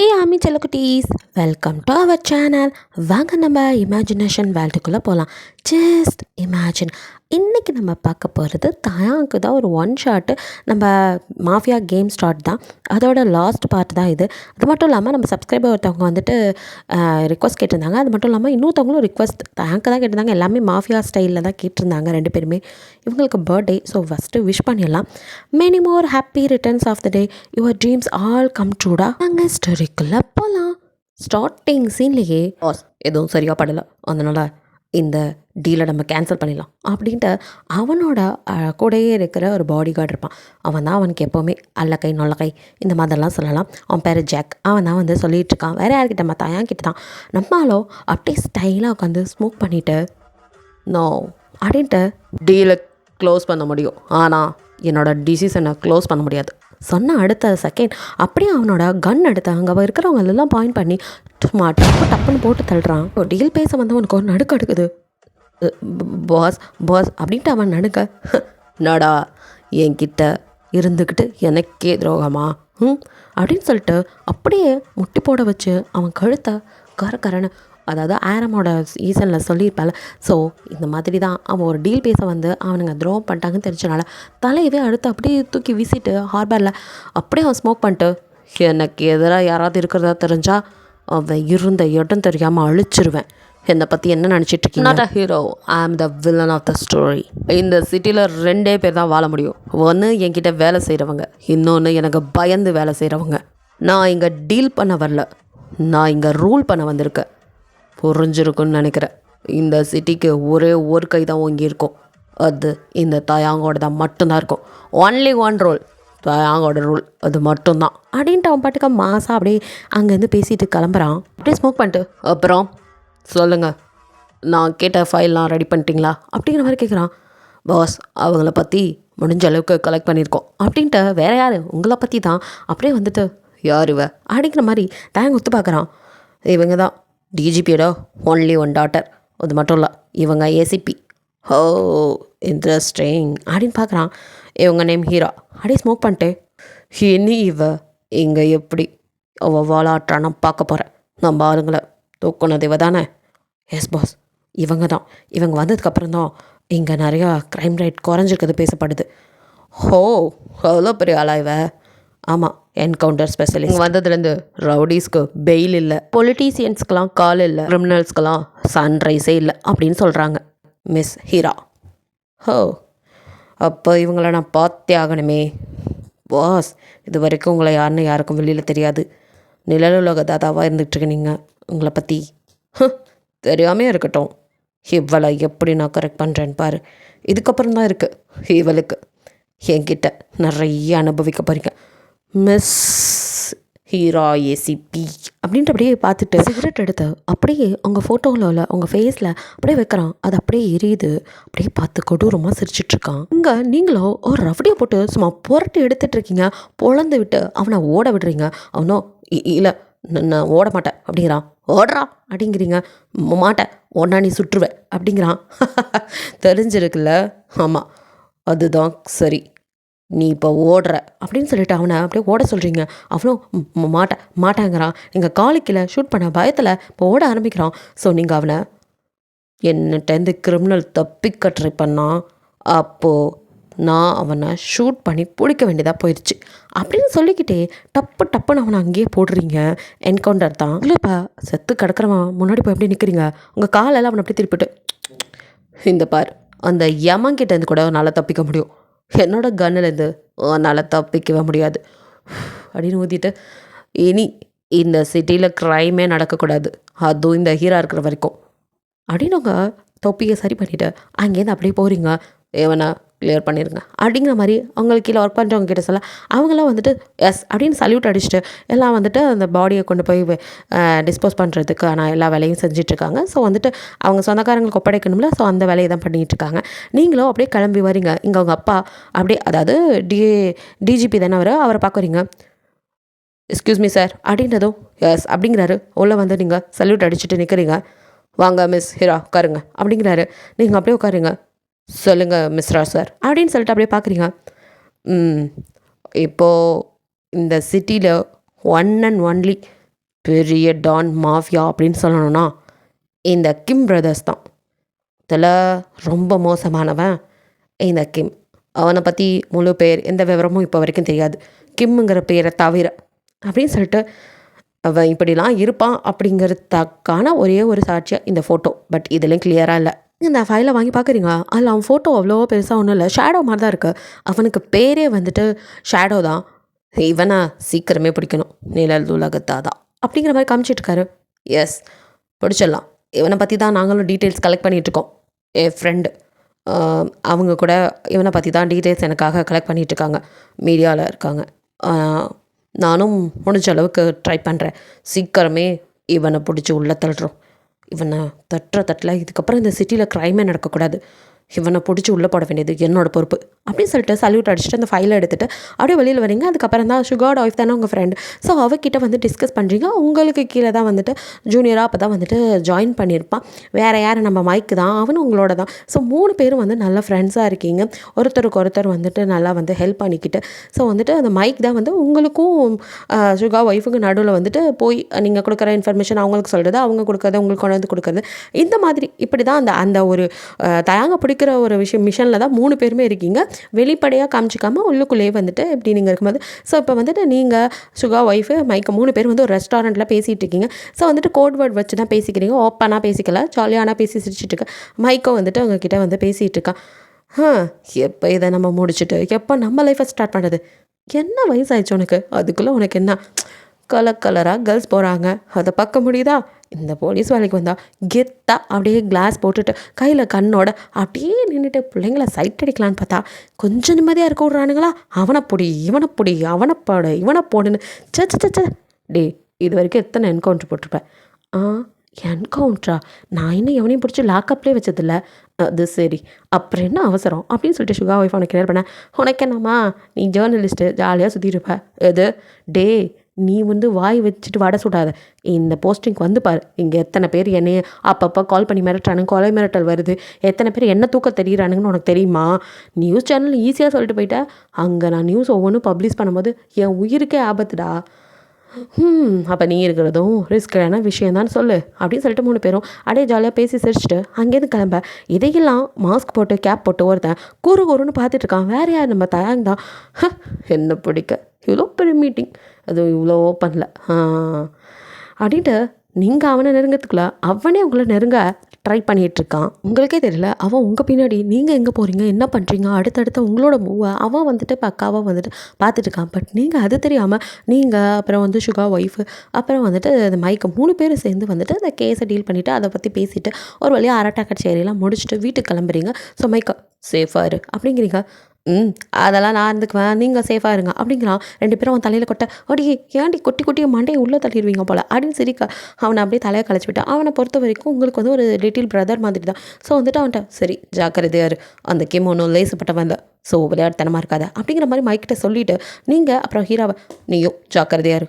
ஹே ஆமி செல்லக்குட்டீஸ், welcome to our channel. வாங்க நம்ம இமேஜினேஷன் வேர்ல்டுக்குள்ளே போகலாம். Just imagine. இன்றைக்கி நம்ம பார்க்க போகிறது தயாங்க்கு தான் ஒரு ஒன் ஷாட்டு. நம்ம மாஃபியா கேம் ஸ்டார்ட் தான், அதோட லாஸ்ட் பார்ட் தான் இது. அது மட்டும் இல்லாமல் நம்ம சப்ஸ்கிரைபர் ஒருத்தவங்க வந்துட்டு ரிக்வஸ்ட் கேட்டிருந்தாங்க. அது மட்டும் இல்லாமல் இன்னொருத்தவங்களும் ரிக்வஸ்ட் தயாங்க்கு தான் கேட்டிருந்தாங்க. எல்லாமே மாஃபியா ஸ்டைலில் தான் கேட்டிருந்தாங்க ரெண்டு பேருமே. இவங்களுக்கு பர்த்டே, ஸோ ஃபஸ்ட்டு விஷ் பண்ணிடலாம். Many more happy returns of the day, your dreams all come ட்ரூடா. நாங்கள் ஸ்டோரிக்குள்ளே போகலாம். ஸ்டார்டிங் சீன்லேயே பாஸ் எதுவும் சரியாக படலை, அதனால் இந்த டீலை நம்ம கேன்சல் பண்ணிடலாம் அப்படின்ட்டு அவனோட கூடயே இருக்கிற ஒரு பாடி கார்டு இருப்பான். அவன் தான் அவனுக்கு எப்போவுமே அல்லக்கை நொல்லக்கை இந்த மாதிரிலாம் சொல்லலாம். அவன் பேர் ஜாக். அவன் தான் வந்து சொல்லிகிட்டு இருக்கான். வேறு யார்கிட்ட மற்ற யான்கிட்ட தான். நம்மளோ அப்படியே ஸ்டைலாக உட்காந்து ஸ்மோக் பண்ணிவிட்டு நோ அப்படின்ட்டு டீலை க்ளோஸ் பண்ண முடியும், ஆனால் என்னோடய டிசிஷனை க்ளோஸ் பண்ண முடியாது சொன்ன அடுத்த செகண்ட் அப்படியே அவனோட கன் எடுத்து அங்கே இருக்கிறவங்க எல்லாம் பாயிண்ட் பண்ணி சும்மா டப்புன்னு போட்டு தள்ளுறான். டீல் பேச வந்தவனுக்கு ஒரு நடுக்க எடுக்குது. பாஸ் பாஸ் அப்படின்ட்டு அவன் நடுக்க, நாடா என்கிட்ட இருந்துக்கிட்டு எனக்கே துரோகமா அப்படின்னு சொல்லிட்டு அப்படியே முட்டி போட வச்சு அவன் கழுத்தை கரன்னு, அதாவது ஆரமோட சீசனில் சொல்லியிருப்பாள். ஸோ இந்த மாதிரி தான் அவன் ஒரு டீல் பேச வந்து அவனுங்க துரோகம் பண்ணிட்டாங்கன்னு தெரிஞ்சனால தலையவே அடுத்து அப்படியே தூக்கி வீசிட்டு ஹார்பரில் அப்படியே அவன் ஸ்மோக் பண்ணிட்டு, எனக்கு எதிராக யாராவது இருக்கிறதா தெரிஞ்சால் அவன் இருந்த இடம் தெரியாமல் அழிச்சிருவேன். என்னை பற்றி என்ன நினச்சிட்ருக்கீங்க? Not a hero, I am the villain of the story. இந்த சிட்டியில் ரெண்டே பேர் தான் வாழ முடியும். ஒன்று என்கிட்ட வேலை செய்கிறவங்க, இன்னொன்று எனக்கு பயந்து வேலை செய்கிறவங்க. நான் இங்கே டீல் பண்ண வரல, நான் இங்கே ரூல் பண்ண வந்திருக்கேன். புரிஞ்சிருக்குன்னு நினைக்கிறேன். இந்த சிட்டிக்கு ஒரே ஒரு கை தான் ஓங்கி இருக்கும், அது இந்த தயாங்கோட தான் மட்டும்தான் இருக்கும். ஒன்லி ஒன் ரூல், தயாங்கோட ரூல், அது மட்டும்தான் அப்படின்ட்டு அவன் பாட்டுக்க மாசாக அப்படியே அங்கேருந்து பேசிட்டு கிளம்புறான். அப்படியே ஸ்மோக் பண்ணிட்டு, அப்புறம் சொல்லுங்கள், நான் கேட்ட ஃபைல்லாம் ரெடி பண்ணிட்டீங்களா அப்படிங்கிற மாதிரி கேட்குறான். பாஸ், அவங்கள பற்றி முடிஞ்ச அளவுக்கு கலெக்ட் பண்ணியிருக்கோம் அப்படின்ட்டு. வேறு யார், உங்களை பற்றி தான். அப்படியே வந்துட்டு யார் இவ அப்படிங்கிற மாதிரி தயாங்க ஒத்து பார்க்குறான். இவங்க தான் டிஜிபியோட ஒன்லி ஒன் டாட்டர், அது மட்டும் இல்லை இவங்க ஏசிபி. ஹோ இன்ட்ரெஸ்டிங் அப்படின்னு பார்க்குறான். இவங்க நேம் ஹீரா. அப்படியே ஸ்மோக் பண்ணிட்டு, இனி இவ இங்கே எப்படி அவள் வாழாட்டான பார்க்க போகிறேன். நம்ம ஆளுங்களை தூக்குனது இவ தானே? எஸ் பாஸ், இவங்க தான். இவங்க வந்ததுக்கப்புறம் தான் இங்கே நிறையா க்ரைம் ரேட் குறைஞ்சிருக்கிறது பேசப்படுது. ஹோ, அவ்வளோ பெரிய ஆளா இவ? ஆமாம், என்கவுண்டர் ஸ்பெஷலிஸ்ட். வந்ததுலேருந்து ரவுடிஸ்க்கு பெயில் இல்லை, பொலிட்டீசியன்ஸ்க்கெலாம் கால் இல்லை, கிரிமினல்ஸ்க்கெலாம் சன்ரைஸே இல்லை அப்படின்னு சொல்கிறாங்க மிஸ் ஹீரா. ஹோ, அப்போ இவங்கள நான் பார்த்தே ஆகணுமே. பாஸ், இது வரைக்கும் உங்களை யாருன்னு யாருக்கும் வெளியில் தெரியாது. நிழலுலக தாதாவாக இருந்துகிட்ருக்க நீங்கள். உங்களை பற்றி தெரியாமே இருக்கட்டும். இவளை எப்படி நான் கரெக்ட் பண்ணுறேன்னு பாரு. இதுக்கப்புறம் தான் இருக்குது இவளுக்கு என்கிட்ட நிறைய அனுபவிக்க போகிறீங்க மிஸ் ஹீரா ஏசிபி அப்படின்ட்டு. அப்படியே பார்த்துட்டு சிகரெட் எடுத்து அப்படியே உங்கள் ஃபோட்டோவில் உள்ள உங்கள் ஃபேஸில் அப்படியே வைக்கிறான். அது அப்படியே எரியுது. அப்படியே பார்த்து கொடூரமாக சிரிச்சிட்ருக்கான். இங்கே நீங்களும் ஒரு ரவடியை போட்டு சும்மா புரட்டி எடுத்துகிட்டு இருக்கீங்க. பொழந்து விட்டு அவனை ஓட விடுறீங்க. அவனோ இல்லை நான் ஓட மாட்டேன் அப்படிங்கிறான். ஓடுறா அப்படிங்கிறீங்க. மாட்டேன், ஒன்றா நீ சுற்றுவேன் அப்படிங்கிறான். தெரிஞ்சிருக்குல்ல? ஆமாம், அதுதான் சரி, நீ இப்போ ஓடுற அப்படின்னு சொல்லிட்டு அவனை அப்படியே ஓட சொல்கிறீங்க. அவனும் மாட்டேங்கிறான். நீங்கள் காலுக்கில் ஷூட் பண்ண பயத்தில் இப்போ ஓட ஆரம்பிக்கிறான். ஸோ நீங்கள் அவனை என்னட்டேருந்து கிரிமினல் தப்பிக்க ட்ரை பண்ணான். அப்போது நான் அவனை ஷூட் பண்ணி பிடிக்க வேண்டியதாக போயிடுச்சு அப்படின்னு சொல்லிக்கிட்டே டப்புன்னு அவனை அங்கேயே போடுறீங்க. என்கவுண்டர் தான். இல்லைப்பா, செத்து கிடக்கிறவன் முன்னாடி போய் எப்படி நிற்கிறீங்க? உங்கள் காலெல்லாம் அவனை அப்படி திருப்பிட்டு, இந்த பார், அந்த யமங்கிட்டேருந்து கூட நல்லா தப்பிக்க முடியும், என்னோட கன்னிலேருந்து நல்லா தப்பிக்கவே முடியாது அப்படின்னு ஊதிட்டு, இனி இந்த சிட்டியில் க்ரைமே நடக்கக்கூடாது, அதுவும் இந்த ஹீரா இருக்கிற வரைக்கும் அப்படின்னு உங்கள் தொப்பியை சரி பண்ணிவிட்டு அங்கேருந்து அப்படியே போகிறீங்க. ஏவனா கிளியர் பண்ணிடுங்க அப்படிங்கிற மாதிரி அவங்களுக்கு கீழே ஒர்க் பண்ணுறவங்க கிட்ட சொல்ல, அவங்களாம் வந்துட்டு எஸ் அப்படின்னு சல்யூட் அடிச்சுட்டு எல்லாம் வந்துட்டு அந்த பாடியை கொண்டு போய் டிஸ்போஸ் பண்ணுறதுக்கான எல்லா வேலையும் செஞ்சிட்ருக்காங்க. ஸோ வந்துட்டு அவங்க சொந்தக்காரங்களுக்கு ஒப்படைக்கணும்ல, ஸோ அந்த வேலையை தான் பண்ணிகிட்ருக்காங்க. நீங்களும் அப்படியே கிளம்பி வரீங்க. இங்கே அவங்க அப்பா அப்படியே, அதாவது டிஜிபி தானே அவரை பார்க்குறீங்க. எக்ஸ்கியூஸ் மீ சார் அப்படின்றதும் எஸ் அப்படிங்கிறாரு. உள்ளே வந்து நீங்கள் சல்யூட் அடிச்சுட்டு நிற்கிறீங்க. வாங்க மிஸ் ஹீரா உட்காருங்க அப்படிங்கிறாரு. நீங்கள் அப்படியே உட்காருங்க. சொல்லுங்கள் மிஸ்ரா சார் அப்படின்னு சொல்லிட்டு அப்படியே பார்க்குறீங்க. இப்போது இந்த சிட்டியில் ஒன் அண்ட் ஒன்லி பெரிய டான் மாஃபியா அப்படின்னு சொல்லணும்னா இந்த கிம் பிரதர்ஸ் தான். இதில் ரொம்ப மோசமானவன் இந்த கிம். அவனை பற்றி முழு பேர் எந்த விவரமும் இப்போ வரைக்கும் தெரியாது, கிம்முங்கிற பேரை தவிர. அப்படின்னு சொல்லிட்டு அவன் இப்படிலாம் இருப்பான் அப்படிங்கிறதுக்கான ஒரே ஒரு சாட்சியாக இந்த ஃபோட்டோ. பட் இதுலேயும் கிளியராக இல்லை. இந்த ஃபைலை வாங்கி பார்க்குறீங்களா, அதில் அவன் ஃபோட்டோ அவ்வளோ பெருசாக ஒன்றும் இல்லை, ஷேடோ மாதிரி தான் இருக்குது. அவனுக்கு பேரே வந்துட்டு ஷேடோ தான். இவனை சீக்கிரமே பிடிக்கணும், நிழல் உலகத்தாதான் அப்படிங்கிற மாதிரி காமிச்சிட்ருக்காரு. எஸ், பிடிச்சிடலாம். இவனை பற்றி தான் நாங்களும் டீட்டெயில்ஸ் கலெக்ட் பண்ணிகிட்ருக்கோம். என் ஃப்ரெண்டு அவங்க கூட இவனை பற்றி தான் டீட்டெயில்ஸ் எனக்காக கலெக்ட் பண்ணிகிட்ருக்காங்க, மீடியாவில் இருக்காங்க. நானும் முடிஞ்ச அளவுக்கு ட்ரை பண்ணுறேன். சீக்கிரமே இவனை பிடிச்சி உள்ளே தள்ளுறோம். இவனை தட்டில் இதுக்கப்புறம் இந்த சிட்டியில் க்ரைமே நடக்கக்கூடாது. இவனை பிடிச்சி உள்ளே போட வேண்டியது என்னோட பொறுப்பு அப்படின்னு சொல்லிட்டு சல்யூட் அடிச்சுட்டு அந்த ஃபைலை எடுத்துகிட்டு அப்படியே வெளியில் வரீங்க. அதுக்கப்புறம் தான் சுகார்ட் ஒய்ஃப் தானே உங்கள் ஃப்ரெண்டு. ஸோ அவகிட்ட வந்து டிஸ்கஸ் பண்ணுறீங்க. உங்களுக்கு கீழே தான் வந்துட்டு ஜூனியராக அப்போ தான் வந்துட்டு ஜாயின் பண்ணியிருப்பான். வேறு யார், நம்ம மைக்கு தான், அவனும் உங்களோட தான். ஸோ 3 பேரும் வந்து நல்ல ஃப்ரெண்ட்ஸாக இருக்கீங்க. ஒருத்தருக்கு ஒருத்தர் வந்துட்டு நல்லா வந்து ஹெல்ப் பண்ணிக்கிட்டு. ஸோ வந்துட்டு அந்த மைக் தான் வந்து உங்களுக்கும் சுகா ஒய்ஃபுக்கு நடுவில் வந்துட்டு போய் நீங்கள் கொடுக்குற இன்ஃபர்மேஷன் அவங்களுக்கு சொல்கிறது, அவங்க கொடுக்குறது உங்களுக்கு கொண்டு வந்து கொடுக்குறது. இந்த மாதிரி இப்படி தான் அந்த அந்த ஒரு தயாங்க பிடிக்கிற ஒரு விஷயம் மிஷனில் தான் 3 பேருமே இருக்கீங்க. வெளிப்படையாக காமிச்சிக்காமல் உள்ளுக்குள்ளேயே வந்துட்டு இப்படி நீங்கள் இருக்கும்போது. ஸோ இப்போ வந்துட்டு நீங்கள் சுகா ஒய்ஃபு மைக்கு 3 பேர் வந்து ஒரு ரெஸ்டாரண்ட்டில் பேசிகிட்டு இருக்கீங்க. ஸோ வந்துட்டு கோட் வேர்ட் வச்சு தான் பேசிக்கிறீங்க. ஓப்பனாக பேசிக்கல, ஜாலியான பேசி சிரிச்சிட்டு இருக்கேன். மைக்கோ வந்துட்டு உங்ககிட்ட வந்து பேசிகிட்டு இருக்கான். எப்போ இதை நம்ம முடிச்சுட்டு எப்போ நம்ம லைஃப்பை ஸ்டார்ட் பண்ணுறது? என்ன வயசாகிடுச்சு உனக்கு? அதுக்குள்ளே உனக்கு என்ன? கலராக கேர்ள்ஸ் போகிறாங்க, அதை பார்க்க முடியுதா? இந்த போலீஸ் வேலைக்கு வந்தால் கெத்தாக அப்படியே கிளாஸ் போட்டுட்டு கையில் கண்ணோட அப்படியே நின்றுட்டு பிள்ளைங்கள சைட் அடிக்கலான்னு பார்த்தா கொஞ்சம் நிம்மதியாக இருக்க விட்றானுங்களா? அவனை பொடி, இவனை பொடி, அவனை போடு, இவனை போடுன்னு. சச்ச டே, இது வரைக்கும் எத்தனை என்கவுண்ட்ரு போட்டிருப்பேன்? என்கவுண்ட்ரா? நான் இன்னும் எவனையும் பிடிச்சி லாக்அப்லேயே வச்சதில்ல. அது சரி, அப்புறம் என்ன அவசரம் அப்படின்னு சொல்லிட்டு சுகா ஒய்ஃப் அவனை கிளியர் பண்ணேன். உனக்கு என்னம்மா, நீ ஜேர்னலிஸ்ட்டு, ஜாலியாக சுற்றிருப்ப. எது டே, நீ வந்து வாய் வச்சுட்டு வடை சுடாத. இந்த போஸ்டிங்க்கு வந்து பாரு, இங்கே எத்தனை பேர் என்னைய அப்பப்போ கால் பண்ணி மிரட்டுறானுங்க, கொலை மிரட்டல் வருது. எத்தனை பேர் என்ன தூக்க தெரியுறானுங்கன்னு உனக்கு தெரியுமா? நியூஸ் சேனல் ஈஸியாக சொல்லிட்டு போயிட்டேன். அங்கே நான் நியூஸ் ஒவ்வொன்றும் பப்ளிஷ் பண்ணும்போது என் உயிருக்கே ஆபத்துடா. அப்போ நீ இருக்கிறதும் ரிஸ்க்கான விஷயம்தான் சொல்லு அப்படின்னு சொல்லிட்டு 3 பேரும் அப்படியே ஜாலியாக பேசி சிரிச்சிட்டு அங்கேருந்து கிளம்ப. இதையெல்லாம் மாஸ்க் போட்டு கேப் போட்டு ஒருத்தன் கூறுன்னு பார்த்துட்டு இருக்கான். வேறு யார், நம்ம தயாங் தான். என்ன பிடிக்க இவ்வளோ பெரிய மீட்டிங், அது இவ்வளோ ஓப்பனில் அப்படின்ட்டு நீங்கள் அவனை நெருங்கிறதுக்குள்ள அவனே உங்களை நெருங்க ட்ரை பண்ணிகிட்ருக்கான். உங்களுக்கே தெரியல அவன் உங்கள் பின்னாடி நீங்கள் எங்கே போகிறீங்க, என்ன பண்ணுறீங்க, அடுத்தடுத்த உங்களோட மூவை அவன் வந்துட்டு பக்காவாக வந்துட்டு பார்த்துட்ருக்கான். பட் நீங்கள் அது தெரியாமல் நீங்கள் அப்புறம் வந்து சுகா ஒய்ஃபு அப்புறம் வந்துட்டு அந்த மைக்கு 3 பேரும் சேர்ந்து வந்துட்டு அந்த கேஸை டீல் பண்ணிவிட்டு அதை பற்றி பேசிவிட்டு ஒரு வழியாக அரட்டை கச்சேரியெல்லாம் முடிச்சுட்டு வீட்டுக்கு கிளம்புறீங்க. ஸோ மைக்கா சேஃபாக இரு அப்படிங்கிறீங்க. அதெல்லாம் நான் இருந்துக்குவேன், நீங்கள் சேஃபாக இருங்க அப்படிங்கிறான். 2 பேரும் அவன் தலையில் கொட்ட, அடி ஏன்டி கொட்டிய மண்டையை உள்ளே தள்ளிடுவீங்க போல் அப்படின்னு சிரிக்க அவனை அப்படியே தலையை கழிச்சு விட்டான். அவனை பொறுத்த வரைக்கும் உங்களுக்கு வந்து ஒரு லிட்டில் பிரதர் மாதிரி தான். ஸோ வந்துட்டு அவன்கிட்ட சரி ஜாக்கிரதையாரு, அந்த கேம் ஒன்றும் லேசுப்பட்ட வந்த, ஸோ விளையாட்டுத்தனமாக இருக்காத அப்படிங்கிற மாதிரி மைக்கிட்ட சொல்லிவிட்டு நீங்கள் அப்புறம் ஹீராவை நீயும் ஜாக்கிரதையாரு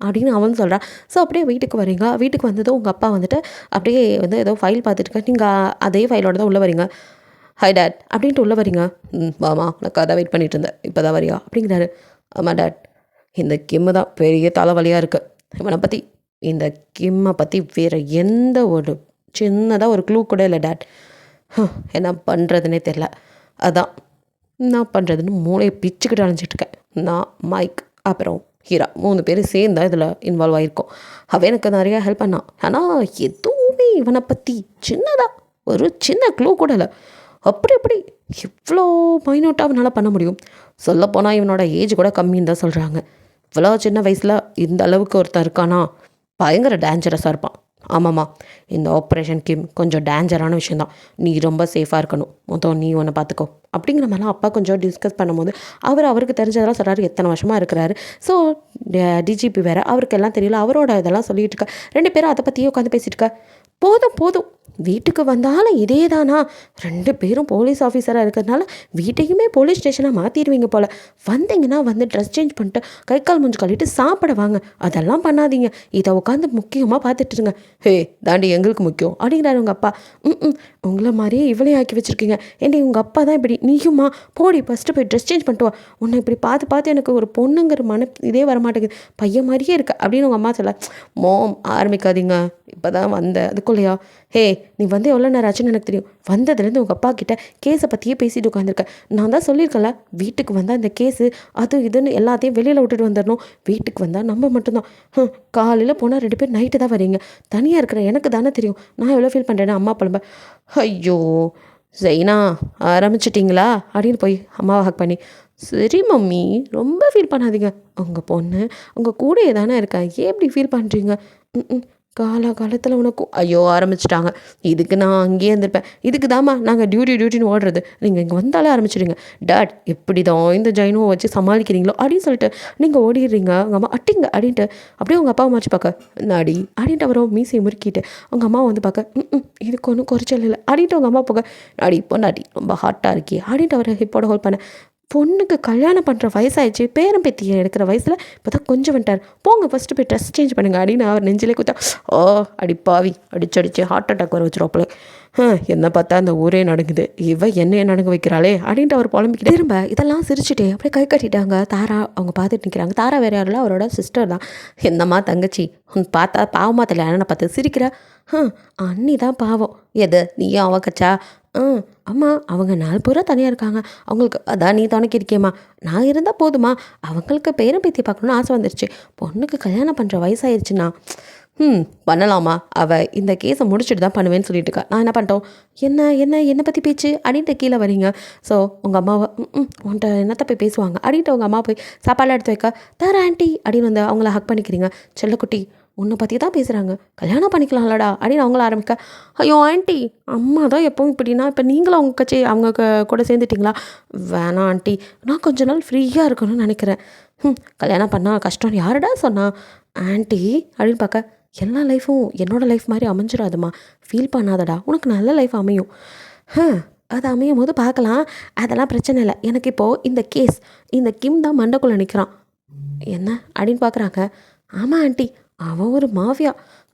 அப்படின்னு அவன் சொல்கிறான். ஸோ அப்படியே வீட்டுக்கு வரீங்க. வீட்டுக்கு வந்ததும் உங்கள் அப்பா வந்துட்டு அப்படியே வந்து ஏதோ ஃபைல் பார்த்துட்டு நீங்கள் அதே ஃபைலோட தான் உள்ளே வரீங்க. ஹை டேட் அப்படின்ட்டு உள்ளே வரீங்க. வாமா, உனக்கு அதான் வெயிட் பண்ணிகிட்டு இருந்தேன், இப்போ தான் வரியா அப்படிங்கிறாரு. ஆமாம் டேட், இந்த கிம்மு தான் பெரிய தலைவலியாக இருக்குது. இவனை பற்றி, இந்த கிம்மை பற்றி வேறு எந்த ஒரு சின்னதாக ஒரு க்ளூ கூட இல்லை டேட். என்ன பண்ணுறதுனே தெரில. அதான் என்ன பண்ணுறதுன்னு மூளையை பிச்சுக்கிட்டு அலைஞ்சிட்ருக்கேன். நான், மைக் அப்புறம் ஹீரா 3 பேர் சேர்ந்தா இதில் இன்வால்வ் ஆகிருக்கோம். அவன் எனக்கு நிறையா ஹெல்ப் பண்ணான். ஆனால் எதுவுமே இவனை பற்றி சின்னதாக ஒரு சின்ன க்ளூ கூட இல்லை. அப்படி இவ்வளோ மைனூட்டாக அவனால் பண்ண முடியும்? சொல்லப்போனால் இவனோட ஏஜ் கூட கம்மின்னு தான் சொல்கிறாங்க. இவ்வளோ சின்ன வயசில் இந்த அளவுக்கு ஒருத்தன் இருக்கானா, பயங்கர டேஞ்சரஸாக இருப்பான். ஆமாம்மா, இந்த ஆப்ரேஷன் கிம் கொஞ்சம் டேஞ்சரான விஷயந்தான். நீ ரொம்ப சேஃபாக இருக்கணும், மொத்தம் நீ ஒன்று பார்த்துக்கோ அப்படிங்கிற மாதிரிலாம் அப்பா கொஞ்சம் டிஸ்கஸ் பண்ணும்போது அவருக்கு தெரிஞ்சதெல்லாம் சொல்கிறாரு. எத்தனை வருஷமாக இருக்கிறாரு. ஸோ டிஜிபி வேறு, அவருக்கு எல்லாம் தெரியல. அவரோட இதெல்லாம் சொல்லிகிட்டு இருக்கா. 2 பேரும் அதை பற்றியே உட்காந்து பேசிட்டு இருக்கா. போதும் வீட்டுக்கு வந்தாலும் இதே தானா? 2 பேரும் போலீஸ் ஆஃபீஸராக இருக்கிறதுனால வீட்டையுமே போலீஸ் ஸ்டேஷனாக மாற்றிடுவீங்க போல். வந்தீங்கன்னா வந்து ட்ரெஸ் சேஞ்ச் பண்ணிட்டு கை கால் மூஞ்சி கழுவிட்டு சாப்பிட வாங்க. அதெல்லாம் பண்ணாதீங்க. இதை உட்காந்து முக்கியமாக பார்த்துட்டுருங்க. ஹே தாண்டி எங்களுக்கு முக்கியம் அப்படிங்கிறாரு உங்கள் அப்பா. உங்களை மாதிரியே இவளையும் ஆக்கி வச்சுருக்கீங்க. ஏண்டி உங்கள் அப்பா தான் இப்படி, நீயுமா போடி ஃபஸ்ட்டு போய் ட்ரெஸ் சேஞ்ச் பண்ணிட்டு வா. உன்னை இப்படி பார்த்து பார்த்து எனக்கு ஒரு பொண்ணுங்கிற இதே வரமாட்டேங்குது, பையன் மாதிரியே இருக்கு அப்படின்னு உங்கள் அம்மா சொல்ல. மோம் ஆரம்பிக்காதீங்க, இப்போ தான் வந்தேன் அதுக்குள்ளையா? ஹே நீ வந்து எவ்வளோ நேரம் ஆச்சுன்னு எனக்கு தெரியும். வந்ததுலேருந்து உங்கள் அப்பா கிட்ட கேஸை பற்றியே பேசிட்டு உட்காந்துருக்கேன். நான் தான் சொல்லியிருக்கேன்ல, வீட்டுக்கு வந்தால் இந்த கேஸு அது இதுன்னு எல்லாத்தையும் வெளியில் விட்டுட்டு வந்துடணும். வீட்டுக்கு வந்தால் நம்ம மட்டும்தான். காலையில் போனால் 2 பேர் நைட்டு தான் வரீங்க. தனியாக இருக்கிற எனக்கு தானே தெரியும் நான் எவ்வளோ ஃபீல் பண்ணுறேன்னு. அம்மா புலம்ப. ஐயோ ஜெயினா ஆரம்பிச்சிட்டிங்களா அப்படின்னு போய் அம்மாவை ஹக் பண்ணி, சரி மம்மி ரொம்ப ஃபீல் பண்ணாதீங்க, உங்கள் பொண்ணு உங்கள் கூடயே தானே இருக்கா, ஏன் இப்படி ஃபீல் பண்ணுறீங்க? காலத்தில் உனக்கும் ஐயோ ஆரம்பிச்சிட்டாங்க. இதுக்கு நான் அங்கேயே இருந்திருப்பேன். இதுக்கு தாம்மா நாங்கள் டியூட்டின்னு ஓடுறது. நீங்கள் இங்கே வந்தாலே ஆரம்பிச்சிடுங்க. டாட் எப்படி தான் இந்த ஜெயினுவை வச்சு சமாளிக்கிறீங்களோ அப்படின்னு சொல்லிட்டு நீங்கள் ஓடிடுறீங்க. உங்கள் அம்மா அட்டிங்க அப்படின்ட்டு அப்படியே உங்கள் அப்பாவை மாற்றி பார்க்க நாடி அப்படின்ட்டு அவரும் மீசையை முறுக்கிட்டு உங்கள் அம்மாவை வந்து பார்க்க இதுக்கு ஒன்றும் குறைச்சல் இல்லை அப்படின்ட்டு உங்கள் அம்மா போக, நாடி பொண்ணாடி ரொம்ப ஹாட்டாக இருக்கி அப்படின்ட்டு அவரை ஹிப்போட ஹோல்ட் பண்ண. பொண்ணுக்கு கல்யாணம் பண்ணுற வயசாகிடுச்சு, பேரம் பேத்தியை எடுக்கிற வயசில் இப்போ தான் கொஞ்சம் வந்துட்டார். போங்க ஃபஸ்ட்டு போய் ட்ரெஸ் சேஞ்ச் பண்ணுங்க அப்படின்னு அவர் நெஞ்சிலே குத்தா. ஓ அடி பாவி, அடிச்சு ஹார்ட் அட்டாக் வர வச்சுருவோப்பல. என்ன பார்த்தா அந்த ஊரே நடுங்குது, என்னையே நடுங்க வைக்கிறாளே அப்படின்ட்டு அவர் புலம்பிக்கிட்டே திரும்ப இதெல்லாம் சிரிச்சுட்டே அப்படியே கை கட்டிட்டாங்க. தாரா அவங்க பார்த்துட்டு நிற்கிறாங்க. தாரா வேறு யாரில் அவரோட சிஸ்டர் தான். என்னம்மா தங்கச்சி பார்த்தா பாவமாக தெரியல, அண்ணனை பார்த்து சிரிக்கிற. அண்ணி தான் பாவம். எது நீயும் அவக்கச்சா? அம்மா அவங்க 4 பேராக தனியாக இருக்காங்க, அவங்களுக்கு அதான் நீ துணைக்கு இருக்கேம்மா, நான் இருந்தால் போதுமா? அவங்களுக்கு பேரம் பேத்தி பார்க்கணுன்னு ஆசை வந்துருச்சு. பொண்ணுக்கு கல்யாணம் பண்ணுற வயசாயிருச்சுன்னா பண்ணலாமா? அவள் இந்த கேஸை முடிச்சுட்டு தான் பண்ணுவேன்னு சொல்லிட்டு இருக்கா. நான் என்ன பண்ணிட்டோம்? என்னை பற்றி பேச்சு அப்படின்ட்டு கீழே வரீங்க. ஸோ உங்கள் அம்மாவை உன்ட்ட என்னத்தை போய் பேசுவாங்க அப்படின்ட்டு உங்கள் அம்மா போய் சாப்பாடெலாம் எடுத்து வைக்க, தர ஆண்டி அப்படின்னு வந்து அவங்கள ஹக் பண்ணிக்கிறீங்க. செல்லக்குட்டி உன்னை பற்றி தான் பேசுகிறாங்க, கல்யாணம் பண்ணிக்கலாம்லடா அப்படின்னு அவங்கள ஆரம்பிக்க. ஐயோ ஆண்டி அம்மா தான் எப்பவும் இப்படின்னா இப்போ நீங்களும் அவங்க கூட சேர்ந்துட்டிங்களா? வேணாம் ஆண்டி, நான் கொஞ்ச நாள் ஃப்ரீயாக இருக்கணும்னு நினைக்கிறேன். கல்யாணம் பண்ணால் கஷ்டம் யாருடா சொன்னா? ஆண்டி அப்படின்னு பார்க்க, எல்லா லைஃப்பும் என்னோடய லைஃப் மாதிரி அமைஞ்சிடாதுமா, ஃபீல் பண்ணாதடா, உனக்கு நல்ல லைஃப் அமையும். அது அமையும் போது பார்க்கலாம், அதெல்லாம் பிரச்சனை இல்லை. எனக்கு இப்போது இந்த கிம் தான் மண்டைக்குள்ளே நிற்கிறான். என்ன அப்படின்னு பார்க்குறாங்க. ஆமாம் ஆண்டி, அவன் ஒரு மாஃபியா,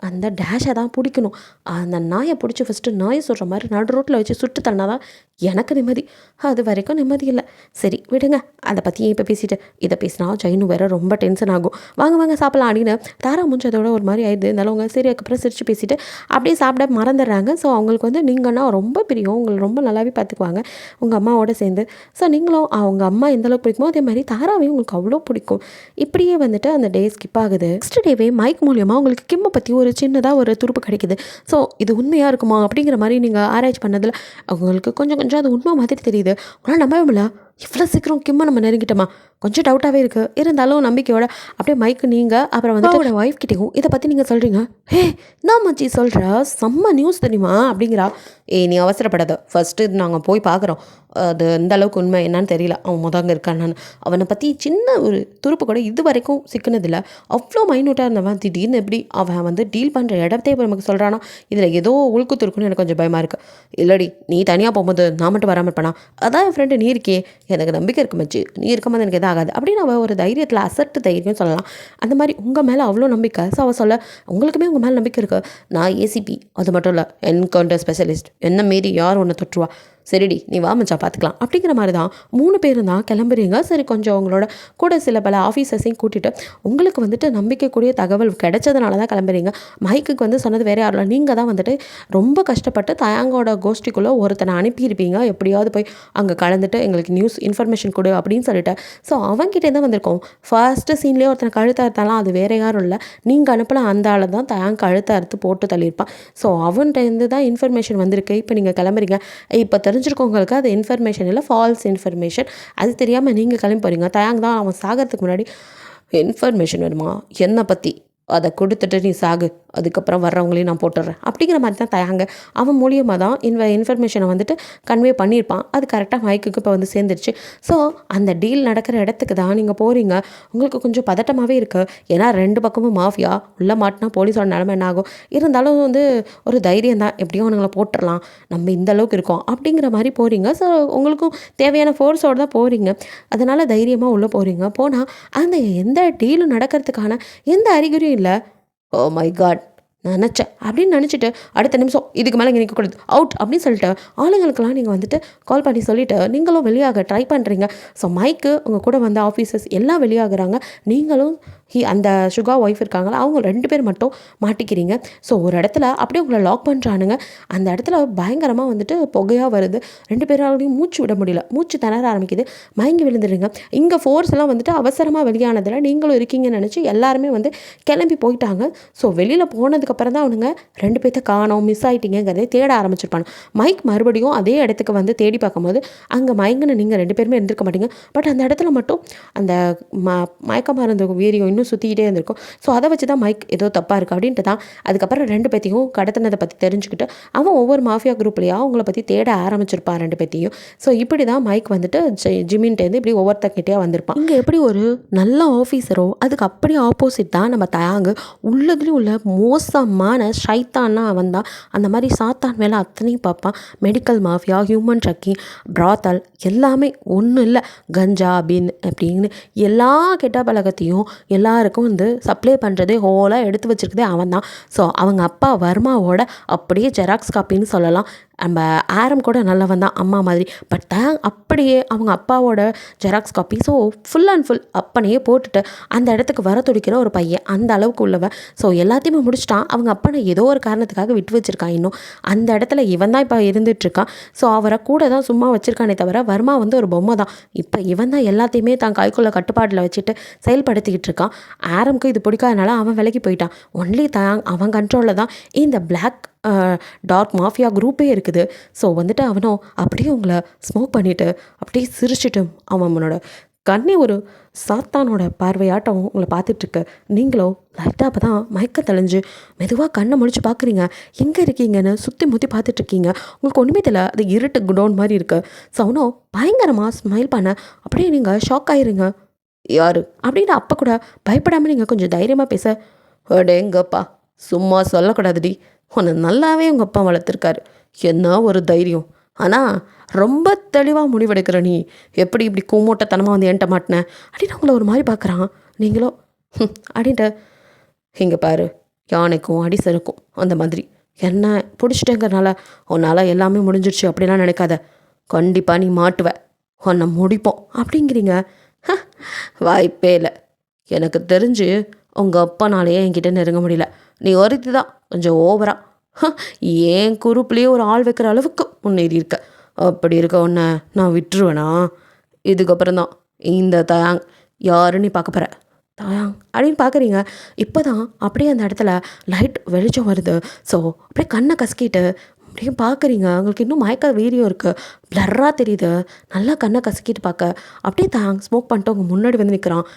அந்த டேஷை தான் பிடிக்கணும். அந்த நாயை பிடிச்சி ஃபஸ்ட்டு நாயை சொல்கிற மாதிரி நடு ரோட்டில் வச்சு சுட்டு தள்ளினாதான் எனக்கு நிம்மதி. அது வரைக்கும் நிம்மதி இல்லை. சரி விடுங்க, அதை பற்றி ஏன் இப்போ பேசிட்டு, இதை பேசினா ஜெயினு வேறு ரொம்ப டென்ஷன் ஆகும். வாங்க சாப்பிடலாம் அப்படின்னு தாரா முடிஞ்சதோட ஒரு மாதிரி ஆயிடுது. இருந்தாலும் அவங்க சரி அதுக்கப்புறம் சிரித்து பேசிட்டு அப்படியே சாப்பிட மறந்துடுறாங்க. ஸோ அவங்களுக்கு வந்து நீங்கன்னா ரொம்ப பிரியம், உங்களை ரொம்ப நல்லாவே பார்த்துக்குவாங்க உங்கள் அம்மாவோட சேர்ந்து. ஸோ நீங்களும் அவங்க அம்மா எந்தளவுக்கு பிடிக்குமோ அதே மாதிரி தாராவையும் உங்களுக்கு அவ்வளோ பிடிக்கும். இப்படியே வந்துட்டு அந்த டே ஸ்கிப் ஆகுது. நெக்ஸ்ட் டேவே மைக் மூலியமாக உங்களுக்கு கிம்மை பற்றி ஒரு சின்னதாக ஒரு துருப்பு கிடைக்குது. ஸோ இது உண்மையாக இருக்குமா அப்படிங்கிற மாதிரி நீங்கள் ஆராய்ச்சி பண்ணதில் அவங்களுக்கு கொஞ்சம் அது உண்மை மாதிரி தெரியுது. உங்களால் நம்பவே முடியல, இவ்வளோ சீக்கிரம் கிம்மை நம்ம நெருங்கிட்டோமா? கொஞ்சம் டவுட்டாகவே இருக்குது. இருந்தாலும் நம்பிக்கையோட அப்படியே மைக்கு நீங்கள் அப்புறம் வந்து அவரோட ஒய்ஃப் கிட்டேயும் இதை பற்றி நீங்கள் சொல்கிறீங்க. நான் மச்சி சொல்கிற செம்ம நியூஸ் தெரியுமா அப்படிங்கிறா. நீ அவசரப்படாத, ஃபஸ்ட்டு நாங்கள் போய் பார்க்குறோம், அது எந்த அளவுக்கு உண்மை என்னன்னு தெரியல, அவன் முதங்க இருக்கான்னு. அவனை பற்றி சின்ன ஒரு துருப்பு கூட இது வரைக்கும் சிக்கினதில்லை. அவ்வளோ மைனூட்டாக இருந்தவன் திடீர்னு எப்படி அவன் வந்து டீல் பண்ணுற இடத்தையே இப்போ நமக்கு சொல்கிறானா? இதில் ஏதோ உள்குத்து இருக்குன்னு எனக்கு கொஞ்சம் பயமாக இருக்குது. இல்லடி நீ தனியாக போகும்போது நான் மட்டும் வராமல் இருப்பேனா? அதான் என் ஃப்ரெண்டு நீ இருக்கே, எனக்கு நம்பிக்கை இருக்கு மச்சி, நீ இருக்கும்போது எனக்கு எதாவது ஆகாது அப்படின்னு அவள் ஒரு தைரியத்தில் அசட்டு தைரியம் சொல்லலாம். அந்த மாதிரி உங்கள் மேலே அவ்வளோ நம்பிக்கை. ஸோ அவள் சொல்ல, உங்களுக்குமே உங்கள் மேலே நம்பிக்கை இருக்குது, நான் ஏசிபி, அது மட்டும் இல்லை என்கவுண்டர் ஸ்பெஷலிஸ்ட், என்ன மீறி யார் ஒன்று தொற்றுவா, சரிடி நீ வா மச்சா பார்த்துக்கலாம் அப்படிங்கிற மாதிரி தான் 3 பேரும் தான் கிளம்புறீங்க. சரி கொஞ்சம் அவங்களோட கூட சில பல ஆஃபீஸர்ஸையும் கூட்டிகிட்டு உங்களுக்கு வந்துட்டு நம்பிக்கைக்கூடிய தகவல் கிடைச்சதுனால தான் கிளம்புறீங்க. மைக்குக்கு வந்து சொன்னது வேறு யாரும் இல்லை, நீங்கள் தான் வந்துட்டு ரொம்ப கஷ்டப்பட்டு தயாங்கோட கோஷ்டிக்குள்ளே ஒருத்தனை அனுப்பியிருப்பீங்க, எப்படியாவது போய் அங்கே கலந்துட்டு எங்களுக்கு நியூஸ் இன்ஃபர்மேஷன் கொடு அப்படின்னு சொல்லிட்டு. ஸோ அவங்ககிட்டே தான் வந்திருக்கோம். ஃபர்ஸ்ட்டு சீன்லேயே ஒருத்தனை கழுத்தை அறுத்தாலாம், அது வேறு யாரும் இல்லை, நீங்கள் அனுப்பல அந்த ஆள் தான் தயாங்க கழுத்தை அறுத்து போட்டு தள்ளியிருப்பான். ஸோ அவன்கிட்டேருந்து தான் இன்ஃபர்மேஷன் வந்திருக்கு. இப்போ நீங்கள் கிளம்புறீங்க. இப்போ தெரிஞ்சிருக்கவங்களுக்கு அது இன்ஃபர்மேஷன் இல்லை, ஃபால்ஸ் இன்ஃபர்மேஷன். அது தெரியாமல் நீங்கள் கிளம்பி போகிறீங்க. தயாங்க தான் அவன் சாகிறதுக்கு முன்னாடி இன்ஃபர்மேஷன் வேணுமா என்னை பற்றி, அதை கொடுத்துட்டு நீ சாகு அதுக்கப்புறம் வர்றவங்களையும் நான் போட்டுடுறேன் அப்படிங்கிற மாதிரி தான் தயாங்க அவன் மூலியமாக தான் இன்ஃபர்மேஷனை வந்துட்டு கன்வே பண்ணியிருப்பான். அது கரெக்டாக மைக்குக்கு இப்போ வந்து சேர்ந்துருச்சு. ஸோ அந்த டீல் நடக்கிற இடத்துக்கு தான் நீங்கள் போகிறீங்க. உங்களுக்கு கொஞ்சம் பதட்டமாகவே இருக்குது. ஏன்னா 2 பக்கமும் மாஃபியா உள்ளே மாட்டினா போலீஸோட நிலமை என்ன ஆகும்? இருந்தாலும் வந்து ஒரு தைரியம் தான், எப்படியும் அவனுங்களை போட்டுடலாம், நம்ம இந்த அளவுக்கு இருக்கோம் அப்படிங்கிற மாதிரி போகிறீங்க. ஸோ உங்களுக்கும் தேவையான ஃபோர்ஸோடு தான் போகிறீங்க. அதனால் தைரியமாக உள்ளே போகிறீங்க. போனால் அந்த எந்த டீலும் நடக்கிறதுக்கான எந்த அறிகுறியும் இல்லை. ஓ மை காட் நினச்சேன் அப்படின்னு நினச்சிட்டு அடுத்த நிமிஷம் இதுக்கு மேலே இங்கே நிற்கக்கூடாது, அவுட் அப்படின்னு சொல்லிட்டு ஆளுங்களுக்கெல்லாம் நீங்கள் வந்துட்டு கால் பண்ணி சொல்லிவிட்டு நீங்களும் வெளியாக ட்ரை பண்ணுறீங்க. ஸோ மைக்கு உங்கள் கூட வந்த ஆஃபீஸர்ஸ் எல்லாம் வெளியாகிறாங்க. நீங்களும் அந்த சுகா ஒய்ஃப் இருக்காங்களா அவங்க 2 பேர் மட்டும் மாட்டிக்கிறீங்க. ஸோ ஒரு இடத்துல அப்படியே உங்களை லாக் பண்ணுறானுங்க. அந்த இடத்துல பயங்கரமாக வந்துட்டு புகையாக வருது. 2 பேராலையும் மூச்சு விட முடியல, மூச்சு திணற ஆரம்பிக்குது, மயங்கி விழுந்துடுங்க. இங்கே ஃபோர்ஸ் எல்லாம் வந்துட்டு அவசரமாக வெளியானதில் நீங்களும் இருக்கீங்கன்னு நினச்சி எல்லாருமே வந்து கிளம்பி போயிட்டாங்க. ஸோ வெளியில் போனதுக்கப்புறம் தான் அவனுங்க 2 பேர்த்த காணோம், மிஸ் ஆகிட்டீங்கிறதே தேட ஆரம்பிச்சிருப்பாங்க. மைக் மறுபடியும் அதே இடத்துக்கு வந்து தேடி பார்க்கும்போது அங்கே மயங்கின நீங்கள் 2 பேருமே இருந்திருக்க மாட்டீங்க. பட் அந்த இடத்துல மட்டும் அந்த மயக்க மருந்து வீரியம் இன்னும் சுற்றிக்கிட்டே இருந்திருக்கும். ஸோ அதை வச்சு தான் மைக் ஏதோ தப்பாக இருக்குது அப்படின்ட்டு தான் அதுக்கப்புறம் 2 பேர்த்தையும் கடத்தினதை பற்றி தெரிஞ்சுக்கிட்டு அவன் ஒவ்வொரு மாஃபியா குரூப்லேயும் அவங்கள பற்றி தேட ஆரம்பிச்சிருப்பான் 2 பேர்த்தையும். ஸோ இப்படி தான் மைக் வந்துட்டு ஜிமின்ட்டேருந்து இப்படி ஒவ்வொருத்தக்கிட்டே வந்திருப்பான். இங்கே எப்படி ஒரு நல்ல ஆஃபீஸரோ அதுக்கு அப்படியே ஆப்போசிட் தான் நம்ம தயாங்கு. உள்ளதுலேயும் உள்ள மோசமான ஷைத்தான்னா அவன் தான். அந்த மாதிரி சாத்தான் வேலை அத்தனையும் பார்ப்பான். மெடிக்கல் மாஃபியா, ஹியூமன் ட்ரக்கிங், பிராத்தல் எல்லாமே ஒன்றும் இல்லை. கஞ்சா பின் அப்படின்னு எல்லா கெட்ட பழக்கத்தையும் எல்லாருக்கும் வந்து சப்ளை பண்ணுறதே ஹோலாக எடுத்து வச்சுருக்கதே அவன் தான். ஸோ அவங்க அப்பா வர்மாவோட அப்படியே ஜெராக்ஸ் காப்பின்னு சொல்லலாம். நம்ம ஆரம் கூட நல்லவன் தான் அம்மா மாதிரி. பட் அப்படியே அவங்க அப்பாவோட xerox copy. So full and full அப்பனையே போட்டுட்டு அந்த இடத்துக்கு வர துடிக்கிற ஒரு பையன், அந்த அளவுக்கு உள்ளவன். ஸோ எல்லாத்தையுமே முடிச்சிட்டான். அவங்க அப்பனை ஏதோ ஒரு காரணத்துக்காக விட்டு வச்சுருக்கான். இன்னும் அந்த இடத்துல இவன் தான் இப்போ இருந்துகிட்ருக்கான். ஸோ அவரை கூட தான் சும்மா வச்சுருக்கானே தவிர வர்மா வந்து ஒரு பொம்மை தான். இப்போ இவன் தான் எல்லாத்தையுமே தான் கைக்குள்ள கட்டுப்பாட்டில் வச்சுட்டு செயல்படுத்திக்கிட்டு இருக்கான். ஆரம்க்கு இது பிடிக்காதனால அவன் விலகி போயிட்டான். ஒன்லி அவன் கண்ட்ரோலில் தான் இந்த பிளாக் டார்க் மாஃபியா குரூப்பே இருக்குது. ஸோ வந்துட்டு அவனும் அப்படியே உங்களை ஸ்மோக் பண்ணிவிட்டு அப்படியே சிரிச்சிட்டு அவனோட கண்ணே ஒரு சாத்தானோட பார்வையாட்டம் உங்களை பார்த்துட்ருக்கு. நீங்களும் லைட்டாக அப்போ தான் மயக்க தெளிஞ்சு மெதுவாக கண்ணை முழிச்சு பார்க்குறீங்க. எங்கே இருக்கீங்கன்னு சுற்றி முற்றி பார்த்துட்ருக்கீங்க. உங்களுக்கு ஒன்றுமே தெரியல, அது இருட்டு குடோன் மாதிரி இருக்குது. ஸோ அவனும் பயங்கரமாக ஸ்மைல் பண்ண அப்படியே நீங்கள் ஷாக் ஆகிருங்க. யார் அப்படின்னு அப்போ கூட பயப்படாமல் நீங்கள் கொஞ்சம் தைரியமாக பேச, அடேங்கப்பா சும்மா சொல்லக்கூடாதுடி, உன்னை நல்லாவே உங்கள் அப்பா வளர்த்துருக்காரு, என்ன ஒரு தைரியம். ஆனால் ரொம்ப தெளிவாக முடிவெடுக்கிற நீ எப்படி இப்படி கூமூட்டத்தனமாக வந்து என்கிட்ட மாட்டின அப்படின்னு அவங்கள ஒரு மாதிரி பார்க்குறான். நீங்களோ அப்படின்ட்டு இங்கே பாரு, யானைக்கும் அடிசருக்கும் அந்த மாதிரி என்ன பிடிச்சிட்டேங்கிறனால உன்னால் எல்லாமே முடிஞ்சிடுச்சு அப்படிலாம் நினைக்காத. கண்டிப்பாக நீ மாட்டுவ, உன்னை முடிப்போம் அப்படிங்கிறீங்க. வாய்ப்பே இல்லை. எனக்கு தெரிஞ்சு உங்கள் அப்பனாலேயே என்கிட்ட நெருங்க முடியல. நீ ஒருத்தி தான் கொஞ்சம் ஓவராக ஏன் குரூப்லேயே ஒரு ஆள் வைக்கிற அளவுக்கு முன்னேறி இருக்க. அப்படி இருக்க உன்னை நான் விட்டுருவேனா? இதுக்கப்புறம் தான் இந்த தயாங் யாருன்னு நீ பார்க்க போகிற. தயாங் அப்படின்னு பார்க்குறீங்க. இப்போ தான் அப்படியே அந்த இடத்துல லைட் வெளிச்சம் வருது. ஸோ அப்படியே கண்ணை கசக்கிட்டு அப்படியே பார்க்குறீங்க. உங்களுக்கு இன்னும் மயக்க வீரியம் இருக்குது, பிளர்ராக தெரியுது. நல்லா கண்ணை கசக்கிட்டு பார்க்க அப்படியே தயாங் ஸ்மோக் பண்ணிட்டு உங்கள் முன்னாடி வந்து நிற்கிறான்.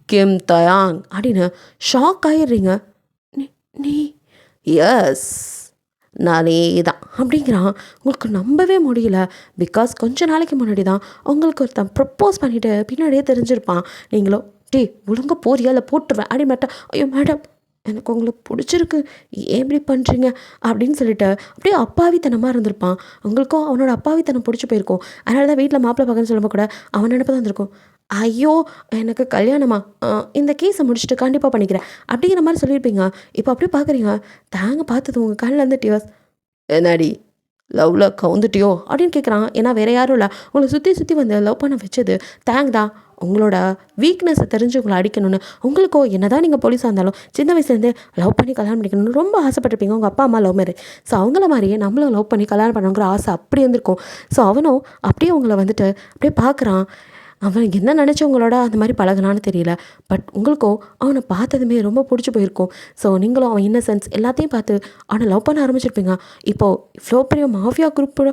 கிம் தயாங் அப்படின்னு ஷாக் ஆகிடுறீங்க. நீ எஸ் நானே தான் அப்படிங்கிறான். உங்களுக்கு நம்பவே முடியல. பிகாஸ் கொஞ்ச நாளைக்கு முன்னாடி தான் உங்களுக்கு ஒருத்தன் ப்ரப்போஸ் பண்ணிவிட்டு பின்னாடியே தெரிஞ்சிருப்பான். நீங்களோ ஒழுங்காக போறியா இல்லை போட்டுருவேன் அப்படின்னு மாட்டேன். ஐயோ மேடம் எனக்கு உங்களுக்கு பிடிச்சிருக்கு, ஏன் இப்படி பண்ணுறீங்க அப்படின்னு சொல்லிட்டு அப்படியே அப்பாவித்தனமாக இருந்திருப்பான். உங்களுக்கும் அவனோட அப்பாவித்தனம் பிடிச்சி போயிருக்கும். அதனால தான் வீட்டில் மாப்பிள்ளை பார்க்கன்னு சொல்லும்போது கூட அவன் நினைப்பு தான் இருந்திருக்கும். ஐயோ எனக்கு கல்யாணமா, இந்த கேஸை முடிச்சுட்டு கண்டிப்பாக பண்ணிக்கிறேன் அப்படிங்கிற மாதிரி சொல்லியிருப்பீங்க. இப்போ அப்படியே பார்க்குறீங்க. தாங்க பார்த்தது உங்கள் கண்ணில் இருந்து டியர்ஸ். என்னாடி லவ்வில் கவுந்துட்டியோ அப்படின்னு கேட்குறான். ஏன்னா வேறு யாரும் இல்லை, உங்களை சுற்றி வந்து லவ் பண்ண வச்சது தேங்க் தான். உங்களோட வீக்னஸை தெரிஞ்சு உங்களை அடிக்கணும்னு உங்களுக்கோ என்ன தான் நீங்கள் போலீஸாக இருந்தாலும் சின்ன வயசுலேருந்தே லவ் பண்ணி கல்யாணம் பண்ணிக்கணும்னு ரொம்ப ஆசைப்பட்டிருப்பீங்க. உங்கள் அப்பா அம்மா லவ் மேரேஜ். ஸோ அவங்கள மாதிரியே நம்மளும் லவ் பண்ணி கல்யாணம் பண்ணணுங்கிற ஆசை அப்படி இருந்திருக்கும். ஸோ அவனும் அப்படியே உங்களை வந்துட்டு அப்படியே பார்க்குறான். அவன் என்ன நினச்சவங்களோட அந்த மாதிரி பழகலான்னு தெரியல. பட் உங்களுக்கோ அவனை பார்த்ததுமே ரொம்ப பிடிச்சி போயிருக்கும். ஸோ நீங்களும் அவன் இன்னசென்ஸ் எல்லாத்தையும் பார்த்து அவனை லவ் பண்ண ஆரம்பிச்சிருப்பீங்க. இப்போது இவ்வளோ பெரிய மாஃபியா குரூப்போட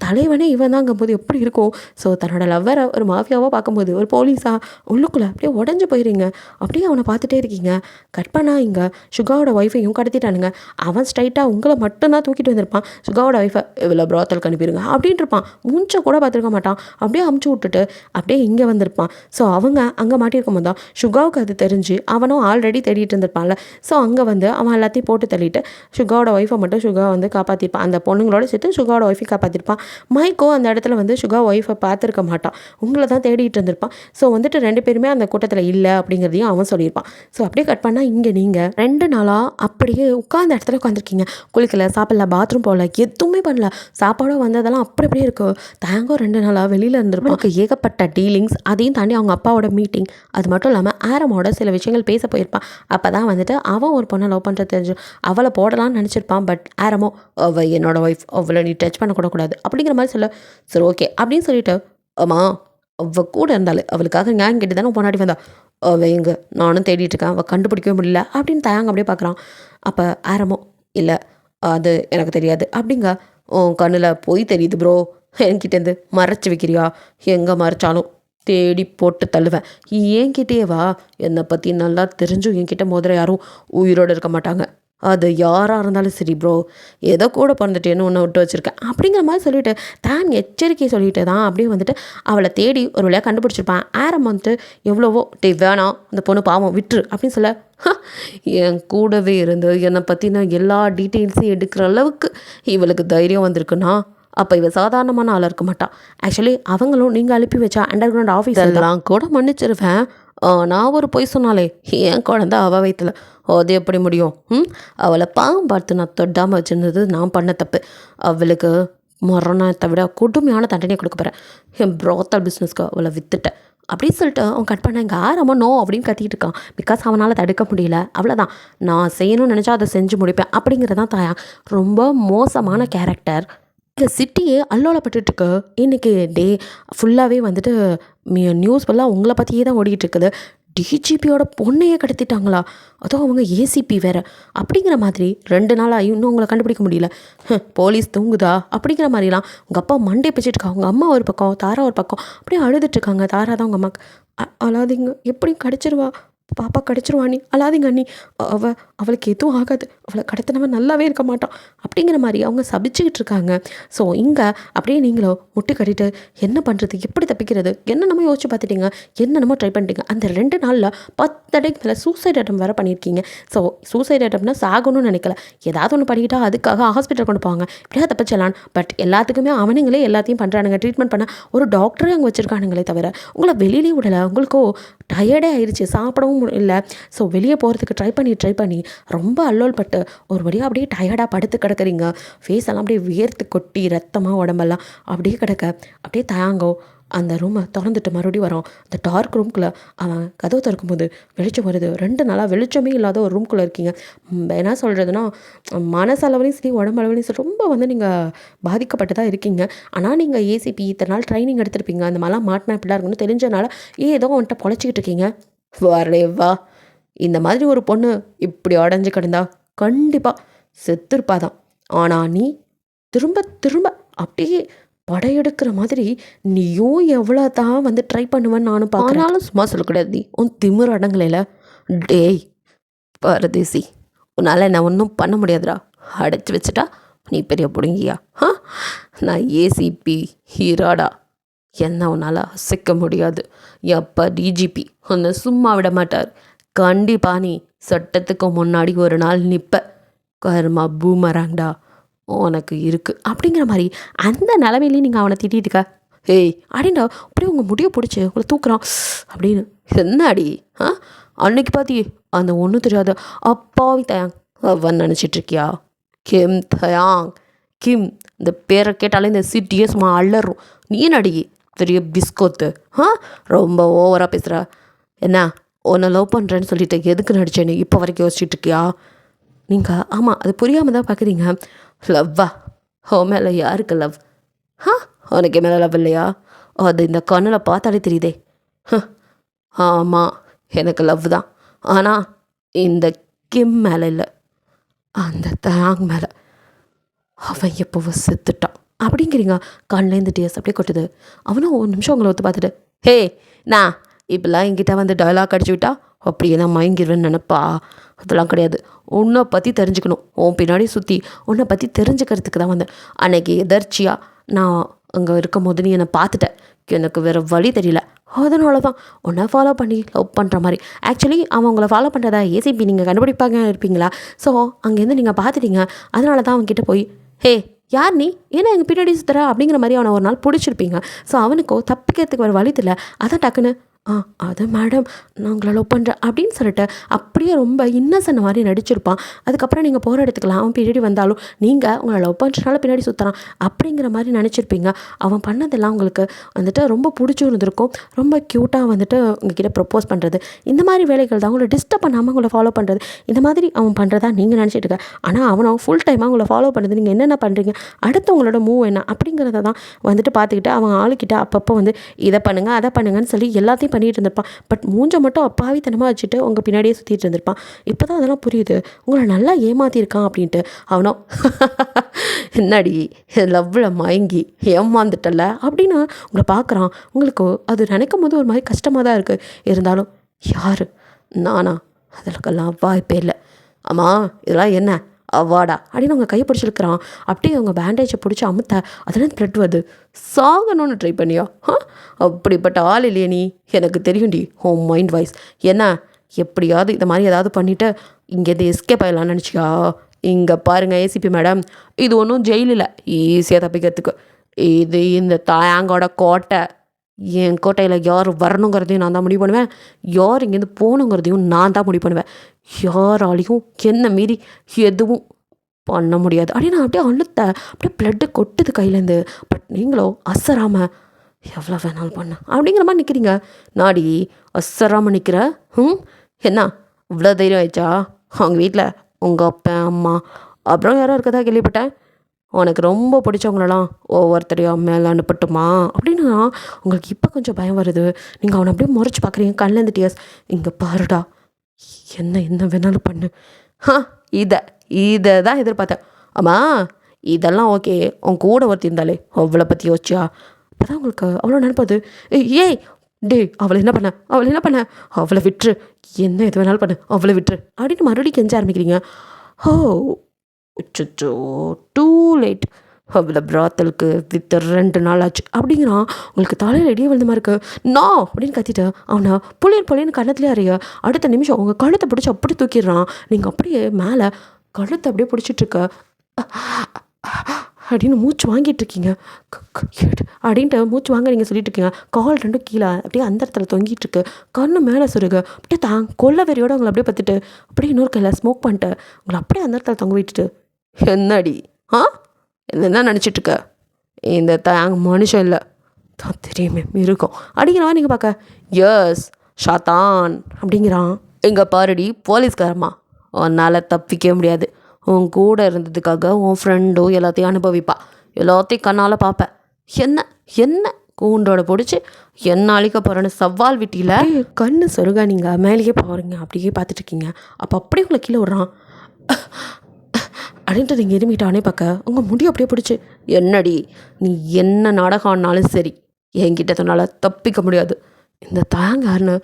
தலைவனே இவன் தாங்கும்போது எப்படி இருக்கும்? ஸோ தன்னோட லவ்வரை ஒரு மாஃபியாவாக பார்க்கும்போது ஒரு போலீஸாக உள்ளுக்குள்ளே அப்படியே உடஞ்சி போயிடுறீங்க. அப்படியே அவனை பார்த்துட்டே இருக்கீங்க. கட் பண்ணால் இங்கே சுகாவோட ஒய்ஃபையும் கடத்திட்டானுங்க. அவன் ஸ்ட்ரைட்டாக உங்களை மட்டும்தான் தூக்கிட்டு வந்திருப்பான். சுகாவோட ஒய்ஃபை இவ்வளோ ப்ராத்தலுக்கு அனுப்பிடுங்க அப்படின்ட்டு இருப்பான். மூஞ்ச கூட பார்த்துருக்க மாட்டான். அப்படியே அமுச்சு விட்டுட்டு அப்படியே இங்கே வந்திருப்பான். ஸோ அவங்க அங்கே மாட்டியிருக்கும் போது தான் சுகாவுக்கு அது தெரிஞ்சு அவனும் ஆல்ரெடி தேடிட்டு இருந்திருப்பான்ல. ஸோ அங்கே வந்து அவன் எல்லாத்தையும் போட்டு தள்ளிட்டு சுகாவோட ஒய்ஃபை மட்டும் சுகா வந்து காப்பாற்றிருப்பான். அந்த பொண்ணுங்களோட சேர்த்து சுகாவோட ஒய்ஃபை காப்பாற்றிருப்பான். மைக்கோ அந்த இடத்துல வந்து சுகா ஒய்ஃபை பார்த்துருக்க மாட்டான். உங்களை தான் தேடிட்டு இருந்திருப்பான். ஸோ வந்துட்டு 2 பேருமே அந்த கூட்டத்தில் இல்லை அப்படிங்கிறதையும் அவன் சொல்லியிருப்பான். ஸோ அப்படியே கட் பண்ணால் இங்கே நீங்கள் 2 நாளாக அப்படியே உட்காந்த இடத்துல உட்காந்துருக்கீங்க. குளிக்கல, சாப்பிடல, பாத்ரூம் போகல, எதுவுமே பண்ணல. சாப்பாடும் வந்ததெல்லாம் அப்படி அப்படியே இருக்கும். தேங்கோ 2 நாளாக வெளியில் இருந்திருப்பான். ஏகப்பட்ட டீலிங்ஸ், அதையும் தாண்டி அவங்க அப்பாவோட மீட்டிங், அது மட்டும் இல்லாமல் ஆரமோட சில விஷயங்கள் பேச போயிருப்பான். அப்போ தான் வந்துட்டு அவன் ஒரு பொண்ணை லவ் பண்ணுறது தெரிஞ்சு அவளை போடலான்னு நினச்சிருப்பான். பட் ஆரமோ அவள் என்னோட ஒய்ஃப், அவளை நீ டச் பண்ணக்கூடாது அப்படிங்கிற மாதிரி சொல்ல, சரி ஓகே அப்படின்னு சொல்லிட்டு, ஆமாம் அவள் கூட இருந்தாள், அவளுக்காக ஞான் கேட்டு தானே பொன்னாடி வந்தா, அவள் எங்கே நானும் தேடிட்டு இருக்கேன், அவள் கண்டுபிடிக்கவே முடியல அப்படின்னு தயாங்க அப்படியே பார்க்குறான். அப்போ ஆரமோ இல்லை அது எனக்கு தெரியாது அப்படிங்க. உன் கண்ணில் போய் தெரியுது ப்ரோ, என்கிட்டேருந்து மறைச்சி வைக்கிறியா? எங்கே மறைச்சாலும் தேடி போட்டு தள்ளுவேன். என்கிட்டயே வா, என்னை பற்றி நல்லா தெரிஞ்சும் என்கிட்ட மோதிர யாரும் உயிரோடு இருக்க மாட்டாங்க. அது யாராக இருந்தாலும் சரி ப்ரோ, ஏதோ கூட பிறந்துட்டேன்னு ஒன்று விட்டு வச்சுருக்கேன் அப்படிங்கிற மாதிரி சொல்லிவிட்டு தான் எச்சரிக்கை சொல்லிட்டு தான் அப்படியே வந்துட்டு அவளை தேடி ஒரு வழியாக கண்டுபிடிச்சிருப்பான். ஆரம் வந்துட்டு எவ்வளவோ வேணாம் அந்த பொண்ணு பாவம் விட்டுரு அப்படின்னு சொல்ல, என் கூடவே இருந்து என்னை பற்றின எல்லா டீட்டெயில்ஸையும் எடுக்கிற அளவுக்கு இவளுக்கு தைரியம் வந்திருக்குன்னா அப்போ இவள் சாதாரணமான ஆளாக இருக்க மாட்டான். ஆக்சுவலி அவங்களும் நீங்கள் அனுப்பி வச்சா அண்டர் கிரவுண்ட் ஆஃபீஸ் எல்லாம் கூட மன்னிச்சிருவேன். நான் ஒரு பொய் சொன்னாலே என் குழந்த அவள் வயிற்றுல, அது எப்படி முடியும்? அவளை பாவம் பார்த்து நான் தொடாமல் வச்சுருந்தது நான் பண்ண தப்பு. அவளுக்கு மரணத்தை விட கொடுமையான தண்டனையை கொடுக்க போகிறேன். என் ப்ராத்தல் பிஸ்னஸ்க்கு அவளை விற்றுட்டேன் அப்படின்னு சொல்லிட்டு அவன் கட் பண்ண இங்கே ஆரம்ப நோ அப்படின்னு கத்திட்டு இருக்கான். பிகாஸ் அவனால் தடுக்க முடியல. அவ்வளோதான், நான் செய்யணும்னு நினச்சா அதை செஞ்சு முடிப்பேன் அப்படிங்கிறதான் தாயா. ரொம்ப மோசமான கேரக்டர். இந்த சிட்டியே அல்லோலப்பட்டுருக்கு. இன்றைக்கி டே ஃபுல்லாகவே வந்துட்டு நியூஸ் ஃபுல்லாக உங்களை பற்றியே தான் ஓடிக்கிட்டு இருக்குது. டிஜிபியோட பொண்ணையே கடத்திட்டாங்களா? அதுவும் அவங்க ஏசிபி வேறு அப்படிங்கிற மாதிரி 2 நாளாக இன்னும் உங்களை கண்டுபிடிக்க முடியல. போலீஸ் தூங்குதா அப்படிங்கிற மாதிரிலாம் உங்கள் அப்பா மண்டே பிச்சுட்டுருக்காங்க. அவங்க அம்மா ஒரு பக்கம், தாரா ஒரு பக்கம் அப்படியே அழுதுட்டுருக்காங்க. தாரா தான் உங்கள் அம்மாவுக்கு அழாதீங்க, எப்படியும் கிடச்சிருவா, பாப்பா கிடச்சிருவா, நீ அழாதீங்க அண்ணி, அவளுக்கு எதுவும் ஆகாது, அவளை கடத்தினவன் நல்லாவே இருக்க மாட்டான் அப்படிங்கிற மாதிரி அவங்க சபிச்சுக்கிட்டு இருக்காங்க. ஸோ இங்கே அப்படியே நீங்களோ முட்டி கட்டிட்டு என்ன பண்ணுறது, எப்படி தப்பிக்கிறது, என்னென்னமோ யோசிச்சு பார்த்துட்டீங்க, என்னென்னமோ ட்ரை பண்ணிட்டீங்க. அந்த 2 நாளில் 10 அடைக்கு மேலே சூசைட் அட்டம் வேறு பண்ணியிருக்கீங்க. ஸோ சூசைட் அட்டம்னா சாகணும்னு நினைக்கல, ஏதாவது ஒன்று பண்ணிக்கிட்டா அதுக்காக ஹாஸ்பிட்டல் கொண்டு போவாங்க, இப்படியா தப்பிச்சலான். பட் எல்லாத்துக்குமே அவனுங்களே எல்லாத்தையும் பண்ணுறானுங்க. ட்ரீட்மெண்ட் பண்ண ஒரு டாக்டரே அங்கே வச்சுருக்கானுங்களே தவிர உங்களை வெளியிலே விடலை. உங்களுக்கோ டயர்டே ஆயிடுச்சு, சாப்பிடவும் இல்லை. ஸோ வெளியே போகிறதுக்கு ட்ரை பண்ணி ரொம்ப அல்லோல் பட்டு ஒரு வழியாக அப்படியே டயர்டாக படுத்து கிடக்குறீங்க. ஃபேஸ் எல்லாம் அப்படியே வேர்த்து கொட்டி ரத்தமாக உடம்பெல்லாம் அப்படியே கிடக்க அப்படியே தயாங்கோ அந்த ரூமை திறந்துட்டு மறுபடியும் வரோம். அந்த டார்க் ரூம்குள்ளே அவன் கதவு திறக்கும்போது வெளிச்சம் வருது. 2 நாளாக வெளிச்சமே இல்லாத ஒரு ரூம்குள்ளே இருக்கீங்க. என்ன சொல்கிறதுனா மனசளவுலையும் சரி உடம்பளவுலையும் சரி ரொம்ப வந்து நீங்கள் பாதிக்கப்பட்டு தான் இருக்கீங்க. ஆனால் நீங்கள் ஏசிபி இத்தனை நாள் ட்ரைனிங் எடுத்திருப்பீங்க, அந்த மாதிரிலாம் மாட்டினா இப்படிலாம் இருக்குன்னு தெரிஞ்சனால ஏதோ வந்துட்டு பொழைச்சிக்கிட்டு இருக்கீங்க. வரே வா, இந்த மாதிரி ஒரு பொண்ணு இப்படி அடைஞ்சு கிடந்தா கண்டிப்பாக செத்துருப்பாதான். ஆனால் நீ திரும்ப திரும்ப அப்படியே படையெடுக்கிற மாதிரி நீயும் எவ்வளோ தான் வந்து ட்ரை பண்ணுவேன்னு நானும் பார்க்கனாலும் சும்மா சொல்லக்கூடாது. நீ உன் திமிர் அடங்கலைல. டேய் பரதேசி, உன்னால் என்ன ஒன்றும் பண்ண முடியாதுடா. அடைச்சி வச்சுட்டா நீ பெரிய பிடுங்கியா? நான் ஏசிபி ஹீராடா, என்ன உன்னால் அசைக்க முடியாது. எப்போ டிஜிபி உன்னை சும்மா விட மாட்டார். கண்டிப்பாக நீ சட்டத்துக்கு முன்னாடி ஒரு நாள் நிற்ப. கர்மா பூமராங்டா உனக்கு இருக்குது அப்படிங்கிற மாதிரி அந்த நிலமையிலேயே நீங்கள் அவனை திட்டிருக்க. ஏய் அப்படின்டா அப்படியே உங்கள் முடியை பிடிச்சி உங்களை தூக்குறான் அப்படின்னு. என்ன அடி அன்னைக்கு பார்த்தி அந்த ஒன்றும் தெரியாத அப்பாவி தயாங் அவன் நினச்சிட்ருக்கியா? கிம் தயாங், கிம் இந்த பேரை கேட்டாலே இந்த சிட்டியே சும்மா அள்ளரும். நீ நடி பெரிய பிஸ்கோத்து, ரொம்ப ஓவராக பேசுகிற. என்ன உன்னை லவ் பண்ணுறேன்னு சொல்லிட்டு எதுக்கு நடிச்சேன்னு இப்போ வரைக்கும் யோசிச்சுட்ருக்கியா? நீங்கள் ஆமாம் அது புரியாமல் தான் பார்க்குறீங்க. லவ்வா? ஓ மேலே யாருக்கு லவ்? உனக்கு மேலே லவ் இல்லையா? அது இந்த கண்ணில் பார்த்தாலே தெரியுதே. ஆமாம் எனக்கு லவ் தான், ஆனால் இந்த கிம் மேலே இல்லை, அந்த தயாங் மேலே. அவன் எப்போவோ செத்துட்டான். அப்படிங்கிறீங்க. கண்லேருந்து டியர்ஸ் அப்படியே கொட்டுது. அவனும் ஒரு நிமிஷம் உங்களை ஒத்து பார்த்துட்டு, ஹே நான் இப்படிலாம் என்கிட்ட வந்து டயலாக் அடிச்சு விட்டா அப்படியே நான் மயங்கிடுவேன்னு நினப்பா? அதெல்லாம் கிடையாது. உன்னை பற்றி தெரிஞ்சுக்கணும், உன் பின்னாடி சுற்றி உன்னை பற்றி தெரிஞ்சுக்கிறதுக்கு தான் வந்தேன். அன்னைக்கு எதர்ச்சியாக நான் அங்கே இருக்கும் போது நீ என்னை பார்த்துட்டேன், எனக்கு வேறு வழி தெரியல, அதனால தான் உன்னை ஃபாலோ பண்ணி லவ் பண்ணுற மாதிரி. ஆக்சுவலி அவன் உங்களை ஃபாலோ பண்ணுறதா ஏசிபி நீங்கள் கண்டுபிடிப்பாங்க இருப்பீங்களா? ஸோ அங்கேருந்து நீங்கள் பார்த்துட்டீங்க. அதனால தான் அவன்கிட்ட போய், ஹே யார் நீ, ஏன்னா எங்கள் பின்னாடி சுற்றுற அப்படிங்கிற மாதிரி அவனை ஒரு நாள் பிடிச்சிருப்பீங்க. ஸோ அவனுக்கோ தப்பிக்கிறதுக்கு வேறு வழி தெரியல. அதான் டக்குன்னு அது மேடம் நான் உங்களை லவ் பண்ணுறேன் அப்படின்னு சொல்லிட்டு அப்படியே ரொம்ப இன்னசென்ட் மாதிரி நடிச்சிருப்பான். அதுக்கப்புறம் நீங்கள் போகிற இடத்துக்குலாம் அவன் பின்னாடி வந்தாலும் நீங்கள் உங்களை லவ் பண்ணுறதுனால பின்னாடி சுற்றுறான் அப்படிங்கிற மாதிரி நினச்சிருப்பீங்க. அவன் பண்ணதெல்லாம் உங்களுக்கு வந்துட்டு ரொம்ப பிடிச்சிருந்துருக்கும். ரொம்ப க்யூட்டாக வந்துட்டு உங்ககிட்ட ப்ரப்போஸ் பண்ணுறது, இந்த மாதிரி வேலைகள் தான் உங்களை டிஸ்டர்ப் பண்ணாமல் உங்களை ஃபாலோ பண்ணுறது. இந்த மாதிரி அவன் பண்ணுறதா நீங்கள் நினச்சிட்டு இருக்க. ஆனால் அவனை ஃபுல் டைமாக உங்களை ஃபாலோ பண்ணுறது. நீங்கள் என்னென்ன பண்ணுறீங்க, அடுத்து உங்களோட மூவ் என்ன அப்படிங்கிறத தான் வந்துட்டு பார்த்துக்கிட்டு அவன் ஆளுக்கிட்ட அப்பப்போ வந்து இதை பண்ணுங்கள் அதை பண்ணுங்கன்னு சொல்லி எல்லாத்தையும் பண்ணிகிட்டு இருந்திருப்பான். பட் மூஞ்சை மட்டும் அப்பாவித்தனமாக வச்சுட்டு உங்கள் பின்னாடியே சுற்றிட்டு இருந்திருப்பான். இப்போ தான் அதெல்லாம் புரியுது, உங்களை நல்லா ஏமாற்றிருக்கான் அப்படின்ட்டு. அவனோ என்னடி லவ்வில் மயங்கி ஏமாந்துட்டல அப்படின்னு உங்களை பார்க்குறான். உங்களுக்கு அது நினைக்கும் போது ஒரு மாதிரி கஷ்டமாக தான் இருக்குது. இருந்தாலும் யார் நானா, அதற்கெல்லாம் வாய்ப்பே இல்லை. ஆமாம் இதெல்லாம் என்ன அவாடா அப்படின்னு அவங்க கையை பிடிச்சிருக்கிறான். அப்படியே அவங்க பேண்டேஜை பிடிச்சி அமுத்த அதெல்லாம் ப்ளட் வருது. சாகணும்னு ட்ரை பண்ணியா? அப்படிப்பட்ட ஆள் இல்லையே நீ, எனக்கு தெரியும்டி ஹோம் மைண்ட் வாய்ஸ். என்ன எப்படியாவது இந்த மாதிரி ஏதாவது பண்ணிவிட்டு இங்கேருந்து எஸ்கேப் ஆகிடலான்னு நினச்சியா? இங்கே பாருங்கள் ஏசிபி மேடம், இது ஒன்றும் ஜெயில் இல்லை ஈஸியாக தப்பிக்கிறதுக்கு. இது இந்த தாயாங்கோட கோட்டை. என் கோட்டையில் யார் வரணுங்கிறதையும் நான் தான் முடிவு பண்ணுவேன், யார் இங்கேருந்து போகணுங்கிறதையும் நான் தான் முடிவு பண்ணுவேன். யாராலையும் என்ன மீறி எதுவும் பண்ண முடியாது அப்படின்னு அப்படியே அழுத்த அப்படியே ப்ளட்டு கொட்டுது கையிலேருந்து. பட் நீங்களோ அசராமல் எவ்வளோ வேணாலும் பண்ண அப்படிங்கிற மாதிரி நிற்கிறீங்க. நாடி அசராமல் நிற்கிற. என்ன இவ்வளோ தைரியம் ஆயிடுச்சா? அவங்க வீட்டில் உங்கள் அப்பா அம்மா அப்புறம் யாரோ இருக்கதா கேள்விப்பட்டேன். உனக்கு ரொம்ப பிடிச்சவங்களெல்லாம் ஒவ்வொருத்தரையும் மேலே அனுப்பட்டுமா அப்படின்னு உங்களுக்கு இப்போ கொஞ்சம் பயம் வருது. நீங்கள் அவனை அப்படியே முறைச்சி பார்க்குறீங்க, கண்ணிலேருந்து டியர்ஸ். இங்கே பாருடா, என்ன வேணாலும் பண்ணு. இதை தான் எதிர்பார்த்தேன். ஆமாம் இதெல்லாம் ஓகே, உன் கூட ஒருத்தி இருந்தாலே அவளை பற்றி யோசிச்சியா? அப்போ தான் உங்களுக்கு அவ்வளோ நினைப்பாது. ஏய் டே அவளை என்ன பண்ண அவளை விட்டுரு, என்ன எது வேணாலும் பண்ணு, அவளை விட்டுரு அப்படின்னு மறுபடியும் கெஞ்ச ஆரம்பிக்கிறீங்க. ஓ அச்சோ டூ லேட், அவளை பிராத்தலுக்கு வித் 2 நாள் ஆச்சு அப்படிங்கிறான். உங்களுக்கு தலையில் இடியே விழுந்த மாதிரி இருக்கு. நோ அப்படின்னு கத்திட்டு அவனை புளியன்னு கண்ணத்துலேயே அறிய அடுத்த நிமிஷம் உங்கள் கழுத்தை பிடிச்சி அப்படி தூக்கிடுறான். நீங்கள் அப்படியே மேலே கழுத்தை அப்படியே பிடிச்சிட்ருக்க அப்படின்னு மூச்சு வாங்கிட்டு இருக்கீங்க. அப்படின்ட்டு மூச்சு வாங்க நீங்கள் சொல்லிட்டு இருக்கீங்க. கால் 2 கீழே அப்படியே அந்த இடத்துல தொங்கிட்டு இருக்கு. கண்ணு மேலே சுருகு அப்படியே கொல்ல வெறியோட உங்களை அப்படியே பார்த்துட்டு அப்படியே இன்னொரு கையில் ஸ்மோக் பண்ணிட்டு உங்களை அப்படியே அந்த இடத்துல தொங்க விட்டுட்டு, என்னடி என்ன நினச்சிட்ருக்க, இந்த மனுஷன் இல்லை தான் தெரியுமே இருக்கும் அப்படிங்கிறவா. நீங்கள் பார்க்க எஸ் ஷாத்தான் அப்படிங்கிறான். இங்கே பாருடி போலீஸ்காரம்மா, உன்னால் தப்பிக்க முடியாது. உன் கூட இருந்ததுக்காக உன் ஃப்ரெண்டும் எல்லாத்தையும் அனுபவிப்பா, எல்லாத்தையும் கண்ணால் பார்ப்பேன். என்ன கூண்டோட பிடிச்சி என்ன அழிக்க போகிறேன்னு சவால் விட்டியில் கண்ணு சொருகா நீங்கள் மேலேயே போகிறீங்க. அப்படியே பார்த்துட்ருக்கீங்க. அப்போ அப்படியே உங்களை கீழே விட்றான் அப்படின்ட்டு நீங்கள் இருமிட்டானே பார்க்க உங்கள் முடி அப்படியே பிடிச்சி, என்னடி நீ என்ன நாடகம் ஆனாலும் சரி என்கிட்ட தன்னால் தப்பிக்க முடியாது. இந்த யாருன்னு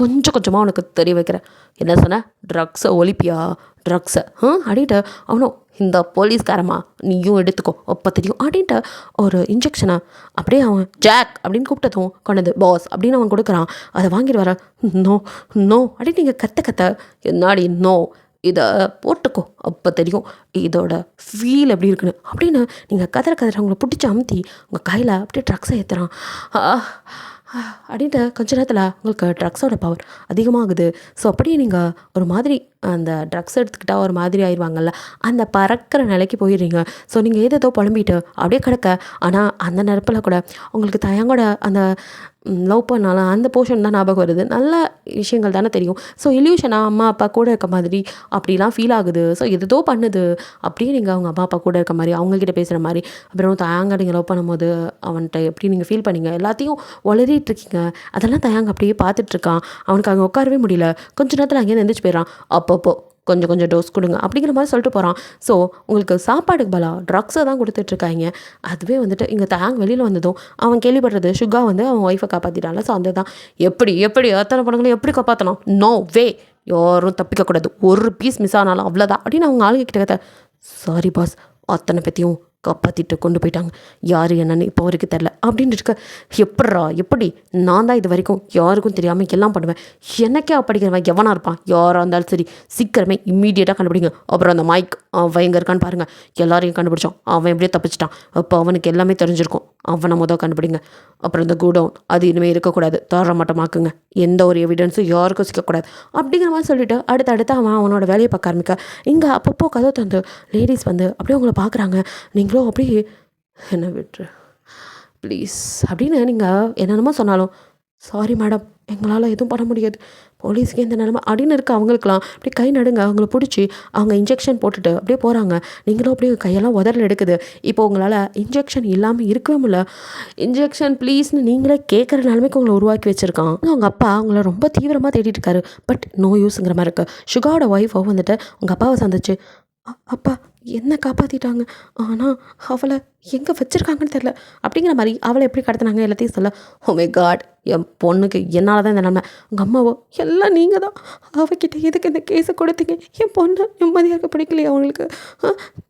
கொஞ்சம் கொஞ்சமாக உனக்கு தெரிய வைக்கிறேன். என்ன சொன்ன, ட்ரக்ஸை ஒழிப்பியா? ட்ரக்ஸை அப்படின்ட்டு அவனும் இந்த போலீஸ்காரம்மா நீயும் எடுத்துக்கோ அப்போ தெரியும் அப்படின்ட்டு ஒரு இன்ஜெக்ஷனை அப்படியே அவன் ஜாக் அப்படின்னு கூப்பிட்டதும் கொண்டது பாஸ் அப்படின்னு அவன் கொடுக்குறான். அதை வாங்கிட்டு வர நோ அப்படின்னு நீங்கள் கத்த என்னாடி நோ, இதை போட்டுக்கோ அப்போ தெரியும் இதோட ஃபீல் எப்படி இருக்குன்னு அப்படின்னு நீங்கள் கதற அவங்கள பிடிச்சி அமுத்தி உங்கள் கையில் அப்படியே ட்ரக்ஸை ஏற்றுறான். அப்படின்ட்டு கொஞ்ச நேரத்தில் உங்களுக்கு ட்ரக்ஸோட பவர் அதிகமாகுது. ஸோ அப்படியே நீங்கள் ஒரு மாதிரி அந்த ட்ரக்ஸ் எடுத்துக்கிட்டால் ஒரு மாதிரி ஆயிடுவாங்கல்ல, அந்த பறக்கிற நிலைக்கு போயிடுறீங்க. ஸோ நீங்கள் ஏதோ புலம்பிட்டு அப்படியே கிடக்க. ஆனால் அந்த நேரத்தில் கூட உங்களுக்கு தயங்கோட அந்த லவ் பண்ணாலும் அந்த போர்ஷன் தான் ஞாபகம் வருது. நல்ல விஷயங்கள் தானே தெரியும். ஸோ இல்யூஷனாக அம்மா அப்பா கூட இருக்க மாதிரி அப்படிலாம் ஃபீல் ஆகுது. ஸோ எதோ பண்ணுது. அப்படியே நீங்கள் அவங்க அம்மா அப்பா கூட இருக்க மாதிரி அவங்கக்கிட்ட பேசுகிற மாதிரி அப்புறம் தயாங்க நீங்கள் லவ் பண்ணும்போது அவன்கிட்ட எப்படி நீங்கள் ஃபீல் பண்ணீங்க எல்லாத்தையும் உளறிட்டு இருக்கீங்க. அதெல்லாம் தயாங்க அப்படியே பார்த்துட்ருக்கான். அவனுக்கு அங்கே உட்காரவே முடியல. கொஞ்ச நேரத்தில் அங்கேயே எந்திரிச்சு போயிடறான். அப்பப்போ கொஞ்சம் கொஞ்சம் டோஸ் கொடுங்க அப்படிங்கிற மாதிரி சொல்லிட்டு போகிறான். ஸோ உங்களுக்கு சாப்பாடுக்கு பலம் ட்ரக்ஸை தான் கொடுத்துட்ருக்காங்க. அதுவே வந்துட்டு இங்கே தயாங் வெளியில் வந்ததும் அவன் கேள்விப்படுறது சுகா வந்து அவன் ஒய்ஃபை காப்பாற்றிட்டான்ல. ஸோ அந்த தான் எப்படி எப்படி அத்தனை படங்களும் எப்படி காப்பாற்றலாம், நோ வே, யாரும் தப்பிக்கக்கூடாது, ஒரு பீஸ் மிஸ் ஆனாலும் அவ்வளோதான் அப்படின்னு அவங்க ஆளுங்க கிட்ட சாரி பாஸ், அத்தனை பற்றியும் காப்பாற்றிட்டு கொண்டு போயிட்டாங்க, யார் என்னன்னு இப்போ வரைக்கும் தெரில அப்படின்னு இருக்க. எப்படி நான் தான் இது வரைக்கும் யாருக்கும் தெரியாமல் எல்லாம் பண்ணுவேன், எனக்கே அப்படிங்கிறவன் எவனாக இருப்பான், யாராக இருந்தாலும் சரி சீக்கிரமே இம்மீடியட்டாக கண்டுபிடிங்க. அப்புறம் அந்த மைக் அவன் எங்கே இருக்கான்னு பாருங்கள், எல்லாரையும் கண்டுபிடிச்சான், அவன் எப்படியே தப்பிச்சிட்டான், அப்போ அவனுக்கு எல்லாமே தெரிஞ்சிருக்கும், அவனை முதல் கண்டுபிடிங்க. அப்புறம் இந்த கூடவுன் அது இனிமேல் இருக்கக்கூடாது, தாராமட்டமாக்குங்க, எந்த ஒரு எவிடன்ஸும் யாருக்கும் சிக்கக்கூடாது அப்படிங்கிற மாதிரி சொல்லிவிட்டு அடுத்தடுத்து அவனோட வேலையை பார்க்க ஆரம்பிக்க. இங்கே அப்பப்போ கதை தந்து லேடிஸ் வந்து அப்படியே அவங்கள பார்க்குறாங்க. நீங்களும் அப்படியே என்ன விட்டுரு ப்ளீஸ் அப்படின்னு நீங்கள் என்னென்னமோ சொன்னாலும் சாரி மேடம் எங்களால் எதுவும் பண்ண முடியாது, போலீஸுக்கு இந்த நிலமை அப்படின்னு இருக்க. அவங்களுக்குலாம் அப்படியே கை நடுங்க, அவங்கள பிடிச்சி அவங்க இன்ஜெக்ஷன் போட்டுட்டு அப்படியே போகிறாங்க. நீங்களும் அப்படியே கையெல்லாம் உதறல் எடுக்குது. இப்போ உங்களால் இன்ஜெக்ஷன் இல்லாமல் இருக்கவே முடியல, இன்ஜெக்ஷன் ப்ளீஸ்னு நீங்களே கேட்குற நிலைமைக்கு உங்களை உருவாக்கி வச்சுருக்கான். அவங்க அப்பா அவங்கள ரொம்ப தீவிரமாக தேடிட்டு இருக்காரு. பட் நோ யூஸுங்கிற மாதிரி இருக்குது. சுகாவோட ஒய்ஃபோ வந்துட்டு உங்கள் அப்பாவை சந்திச்சு அப்பா என்ன காப்பாற்றிட்டாங்க, ஆனால் அவளை எங்கே வச்சுருக்காங்கன்னு தெரில அப்படிங்கிற மாதிரி அவளை எப்படி கடத்தினாங்க எல்லாத்தையும் சொல்ல. ஓ மை காட், என் பொண்ணுக்கு என்னால் தான் இந்த நிலைமை, உங்கள் அம்மாவோ எல்லாம் நீங்கள் தான், அவகிட்ட எதுக்கு இந்த கேஸை கொடுத்தீங்க, என் பொண்ணு நிம்மதியாக பிடிக்கலையே அவங்களுக்கு,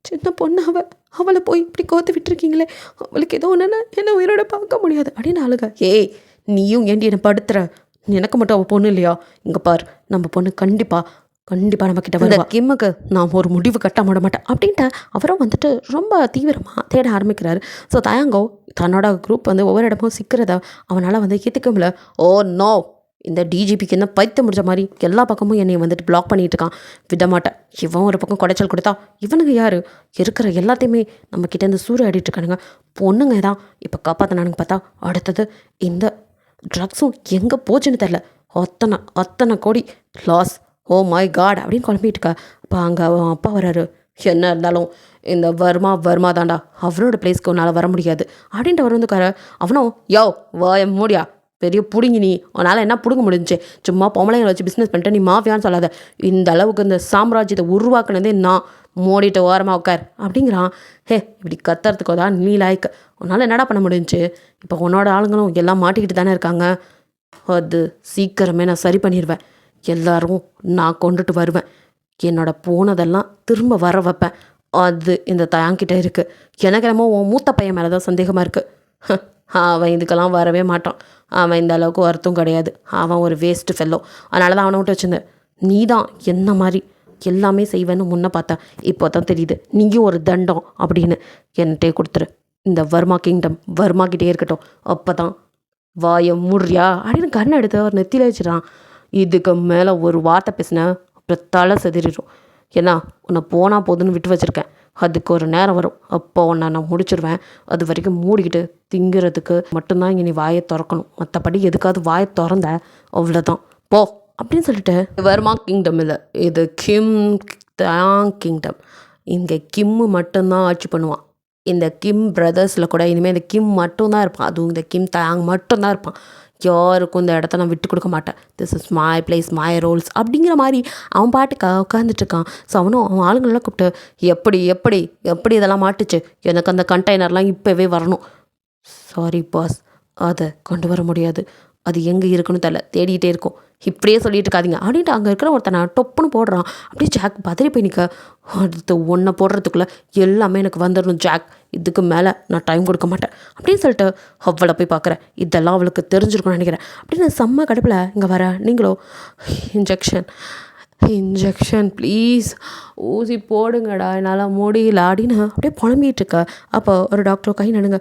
சின்ன பொண்ணு அவளை போய் இப்படி கோத்து விட்டுருக்கீங்களே, அவளுக்கு ஏதோ ஒன்றுன்னா என்ன உயிரோட பார்க்க முடியாது அப்படின்னு அழுக. ஏய் நீயும் ஏண்டி என்னை படுத்துற, எனக்கு மட்டும் அவள் பொண்ணு இல்லையா, இங்கே பார் நம்ம பொண்ணு கண்டிப்பாக நம்ம கிட்ட வருவா, கிம்முக்கு நான் ஒரு முடிவு கட்ட விட மாட்டேன் அப்படின்ட்டு அவரும் வந்துட்டு ரொம்ப தீவிரமாக தேட ஆரம்பிக்கிறாரு. ஸோ தயாங்கோ தன்னோட குரூப் வந்து ஒவ்வொரு இடமும் சிக்கிறத அவனால் வந்து ஏற்றுக்க முடியல. ஓ நோ, இந்த டிஜிபிக்கு என்ன பைத்து முடிஞ்ச மாதிரி எல்லா பக்கமும் என்னை வந்துட்டு பிளாக் பண்ணிட்டு இருக்கான், விட மாட்டேன். இவன் ஒரு பக்கம் குடைச்சல் கொடுத்தா இவனுங்க யார் இருக்கிற எல்லாத்தையுமே நம்ம கிட்ட இருந்து சூறாடிட்டு இருக்கானுங்க, பொண்ணுங்க தான் இப்போ காப்பாற்றினானுங்க. பார்த்தா அடுத்தது இந்த ட்ரக்ஸும் எங்கே போச்சுன்னு தெரில, அத்தனை கோடி லாஸ், ஓ மை காட் அப்படின்னு குழம்பிட்டு இருக்கா. அப்போ அங்கே அவன் அப்பா வர்றாரு. என்ன இருந்தாலும் இந்த வர்மா தாண்டா, அவனோட பிளேஸ்க்கு உன்னால் வர முடியாது அப்படின்ட்டு அவர் வந்துக்கார. அவனும் யோ வாய மூடியா, பெரிய பிடுங்கி நீ, உன்னால் என்ன பிடுங்க முடிஞ்சு, சும்மா பொம்பளைங்களை வச்சு பிஸ்னஸ் பண்ணிட்டு நீ மாஃபியான்னு சொல்லாத, இந்த அளவுக்கு இந்த சாம்ராஜ்யத்தை உருவாக்குனதே நான், மூடிட்டு ஓரமாக உட்கார் அப்படிங்கிறான். ஹே இப்படி கத்துறதுக்கோ தான் நீ லாய்க்கு, உன்னால் என்னடா பண்ண முடிஞ்சு, இப்போ உன்னோட ஆளுங்களும் எல்லாம் மாட்டிக்கிட்டு தானே இருக்காங்க, அது சீக்கிரமே நான் சரி பண்ணிடுவேன், எல்லாரும் நான் கொண்டுட்டு வருவேன், என்னோட போனதெல்லாம் திரும்ப வர வைப்பேன், அது இந்த தயாங்கிட்ட இருக்குது. எனக்கு என்னமோ உன் மூத்த பையன் மேலே தான் சந்தேகமாக இருக்குது, அவன் இதுக்கெல்லாம் வரவே மாட்டான், அவன் இந்த அளவுக்கு வருத்தம் கிடையாது, அவன் ஒரு வேஸ்ட்டு ஃபெல்லோ, அதனால தான் அவனை விட்டு வச்சுருந்தேன். நீ தான் என்ன மாதிரி எல்லாமே செய்வேன்னு முன்னே பார்த்தேன், இப்போ தான் தெரியுது நீயும் ஒரு தண்டம் அப்படின்னு, என்கிட்டே கொடுத்துரு, இந்த வர்மா கிங்டம் வர்மாக்கிட்டே இருக்கட்டும், அப்போ தான் வாயை மூடுறியா அப்படின்னு கண்ணை எடுத்து அவர் நெத்தியில் வச்சிடறான். இதுக்கு மேலே ஒரு வார்த்தை பேசினேன் அப்புறம் தலை செதறிடும், ஏன்னா உன்னை போனால் போதுன்னு விட்டு வச்சுருக்கேன், அதுக்கு ஒரு நேரம் வரும், அப்போ உன்னை நான் முடிச்சிடுவேன், அது வரைக்கும் மூடிக்கிட்டு திங்கிறதுக்கு மட்டும்தான் இங்கே நீ வாயை திறக்கணும், மற்றபடி எதுக்காவது வாயை திறந்த அவ்வளோதான் போ அப்படின்னு சொல்லிட்டு. வர்மா கிங்டம் இல்லை, இது கிம் தயாங் கிங்டம், இங்கே கிம்மு மட்டும்தான் ஆட்சி பண்ணுவான், இந்த கிம் பிரதர்ஸில் கூட இனிமேல் இந்த கிம் மட்டும்தான் இருப்பான், அதுவும் இந்த கிம் தயாங் மட்டும்தான் இருப்பான், யாருக்கும் இந்த இடத்த நான் விட்டு கொடுக்க மாட்டேன், this is my place my rules அப்படிங்கிற மாதிரி அவன் பாட்டுக்கா உட்காந்துட்ருக்கான். ஸோ அவனும் அவன் ஆளுங்களெலாம் கூப்பிட்டு எப்படி எப்படி எப்படி இதெல்லாம் மாட்டுச்சு, எனக்கு அந்த கண்டெய்னர்லாம் இப்போவே வரணும், சாரி பாஸ் அதை கொண்டு வர முடியாது, அது எங்கே இருக்குன்னு தெரியல, தேடிகிட்டே இருக்கும், இப்படியே சொல்லிட்டு இருக்காதிங்க அப்படின்ட்டு அங்கே இருக்கிற ஒருத்தனை டொப்புன்னு போடுறான். அப்படியே ஜாக் பதறி போய் நிற்க, அடுத்து ஒன்றை போடுறதுக்குள்ளே எல்லாமே எனக்கு வந்துடணும் ஜாக், இதுக்கு மேலே நான் டைம் கொடுக்க மாட்டேன் அப்படின்னு சொல்லிட்டு அவளை போய் பார்க்குறேன், இதெல்லாம் அவளுக்கு தெரிஞ்சிருக்கும்னு நினைக்கிறேன் அப்படின்னு செம்ம கடுப்பில் இங்கே வர. நீங்களோ இன்ஜெக்ஷன் ப்ளீஸ், ஊசி போடுங்கடா என்னால் முடியல அப்படின்னு அப்படியே புலம்பிகிட்டு இருக்க. அப்போ ஒரு டாக்டர் கை நடுங்க,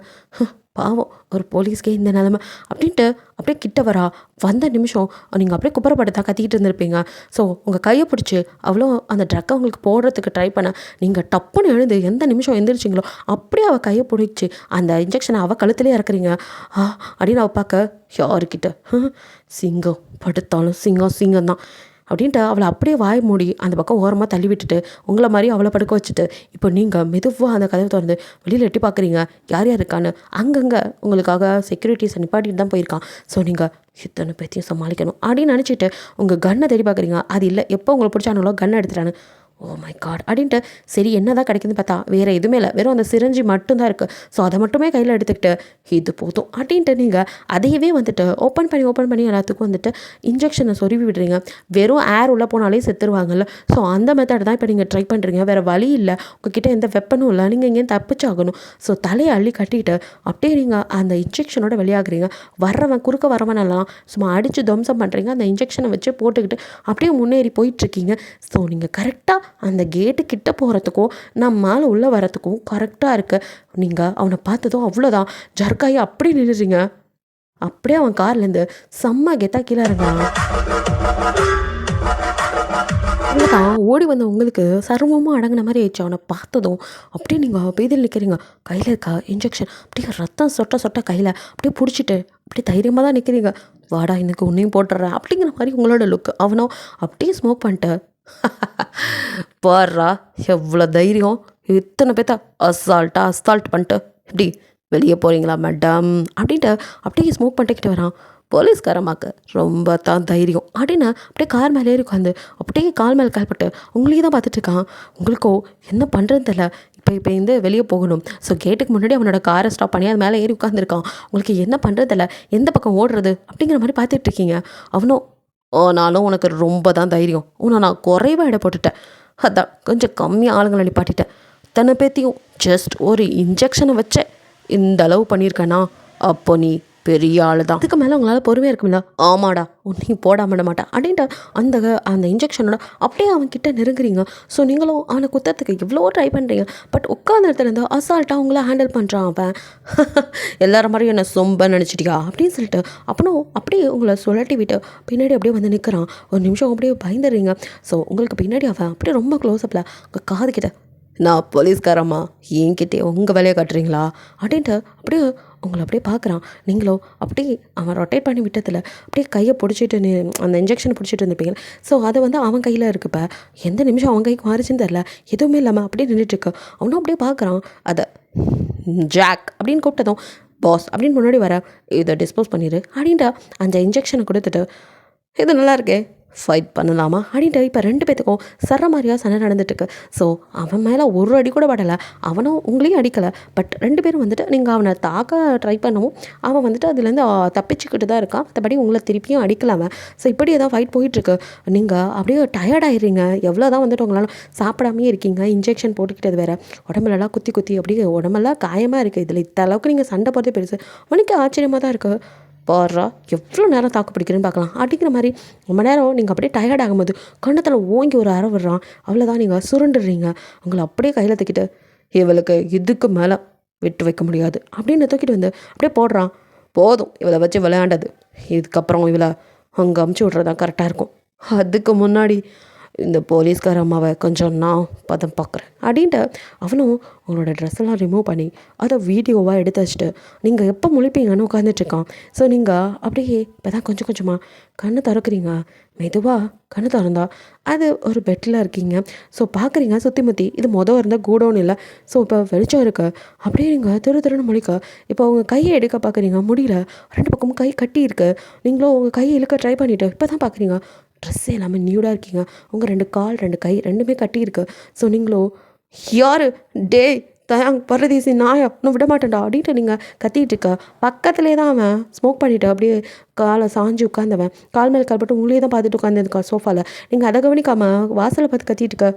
பாவம் ஒரு போலீஸ்க்கே இந்த நிலமை அப்படின்ட்டு அப்படியே கிட்ட வரா. வந்த நிமிஷம் நீங்கள் அப்படியே குப்பரப்பட்டு கத்திக்கிட்டு இருந்திருப்பீங்க. ஸோ உங்கள் கையை பிடிச்சி அவ்வளோ அந்த ட்ரக்கை உங்களுக்கு போடுறதுக்கு ட்ரை பண்ண, நீங்கள் டப்புன்னு எழுந்து எந்த நிமிஷம் எழுந்திரிச்சிங்களோ அப்படியே அவள் கையை பிடிச்சி அந்த இன்ஜெக்ஷனை அவள் கழுத்துலேயே இறக்குறீங்க. அப்படின்னு அவள் பார்க்க யாருக்கிட்ட சிங்கம் படுத்தாலும் சிங்கம் தான் அப்படின்ட்டு அவளை அப்படியே வாய் மூடி அந்த பக்கம் ஓரமாக தள்ளி விட்டுட்டு உங்களை மாதிரி அவளை படுக்க வச்சுட்டு இப்போ நீங்கள் மெதுவாக அந்த கதவை திறந்து வெளியில் எட்டி பார்க்குறீங்க யார் யார் இருக்கான்னு. அங்கங்கே உங்களுக்காக செக்யூரிட்டிஸை நிப்பாட்டிட்டு தான் போயிருக்கான். ஸோ நீங்கள் இத்தனை பேத்தையும் சமாளிக்கணும் அப்படின்னு நினச்சிட்டு உங்கள் கன்னை தேடி பார்க்குறீங்க. அது இல்லை, எப்போ உங்களை பிடிச்சானுங்களோ கன்னை எடுத்துட்டான்னு. ஓ மை காட் அப்படின்ட்டு சரி என்ன தான் கிடைக்குதுன்னு பார்த்தா வேறு எதுவுமே இல்லை, வெறும் அந்த சிரஞ்சி மட்டும்தான் இருக்குது. ஸோ அதை மட்டுமே கையில் எடுத்துக்கிட்டு இது போதும் அப்படின்ட்டு நீங்கள் அதையவே வந்துட்டு ஓப்பன் பண்ணி எல்லாத்துக்கும் வந்துட்டு இன்ஜெக்ஷனை சொருவி விடுறீங்க. வெறும் ஏர் உள்ளே போனாலே செத்துருவாங்கல்ல. ஸோ அந்த மெத்தட் தான் இப்போ நீங்கள் ட்ரை பண்ணுறீங்க. வேறு வழி இல்லை, உங்ககிட்ட எந்த வெப்பனும் இல்லை, நீங்கள் இங்கேயும் தப்பிச்சாகணும். ஸோ தலையை அள்ளி கட்டிக்கிட்டு அப்படியே நீங்கள் அந்த இன்ஜெக்ஷனோட வெளியாகிறீங்க. குறுக்க வரவன் எல்லாம் சும்மா அடித்து துவம்சம் பண்ணுறீங்க. அந்த இன்ஜெக்ஷனை வச்சு போட்டுக்கிட்டு அப்படியே முன்னேறி போயிட்டுருக்கீங்க. ஸோ நீங்கள் கரெக்டாக அந்த கேட்டு கிட்ட போகிறதுக்கும் நம்மால் உள்ளே வரத்துக்கும் கரெக்டாக இருக்குது. நீங்கள் அவனை பார்த்ததும் அவ்வளோதான் ஜர்க்காயி அப்படியே நின்றுறீங்க. அப்படியே அவன் கார்லேருந்து செம்ம கெத்தா கீழே இறங்குறான். அவ்வளோதான் ஓடி வந்த உங்களுக்கு சர்வமாக அடங்கின மாதிரி ஆயிடுச்சு. அவனை பார்த்ததும் அப்படியே நீங்கள் பெய்தில் நிற்கிறீங்க. கையில் இருக்கா இன்ஜெக்ஷன் அப்படியே ரத்தம் சொட்ட கையில் அப்படியே பிடிச்சிட்டு அப்படியே தைரியமாக தான் நிற்கிறீங்க. வாடா எனக்கு உன்னையும் போட்டுடுறேன் அப்படிங்கிற மாதிரி உங்களோட லுக். அவனோ அப்படியே ஸ்மோக் பண்ணிட்டு பாடுறா எவ்வளோ தைரியம், இத்தனை பேர்த்த அசால்ட் பண்ணிட்டு இப்படி வெளியே போகிறீங்களா மேடம் அப்படின்ட்டு அப்படியே ஸ்மோக் பண்ணிட்டுக்கிட்டு வரான். போலீஸ்காரமாக்க ரொம்ப தான் தைரியம் அப்படின்னு அப்படியே கார் மேலே ஏறி உட்காந்து அப்படியே கால் மேலே கால்பட்டு உங்களையே தான் பார்த்துட்ருக்கான். உங்களுக்கோ என்ன பண்ணுறது தெரியல. இப்போ இந்த வெளியே போகணும். ஸோ கேட்டுக்கு முன்னாடி அவனோட காரை ஸ்டாப் பண்ணி அது மேலே ஏறி உட்காந்துருக்கான். உங்களுக்கு என்ன பண்ணுறது தெரியல, எந்த பக்கம் ஓடுறது அப்படிங்கிற மாதிரி பார்த்துட்ருக்கீங்க. அவனும் ஆனாலும் உனக்கு ரொம்ப தான் தைரியம், உன்னை நான் குறைவாக இட போட்டுட்டேன், அதான் கொஞ்சம் கம்மியாக ஆளுங்களை நிப்பாட்டிட்டேன். இத்தனை பேத்தையும் ஜஸ்ட் ஒரு இன்ஜெக்ஷனை வச்ச இந்த அளவு பண்ணியிருக்கேனா, அப்போ நீ பெரிய ஆள் தான். அதுக்கு மேலே உங்களால் பொறுமையாக இருக்குமில்ல. ஆமாடா உன்னையும் போடாமட மாட்டேன் அப்படின்ட்டு அந்த இன்ஜெக்ஷனோட அப்படியே அவன்கிட்ட நெருங்குறீங்க. ஸோ நீங்களும் அவனை குத்தத்துக்கு எவ்வளோ ட்ரை பண்ணுறீங்க. பட் உட்காந்த இடத்துல இருந்து அசால்ட்டாக அவங்கள ஹேண்டில் பண்ணுறான் அவன். எல்லாரும் மாதிரியும் என்ன சொம்ப நினச்சிட்டியா அப்படின்னு சொல்லிட்டு அப்பனும் அப்படியே உங்களை சுழட்டி விட்டு பின்னாடி அப்படியே வந்து நிற்கிறான். ஒரு நிமிஷம் அப்படியே பயந்துடுறீங்க. ஸோ உங்களுக்கு பின்னாடி அவன் அப்படியே ரொம்ப க்ளோஸ்அப்பில் உங்கள் காது கிட்ட நான் போலீஸ்காரம்மா என்கிட்டே உங்கள் வேலையை காட்டுறீங்களா அப்படின்ட்டு அப்படியே உங்களை அப்படியே பார்க்குறான். நீங்களோ அப்படியே அவன் ரொட்டேட் பண்ணி விட்டதில் அப்படியே கையை பிடிச்சிட்டு அந்த இன்ஜெக்ஷனை பிடிச்சிட்டு இருந்துப்பீங்க. ஸோ அது வந்து அவன் கையில் இருக்குப்போ எந்த நிமிஷம் அவன் கைக்கு மாறிச்சுன்னு தெரில, எதுவுமே இல்லாமல் அப்படியே நின்றுட்டுருக்கு. அவனும் அப்படியே பார்க்குறான். அதை ஜாக் அப்படின்னு கூப்பிட்டதும் பாஸ் அப்படின்னு முன்னாடி வர இதை டிஸ்போஸ் பண்ணிடு அப்படின்ட்டு அந்த இன்ஜெக்ஷனை கொடுத்துட்டு இது நல்லா இருக்கே ஃபைட் பண்ணலாமா அப்படின்ட்டு இப்போ 2 பேத்துக்கும் சர்ற மாதிரியாக சண்டை நடந்துட்டுருக்கு. ஸோ அவன் மேலே ஒரு அடி கூட படலை, அவனும் உங்களையும் அடிக்கலை. பட் 2 பேரும் வந்துட்டு நீங்கள் அவனை தாக்க ட்ரை பண்ணவும் அவன் வந்துட்டு அதுலேருந்து தப்பிச்சுக்கிட்டு தான் இருக்கான். மற்றபடி உங்களை திருப்பியும் அடிக்கலாமல். ஸோ இப்படி ஏதாவது ஃபைட் போயிட்டுருக்கு. நீங்கள் அப்படியே டயர்டாயிடுறீங்க. எவ்வளோ தான் வந்துட்டு உங்களால் சாப்பிடாமே இருக்கீங்க, இன்ஜெக்ஷன் போட்டுக்கிட்டது வேறு, உடம்புலலாம் குத்தி அப்படியே உடம்பெல்லாம் காயமாக இருக்குது. இதில் இந்த அளவுக்கு நீங்கள் சண்டை போகிறதே பெருசு. உனக்கு ஆச்சரியமாக தான் இருக்குது. பாரா எவ்வளோ நேரம் தாக்கு பிடிக்கிறேன்னு பார்க்கலாம் அப்படிங்கிற மாதிரி ரொம்ப நேரம் நீங்கள் அப்படியே டயர்ட் ஆகும்போது கண்ணத்தில் ஓங்கி ஒரு அரை விடுறான். அவ்வளோதான் நீங்கள் சுருண்டுடுறீங்க. உங்களை அப்படியே கையில் தூக்கிட்டு இவளுக்கு இதுக்கு மேலே விட்டு வைக்க முடியாது அப்படின்னு தூக்கிட்டு வந்து அப்படியே போடுறான். போதும் இவளை வச்சு விளையாண்டது, இதுக்கப்புறம் இவளை அங்கே அமுச்சு விட்றதான் கரெக்டாக இருக்கும். அதுக்கு முன்னாடி இந்த போலீஸ்கார அம்மாவை கொஞ்சம் நான் பதம் பார்க்குறேன் அப்படின்ட்டு அவனும் உங்களோட ட்ரெஸ்ஸெல்லாம் ரிமூவ் பண்ணி அதை வீடியோவாக எடுத்து வச்சுட்டு நீங்கள் எப்போ முழிப்பீங்கன்னு உட்காந்துட்ருக்கான். ஸோ நீங்கள் அப்படியே இப்போ தான் கொஞ்சம் கொஞ்சமாக கண்ணை திறக்கிறீங்க. மெதுவாக கண்ணை திறந்தா அது ஒரு பெட்டில் இருக்கீங்க. ஸோ பார்க்குறீங்க சுற்றி முற்றி. இது இருந்தால் கூடோன்னு இல்லை. ஸோ இப்போ வெளிச்சம் இருக்கு. அப்படியே நீங்கள் திருன்னு முழிக்க இப்போ உங்கள் கையை எடுக்க பார்க்குறீங்க, முடியல. 2 பக்கமும் கை கட்டி இருக்கு. நீங்களும் உங்கள் கையை இழுக்க ட்ரை பண்ணிவிட்டு இப்போ தான் பார்க்குறீங்க ட்ரெஸ்ஸே எல்லாமே நியூடாக இருக்கீங்க. உங்கள் 2 கால் 2 கை 2மே கட்டியிருக்கு. ஸோ நீங்களோ யார் டே தயாங் பரதேசி நாயா நான் விட மாட்டேன்டா அப்படின்ட்டு நீங்கள் கத்திகிட்டு இருக்க. பக்கத்துலேயே தான் அவன் ஸ்மோக் பண்ணிவிட்டு அப்படியே காலை சாஞ்சு உட்காந்தவன் கால் மேலே கால் போட்டு உங்களே தான் பார்த்துட்டு உட்காந்துருக்கா சோஃபாவில். நீங்கள் அதை கவனிக்காமல் வாசலை பார்த்து கத்திட்டு இருக்க.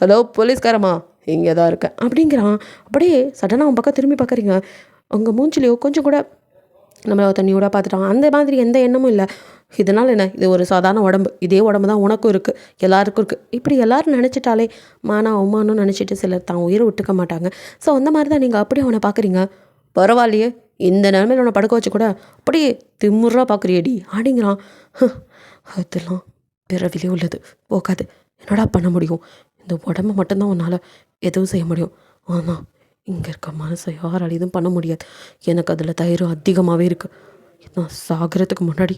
ஹலோ போலீஸ்காரம்மா இங்கே தான் இருக்கேன் அப்படிங்கிறான். அப்படியே சடனாக அவன் பக்கம் திரும்பி பார்க்குறீங்க. உங்கள் மூஞ்சிலையோ கொஞ்சம் கூட நம்மளை தண்ணியோட பார்த்துட்டான். அந்த மாதிரி எந்த எண்ணமும் இல்லை. இதனால் என்ன, இது ஒரு சாதாரண உடம்பு, இதே உடம்பு தான் உனக்கும் இருக்குது, எல்லாருக்கும் இருக்குது. இப்படி எல்லோரும் நினச்சிட்டாலே அவமானம் நினச்சிட்டு சிலர் தான் உயிரை விட்டுக்க மாட்டாங்க. ஸோ அந்த மாதிரி தான் நீங்கள் அப்படியே அவனை பார்க்குறீங்க. பரவாயில்லையே இந்த நிலமையில் அவனை படுக்க வச்சு கூட அப்படியே திமுறாக பார்க்குறியடி அப்படிங்கிறான். அதெல்லாம் பிறவிலே உள்ளது, போகாது. என்னடா பண்ண முடியும், இந்த உடம்பு மட்டும்தான் உன்னால் எதுவும் செய்ய முடியும். ஆனால் இங்கே இருக்க மனசை யாரால் எதுவும் பண்ண முடியாது. எனக்கு அதில் தைரியம் அதிகமாகவே இருக்குது. நான் சாகிறதுக்கு முன்னாடி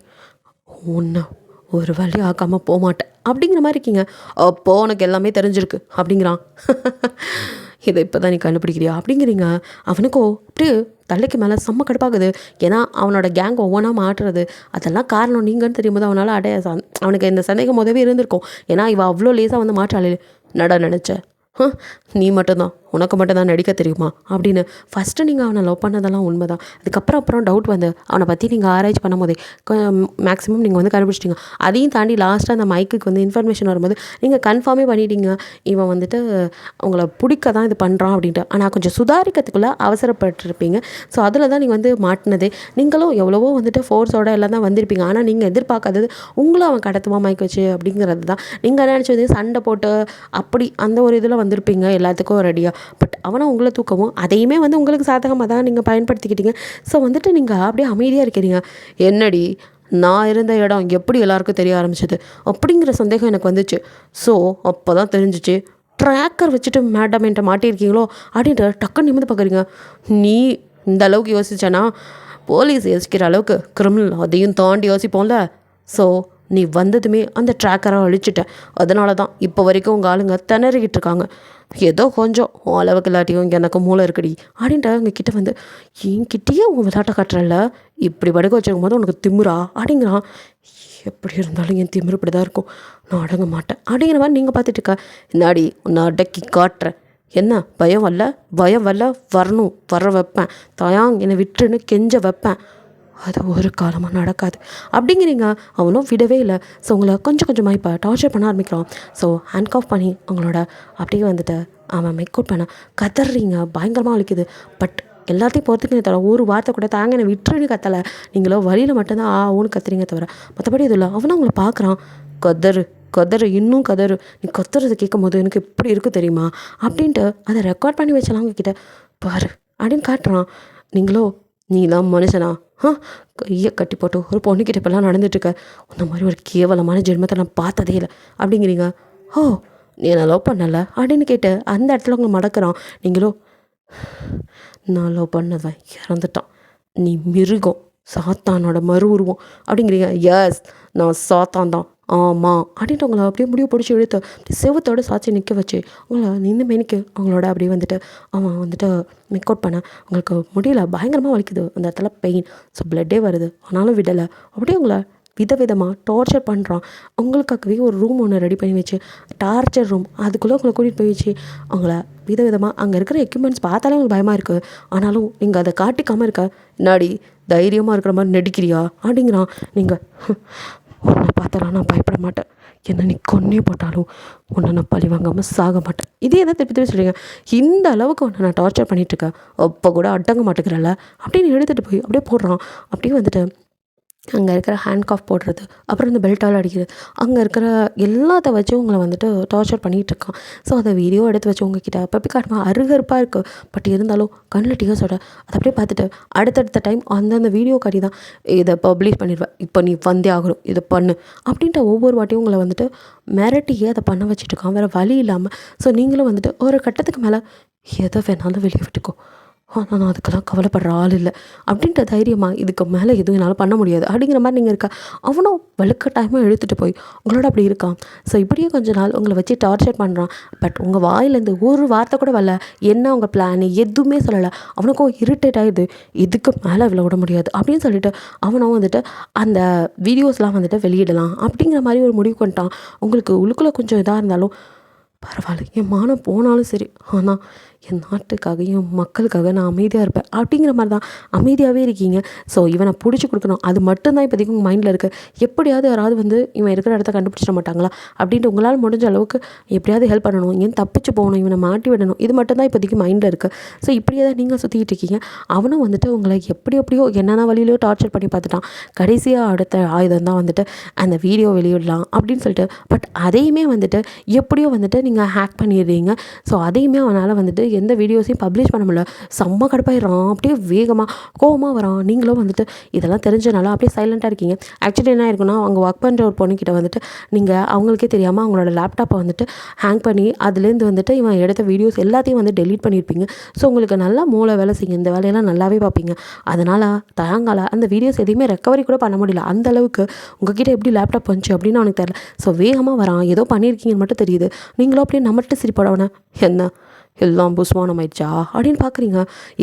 உன்னை ஒரு வழி ஆக்காமல் போக மாட்டேன் அப்படிங்கிற மாதிரி இருக்கீங்க. அப்போ உனக்கு எல்லாமே தெரிஞ்சிருக்கு அப்படிங்கிறான். இதை இப்போ தான் நீ கண்டுபிடிக்கிறியா அப்படிங்கிறீங்க. அவனுக்கோ அப்படியே தலைக்கு மேலே செம்ம கடுப்பாகுது. ஏன்னா அவனோட கேங் ஒவ்வொன்றா மாட்டுறது அதெல்லாம் காரணம் நீங்கன்னு தெரியும்போது அவனால் அவனுக்கு இந்த சந்தேகம் முதவே இருந்திருக்கும். ஏன்னா இவள் அவ்வளோ லேசாக வந்து மாற்றாளே நட நினச்ச நீ மட்டும்தான் உனக்கு மட்டும்தான் நடிக்க தெரியுமா அப்படின்னு ஃபஸ்ட்டு நீங்கள் அவனை லவ் பண்ணதெல்லாம் உண்மை தான். அதுக்கப்புறம் டவுட் வந்து அவனை பற்றி நீங்கள் ஆராய்ச்சி பண்ணும் போதே மேக்ஸிமம் நீங்கள் வந்து கண்டுபிடிச்சிட்டிங்க. அதையும் தாண்டி லாஸ்ட்டாக அந்த மைக்குக்கு வந்து இன்ஃபர்மேஷன் வரும்போது நீங்கள் கன்ஃபார்மே பண்ணிட்டீங்க இவன் வந்துட்டு அவங்கள பிடிக்க தான் இது பண்ணுறான் அப்படின்ட்டு. ஆனால் கொஞ்சம் சுதாரிக்கிறதுக்குள்ளே அவசரப்பட்டிருப்பீங்க. ஸோ அதில் தான் நீங்கள் வந்து மாட்டினதே. நீங்களும் எவ்வளவோ வந்துட்டு ஃபோர்ஸோட எல்லாம் தான் வந்திருப்பீங்க. ஆனால் நீங்கள் எதிர்பார்க்காதது உங்களும் அவன் கடத்துவா மைக் வச்சு அப்படிங்கிறது தான். நீங்கள் நினச்சது சண்டை போட்டு அப்படி அந்த ஒரு இதில் வந்திருப்பீங்க எல்லாத்துக்கும் ரெடியாக. பட் அவனை உங்களை தூக்கவும் அதையுமே வந்து உங்களுக்கு சாதகமாக தான் நீங்கள் பயன்படுத்திக்கிட்டீங்க. ஸோ வந்துட்டு நீங்கள் அப்படியே அமைதியாக இருக்கிறீங்க. என்னடி நான் இருந்த இடம் எப்படி எல்லாருக்கும் தெரிய ஆரம்பிச்சது அப்படிங்கிற சந்தேகம் எனக்கு வந்துச்சு. ஸோ அப்போ தான் தெரிஞ்சிச்சு ட்ராக்கர் வச்சுட்டு மேடம் என்கிட்ட மாட்டியிருக்கீங்களோ அப்படின்ற டக்குன்னு நிமிந்து பார்க்குறீங்க. நீ இந்த அளவுக்கு யோசிச்சேன்னா போலீஸ் யோசிக்கிற அளவுக்கு கிரிமினல் அதையும் தாண்டி யோசிப்போம்ல. ஸோ நீ வந்ததுமே அந்த ட்ராக்கரை அழிச்சிட்ட. அதனால தான் இப்போ வரைக்கும் உங்கள் ஆளுங்க திணறிக்கிட்டு இருக்காங்க. ஏதோ கொஞ்சம் அளவுக்கு இல்லாட்டியும் எனக்கு மூளை இருக்குடி அப்படின்ட்டு அவங்க கிட்டே வந்து என்கிட்டயே உங்கள் விளையாட்டை காட்டுறல இப்படி படுக்க வச்சிருக்கும் போது உனக்கு திமுறா அப்படிங்கிறான். எப்படி இருந்தாலும் என் திமிரு இப்படி தான் இருக்கும், நான் அடங்க மாட்டேன் அப்படிங்கிற மாதிரி நீங்கள் பார்த்துட்டு இருக்க. என்னாடி உன்னை அடக்கி காட்டுறேன். என்ன பயம் வரல வரணும் வர வைப்பேன். தாயாங் என்னை விட்டுருன்னு கெஞ்ச வைப்பேன். அது ஒரு காலமாக நடக்காது அப்படிங்கிறீங்க. அவனும் விடவே இல்லை. ஸோ உங்களை கொஞ்சம் கொஞ்சமாக இப்போ டார்ச்சர் பண்ண ஆரம்பிக்கிறான். ஸோ ஹேண்ட் ஆஃப் பண்ணி அவங்களோட அப்படியே வந்துட்டு அவன் மேக் அவுட் பண்ண கதறீங்க. பயங்கரமாக வலிக்குது. பட் எல்லாத்தையும் பொறுத்துக்கினே தவிர ஒரு வார்த்தை கூட தாங்க என்னை விட்டுருன்னு கத்தலை. நீங்களோ வழியில் மட்டும்தான் ஒன்று கத்துறீங்க தவிர மற்றபடி இது இல்லை. அவனும் அவங்கள பார்க்குறான். கதறு இன்னும் கதறு. நீ கத்துறது கேட்கும் போது எனக்கு எப்படி இருக்குது தெரியுமா அப்படின்ட்டு அதை ரெக்கார்ட் பண்ணி வச்சலாம் அவங்கக்கிட்ட பாரு அப்படின்னு காட்டுறான். நீங்களோ நீ தான் மனுஷனா கையை கட்டி போட்டு ஒரு பொண்ணுக்கிட்ட இப்பெல்லாம் நடந்துட்டுருக்க. அந்த மாதிரி ஒரு கேவலமான ஜென்மத்தை நான் பார்த்ததே இல்லை அப்படிங்கிறீங்க. ஓ நீ என்ன லவ் பண்ணலை அப்படின்னு கேட்டு அந்த இடத்துல உங்களை மடக்கிறான். நீங்களோ நான் லவ் பண்ணதான் இறந்துட்டான், நீ மிருகம், சாத்தானோட மறு உருவம் அப்படிங்கிறீங்க. எஸ் நான் சாத்தான் தான் ஆமாம் அப்படின்ட்டு அவங்கள அப்படியே முடிவு பிடிச்சி இழுத்து அப்படி செவத்தோடு சாட்சி நிற்க வச்சு அவங்கள நின்று மெனிக்கு அவங்களோட அப்படியே வந்துட்டு அவன் வந்துட்டு மேக் அவுட் பண்ண அவங்களுக்கு முடியல. பயங்கரமாக வலிக்குது அந்த இடத்துல பெயின். ஸோ பிளட்டே வருது. ஆனாலும் விடலை. அப்படியே அவங்கள விதவிதமாக டார்ச்சர் பண்ணுறான். அவங்களுக்காகவே ஒரு ரூம் ஒன்று ரெடி பண்ணி வச்சு டார்ச்சர் ரூம் அதுக்குள்ளே அவங்கள கூட்டிகிட்டு போய் வச்சு அவங்கள விதவிதமாக அங்கே இருக்கிற எக்யூப்மெண்ட்ஸ் பார்த்தாலே அவங்களுக்கு பயமாக இருக்குது. ஆனாலும் நீங்கள் அதை காட்டிக்காமல் இருக்க. நாடி தைரியமாக இருக்கிற மாதிரி நடிக்கிறியா அப்படிங்கிறான். நீங்கள் உன்னை பார்த்தாலும் நான் பயப்பட மாட்டேன், என்னை நீ கொன்னே போட்டாலும் உன்னை நான் பழி வாங்காமல் சாக மாட்டேன். இதே தான் திருப்பி சொல்லுங்க. இந்த அளவுக்கு உன்னை நான் டார்ச்சர் பண்ணிகிட்ருக்கேன், அப்போ கூட அடங்க மாட்டேங்கிறல்ல அப்படின்னு எடுத்துகிட்டு போய் அப்படியே போடுறான். அப்படியே வந்துட்டு அங்கே இருக்கிற ஹேண்ட் காஃப் போடுறது, அப்புறம் இந்த பெல்ட்டால் அடிக்கிறது, அங்கே இருக்கிற எல்லாத்த வச்சு உங்களை வந்துட்டு டார்ச்சர் பண்ணிகிட்ருக்கான். ஸோ அதை வீடியோ எடுத்து வச்சு உங்ககிட்ட அப்பப்போ காட்டுமா அருகருப்பாக இருக்குது. பட் இருந்தாலும் கண்ணில் டீயர்ஸோட அதை அப்படியே பார்த்துட்டு அடுத்தடுத்த டைம் அந்தந்த வீடியோ காட்டி தான் இதை பப்ளிஷ் பண்ணிடுவேன், இப்போ நீ வந்தே ஆகணும், இதை பண்ணு அப்படின்ட்டு ஒவ்வொரு வாட்டியும் உங்களை வந்துட்டு மிரட்டியே அதை பண்ண வச்சுட்ருக்கான் வேறு வழி இல்லாமல். ஸோ நீங்களும் வந்துட்டு ஒரு கட்டத்துக்கு மேலே எதை வேணாலும் வெளியே விட்டுக்கோ, ஆனால் நான் அதுக்கெல்லாம் கவலைப்படுற ஆள் இல்லை அப்படின்ற தைரியமாக இதுக்கு மேலே எதுவும் என்னால் பண்ண முடியாது அப்படிங்கிற மாதிரி நீங்கள் இருக்கா. அவனும் வலுக்கட்டாயமாக இழுத்துட்டு போய் உங்களோட அப்படி இருக்கான். ஸோ இப்படியே கொஞ்ச நாள் உங்களை வச்சு டார்ச்சர் பண்ணுறான். பட் உங்கள் வாயிலேருந்து ஒரு வார்த்தை கூட வரல, என்ன உங்கள் பிளான் எதுவுமே சொல்லலை. அவனுக்கும் இரிட்டேட் ஆகிடுது, இதுக்கு மேலே இவ்வளோ விட முடியாது அப்படின்னு சொல்லிட்டு அவனும் வந்துட்டு அந்த வீடியோஸ்லாம் வந்துட்டு வெளியிடலாம் அப்படிங்கிற மாதிரி ஒரு முடிவு பண்ணிட்டான். உங்களுக்கு உள்ளுக்குள்ளே கொஞ்சம் இதாக இருந்தாலும் பரவாயில்ல, என் மானம் போனாலும் சரி, ஆனால் என் நாட்டுக்காக என் மக்களுக்காக நான் அமைதியாக இருப்பேன் அப்படிங்கிற மாதிரி தான் அமைதியாகவே இருக்கீங்க. ஸோ இவனை பிடிச்சி கொடுக்கணும், அது மட்டும்தான் இப்போதைக்கு உங்கள் மைண்டில் இருக்குது. எப்படியாவது யாராவது வந்து இவன் இருக்கிற இடத்த கண்டுபிடிச்சிட மாட்டாங்களா அப்படின்ட்டு உங்களால் முடிஞ்ச அளவுக்கு எப்படியாவது ஹெல்ப் பண்ணணும், ஏன் தப்பிச்சு போகணும், இவனை மாட்டி விடணும், இது மட்டும்தான் இப்போதைக்கு மைண்டில் இருக்குது. ஸோ இப்படியே தான் நீங்கள் சுற்றிக்கிட்டு இருக்கீங்க. அவனும் வந்துட்டு உங்களை எப்படியோ என்னென்ன வழியிலையோ டார்ச்சர் பண்ணி பார்த்துட்டான். கடைசியாக அடுத்த ஆயுதம் தான் வந்துட்டு அந்த வீடியோ வெளியிடலாம் அப்படின்னு சொல்லிட்டு. பட் அதையுமே வந்துட்டு எப்படியோ வந்துட்டு நீங்கள் ஹேக் பண்ணிடுறீங்க. ஸோ அதையுமே அவனால் வந்துட்டு எந்த வீடியோஸையும் பப்ளிஷ் பண்ண முடியல. செம்ம கடுப்பாயிடுறான். அப்படியே வேகமாக கோவமாக வரான். நீங்களும் வந்துட்டு இதெல்லாம் தெரிஞ்சனால அப்படியே சைலண்ட்டாக இருக்கீங்க. ஆக்சுவலி என்ன இருக்குன்னா, அவங்க ஒர்க் பண்ணுற ஒரு பொண்ணுக்கிட்ட வந்துட்டு நீங்கள் அவங்களுக்கே தெரியாமல் அவங்களோட லேப்டாப்பை வந்துட்டு ஹேங் பண்ணி அதுலேருந்து வந்துட்டு இவன் எடுத்த வீடியோஸ் எல்லாத்தையும் வந்து டெலீட் பண்ணியிருப்பீங்க. ஸோ உங்களுக்கு நல்லா மூளை வேலை செய்யும். இந்த வேலையெல்லாம் நல்லாவே பார்ப்பீங்க. அதனால் தயங்கால அந்த வீடியோஸ் எதையுமே ரெக்கவரி கூட பண்ண முடியல. அந்த அளவுக்கு உங்ககிட்ட எப்படி லேப்டாப் வந்துச்சு அப்படின்னு அவனுக்கு தெரியல. ஸோ வேகமாக வரான். ஏதோ பண்ணியிருக்கீங்கன்னு மட்டும் தெரியுது. நீங்களும் அப்படியே நம்மகிட்ட சிரிப்படவன என்ன எல்லாம் புஸ்வானம் ஆயிடுச்சா அப்படின்னு பார்க்குறீங்க.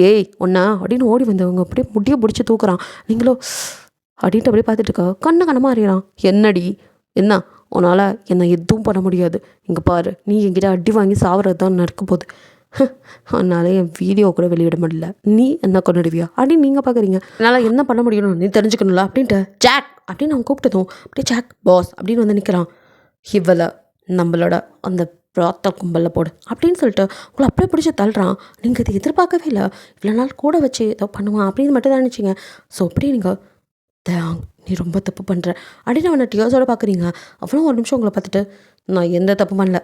ஏய் ஒன்றா அப்படின்னு ஓடி வந்தவங்க அப்படியே முடிய பிடிச்சி தூக்குறான். நீங்களும் அப்படின்ட்டு அப்படியே பார்த்துட்டு இருக்கா. கண்ணமாக அறியறான். என்னடி என்ன உன்னால் என்னை எதுவும் பண்ண முடியாது. இங்கே பாரு, நீ என்கிட்ட அடி வாங்கி சாவறது தான் நடக்க போகுது. அதனால என் வீடியோ கூட வெளியிட முடியல. நீ என்ன கொண்டுடுவியா அப்படின்னு நீங்கள் பார்க்குறீங்க. என்னால் என்ன பண்ண முடியணும் நீ தெரிஞ்சுக்கணும்ல அப்படின்ட்டு ஜாக் அப்படின்னு அவன் கூப்பிட்டதும் அப்படியே ஜாக் பாஸ் அப்படின்னு வந்து நிற்கிறான். இவ்வளோ நம்மளோட அந்த பிராத்த கும்பலில் போடு அப்படின்னு சொல்லிட்டு உங்களை அப்படியே பிடிச்சி தள்ளுறான். நீங்கள் இதை எதிர்பார்க்கவே இல்லை. இவ்வளோ நாள் கூட வச்சு ஏதோ பண்ணுவான் அப்படின்னு மட்டும் தான் நினச்சிங்க. ஸோ அப்படியே நீங்கள் தேங் நீ ரொம்ப தப்பு பண்ணுற அப்படின்னு அவனை டியோஸோடு பார்க்குறீங்க. அவ்வளோ ஒரு நிமிஷம் உங்களை பார்த்துட்டு நான் எந்த தப்பு பண்ணல,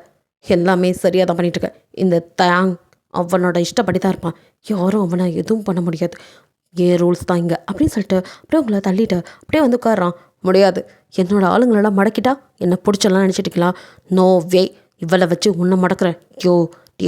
எல்லாமே சரியாக தான் பண்ணிகிட்ருக்கேன். இந்த தேங் அவனோட இஷ்டப்படி தான் இருப்பான். யாரும் அவனை எதுவும் பண்ண முடியாது. ரூல்ஸ் தான் இங்கே அப்படின்னு சொல்லிட்டு அப்படியே உங்களை தள்ளிட்டு அப்படியே வந்து உட்காடுறான். முடியாது, என்னோடய ஆளுங்களெல்லாம் மடக்கிட்டா என்னை பிடிச்சலாம் நினச்சிட்டிங்களா? நோ வே, இவளை வச்சு உன்னை மடக்கிறேன். யோ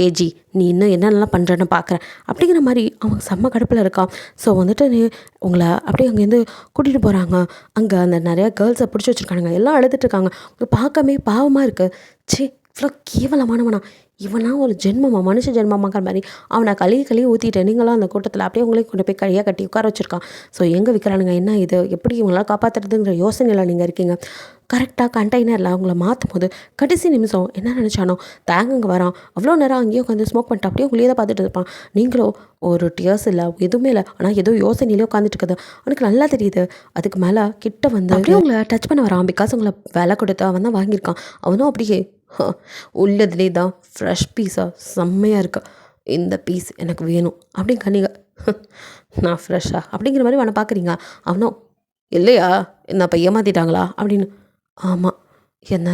ஏஜி, நீ இன்னும் என்னென்னலாம் பண்ணுறேன்னு பார்க்குறேன் அப்படிங்கிற மாதிரி அவன் செம்ம கடுப்பில் இருக்கான். ஸோ வந்துட்டு நீ உங்களை அப்படியே அங்கேருந்து கூட்டிகிட்டு போகிறாங்க. அங்கே அந்த நிறையா கேர்ள்ஸை பிடிச்சி வச்சுருக்கானுங்க. எல்லாம் அழுதுட்டுருக்காங்க. உங்களுக்கு பார்க்கவே பாவமாக இருக்குது. சி இவ்வளோ கேவலமானவனா இவனா ஒரு ஜென்மமா மனுஷ ஜென்மமாக்கிற மாதிரி அவனை கழுவி ஊற்றிட்டு நீங்களாம் அந்த கூட்டத்தில் அப்படியே உங்களே கொண்டு போய் கையாக கட்டி உட்கார வச்சுருக்கான். ஸோ எங்கே விற்கிறானுங்க, என்ன இது, எப்படி இவங்களாம் காப்பாற்றுறதுங்கிற யோசனையில் நீங்கள் இருக்கீங்க. கரெக்டாக கண்டெய்னரில் அவங்கள மாற்றும் போது கடைசி நிமிஷம் என்ன நினச்சானோ தேங்கங்க வரான். அவ்வளோ நேரம் அங்கேயும் உட்காந்து ஸ்மோக் பண்ணிட்டு அப்படியே உங்களே தான் பார்த்துட்டு இருப்பான். நீங்களோ ஒரு டியர்ஸ் இல்லை, எதுவுமே இல்லை, ஆனால் ஏதோ யோசனையிலே உட்காந்துட்டு இருக்குது. அவனுக்கு நல்லா தெரியுது. அதுக்கு மேலே கிட்ட வந்து அப்படியே உங்களை டச் பண்ண வரான். பிகாஸ் உங்களை விலை கொடுத்து அவன் தான் வாங்கியிருக்கான். அவனும் அப்படியே உள்ளதுலே தான் ஃப்ரெஷ் பீஸாக செம்மையாக இருக்கா, இந்த பீஸ் எனக்கு வேணும் அப்படின்னு கண்ணிங்க. நான் ஃப்ரெஷ்ஷாக அப்படிங்கிற மாதிரி அவனை பார்க்குறீங்க. அவனும் இல்லையா, என்ன அப்போ ஏமாற்றிட்டாங்களா அப்படின்னு. ஆமாம், என்ன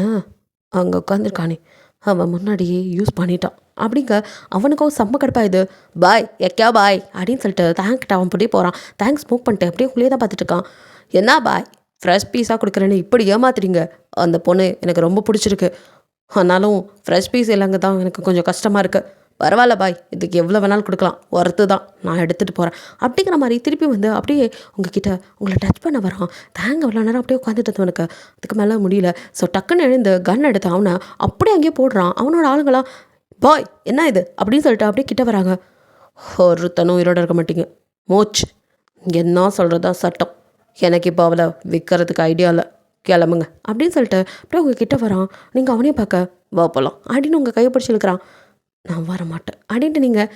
அங்கே உட்காந்துருக்கானே அவன் முன்னாடியே யூஸ் பண்ணிட்டான் அப்படிங்க. அவனுக்கும் செம்ம கடுப்பாயுது. பாய் எக்கா பாய் அப்படின்னு சொல்லிட்டு தேங்க்கிட்ட அவன் போட்டே போகிறான். தேங்க்ஸ் ஸ்மோக் பண்ணிட்டு அப்படியே உள்ளே தான் பார்த்துட்டு இருக்கான். என்ன பாய் ஃப்ரெஷ் பீஸாக கொடுக்குறேன்னு இப்படி ஏமாத்துறீங்க? அந்த பொண்ணு எனக்கு ரொம்ப பிடிச்சிருக்கு, ஆனாலும் ஃப்ரெஷ் பீஸ் இல்லைங்க தான் எனக்கு கொஞ்சம் கஷ்டமாக இருக்குது. பரவாயில்ல பாய், இதுக்கு எவ்வளோ வேணாலும் கொடுக்கலாம், ஒர்த்து தான், நான் எடுத்துகிட்டு போகிறேன் அப்படிங்கிற மாதிரி திருப்பி வந்து அப்படியே உங்ககிட்ட உங்களை டச் பண்ண வரான். தேங்க அவ்வளோ நேரம் அப்படியே உட்காந்துட்டு இருந்தவனுக்கு அதுக்கு மேலே முடியல. ஸோ டக்குன்னு எழுந்து கன் எடுத்து அவனை அப்படியே அங்கேயே போடுறான். அவனோட ஆளுங்களாம் பாய் என்ன இது அப்படின்னு சொல்லிட்டு அப்படியே கிட்ட வராங்க. ஒருத்தனும் உயிரோடு இருக்க மாட்டீங்க, மோச் என்ன சொல்கிறதா சட்டம், எனக்கு இப்போ அவளை விற்கிறதுக்கு ஐடியா இல்லை, கிளம்புங்க அப்படின்னு சொல்லிட்டு அப்படியே உங்கள் கிட்ட வரான். நீங்கள் அவனையும் பார்க்க வா போகலாம் அப்படின்னு உங்கள் கையை பிடிச்சி இழுக்கிறான். நான் வர மாட்டேன் அப்படின்ட்டு நீங்கள்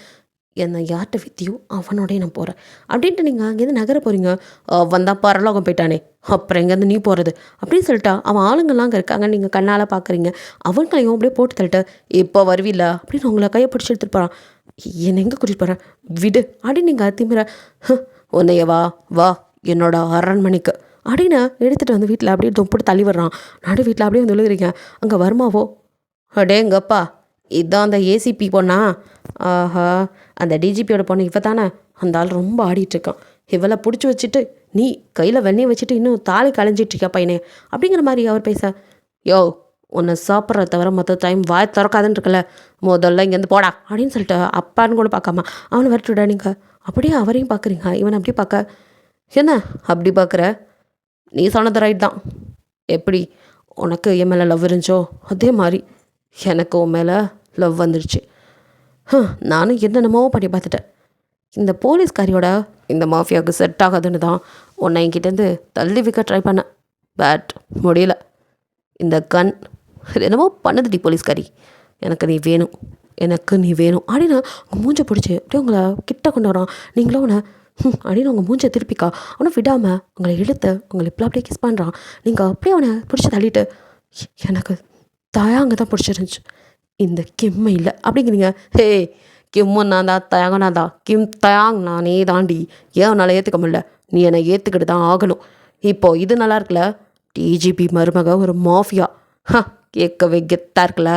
என்னை யார்கிட்ட வித்தியோ அவனோடய நான் போகிறேன் அப்படின்ட்டு நீங்கள் அங்கேருந்து நகர போகிறீங்க. அவன் தான் பரலோகம் போயிட்டானே, அப்புறம் எங்கேருந்து நீ போகிறது அப்படின்னு சொல்லிட்டா அவன் ஆளுங்கள்லாம் அங்கே இருக்காங்க. நீங்கள் கண்ணால் பார்க்குறீங்க. அவங்களையும் அப்படியே போட்டு தள்ளிட்டு இப்போ வருவில்ல அப்படின்னு உங்களை கையை பிடிச்சி எடுத்துகிட்டு போகிறான். என்னை எங்கே கூட்டிகிட்டு போகிறேன், விடு அப்படின்னு நீங்கள் திமிர உன்னைய வா வா என்னோட அரண்மனைக்கு அப்படின்னு எடுத்துகிட்டு வந்து வீட்டில் அப்படியே தொப்பிட்டு தள்ளி வர்றான். நடு வீட்டில் அப்படியே வந்து விழுகிறீங்க. அங்கே வருமாவோ அடேங்கப்பா இதுதான் அந்த ஏசிபி பொண்ணா, ஆஹா அந்த டிஜிபியோட பொண்ணு இவ தானே, அந்த ஆள் ரொம்ப ஆடிட்டுருக்கான், இவளை பிடிச்சி வச்சுட்டு நீ கையில் வெண்ணெய் வச்சுட்டு இன்னும் தாலி கலைஞ்சிட்ருக்கியா பையனே அப்படிங்கிற மாதிரி அவர் பேச. யோ உன்னை சாப்பிட்றத தவிர மற்ற டைம் வாய் திறக்காதுன்னு இருக்கல, முதல்ல இங்கேருந்து போடா அப்படின்னு சொல்லிட்டு அப்பான்னு கூட பார்க்காம அவனை வரட்டுடா. நீங்கள் அப்படியே அவரையும் பார்க்குறீங்க. இவனை அப்படி பார்க்க என்ன அப்படி பார்க்குற, நீ சொன்னது ரைட் தான். எப்படி உனக்கு என் மேலே லவ் இருந்துச்சோ அதே மாதிரி எனக்கு உன் மேலே லவ் வந்துடுச்சு. நானும் என்னென்னமோ பண்ணி பார்த்துட்டேன். இந்த போலீஸ்காரியோட இந்த மாஃபியாவுக்கு செட் ஆகாதுன்னு தான் உன்னை என்கிட்டேருந்து தள்ளி வைக்க ட்ரை பண்ணேன். பட் முடியல. இந்த கன் என்னமோ பண்ணுதுடி போலீஸ்காரி, எனக்கு நீ வேணும், எனக்கு நீ வேணும் அப்படின்னு உங்கள் மூஞ்சை பிடிச்சி அப்படியே உங்களை கிட்ட கொண்டு வரான். நீங்களும் அவனை அப்படின்னு உங்கள் மூஞ்சை திருப்பிக்கா அவனை விடாமல் உங்களை இழுத்து உங்களை இப்படி அப்படியே கிஸ் பண்ணுறான். நீங்கள் அப்படியே அவனை பிடிச்சி தள்ளிட்டு எனக்கு தயாங்க தான் பிடிச்சிருந்துச்சு, இந்த கிம்மை இல்லை அப்படிங்கிறீங்க. ஹே கிம்மு நான் தான் தயாங்க நான் தான், கிம் தயாங் நானே தாண்டி, ஏன் உன்னால் ஏற்றுக்க முடியல, நீ என்னை ஏற்றுக்கிட்டு தான் ஆகணும். இப்போது இது நல்லா இருக்குல்ல, டிஜிபி மருமக ஒரு மாஃபியா, கேட்கவே கெத்தாக இருக்குல்ல,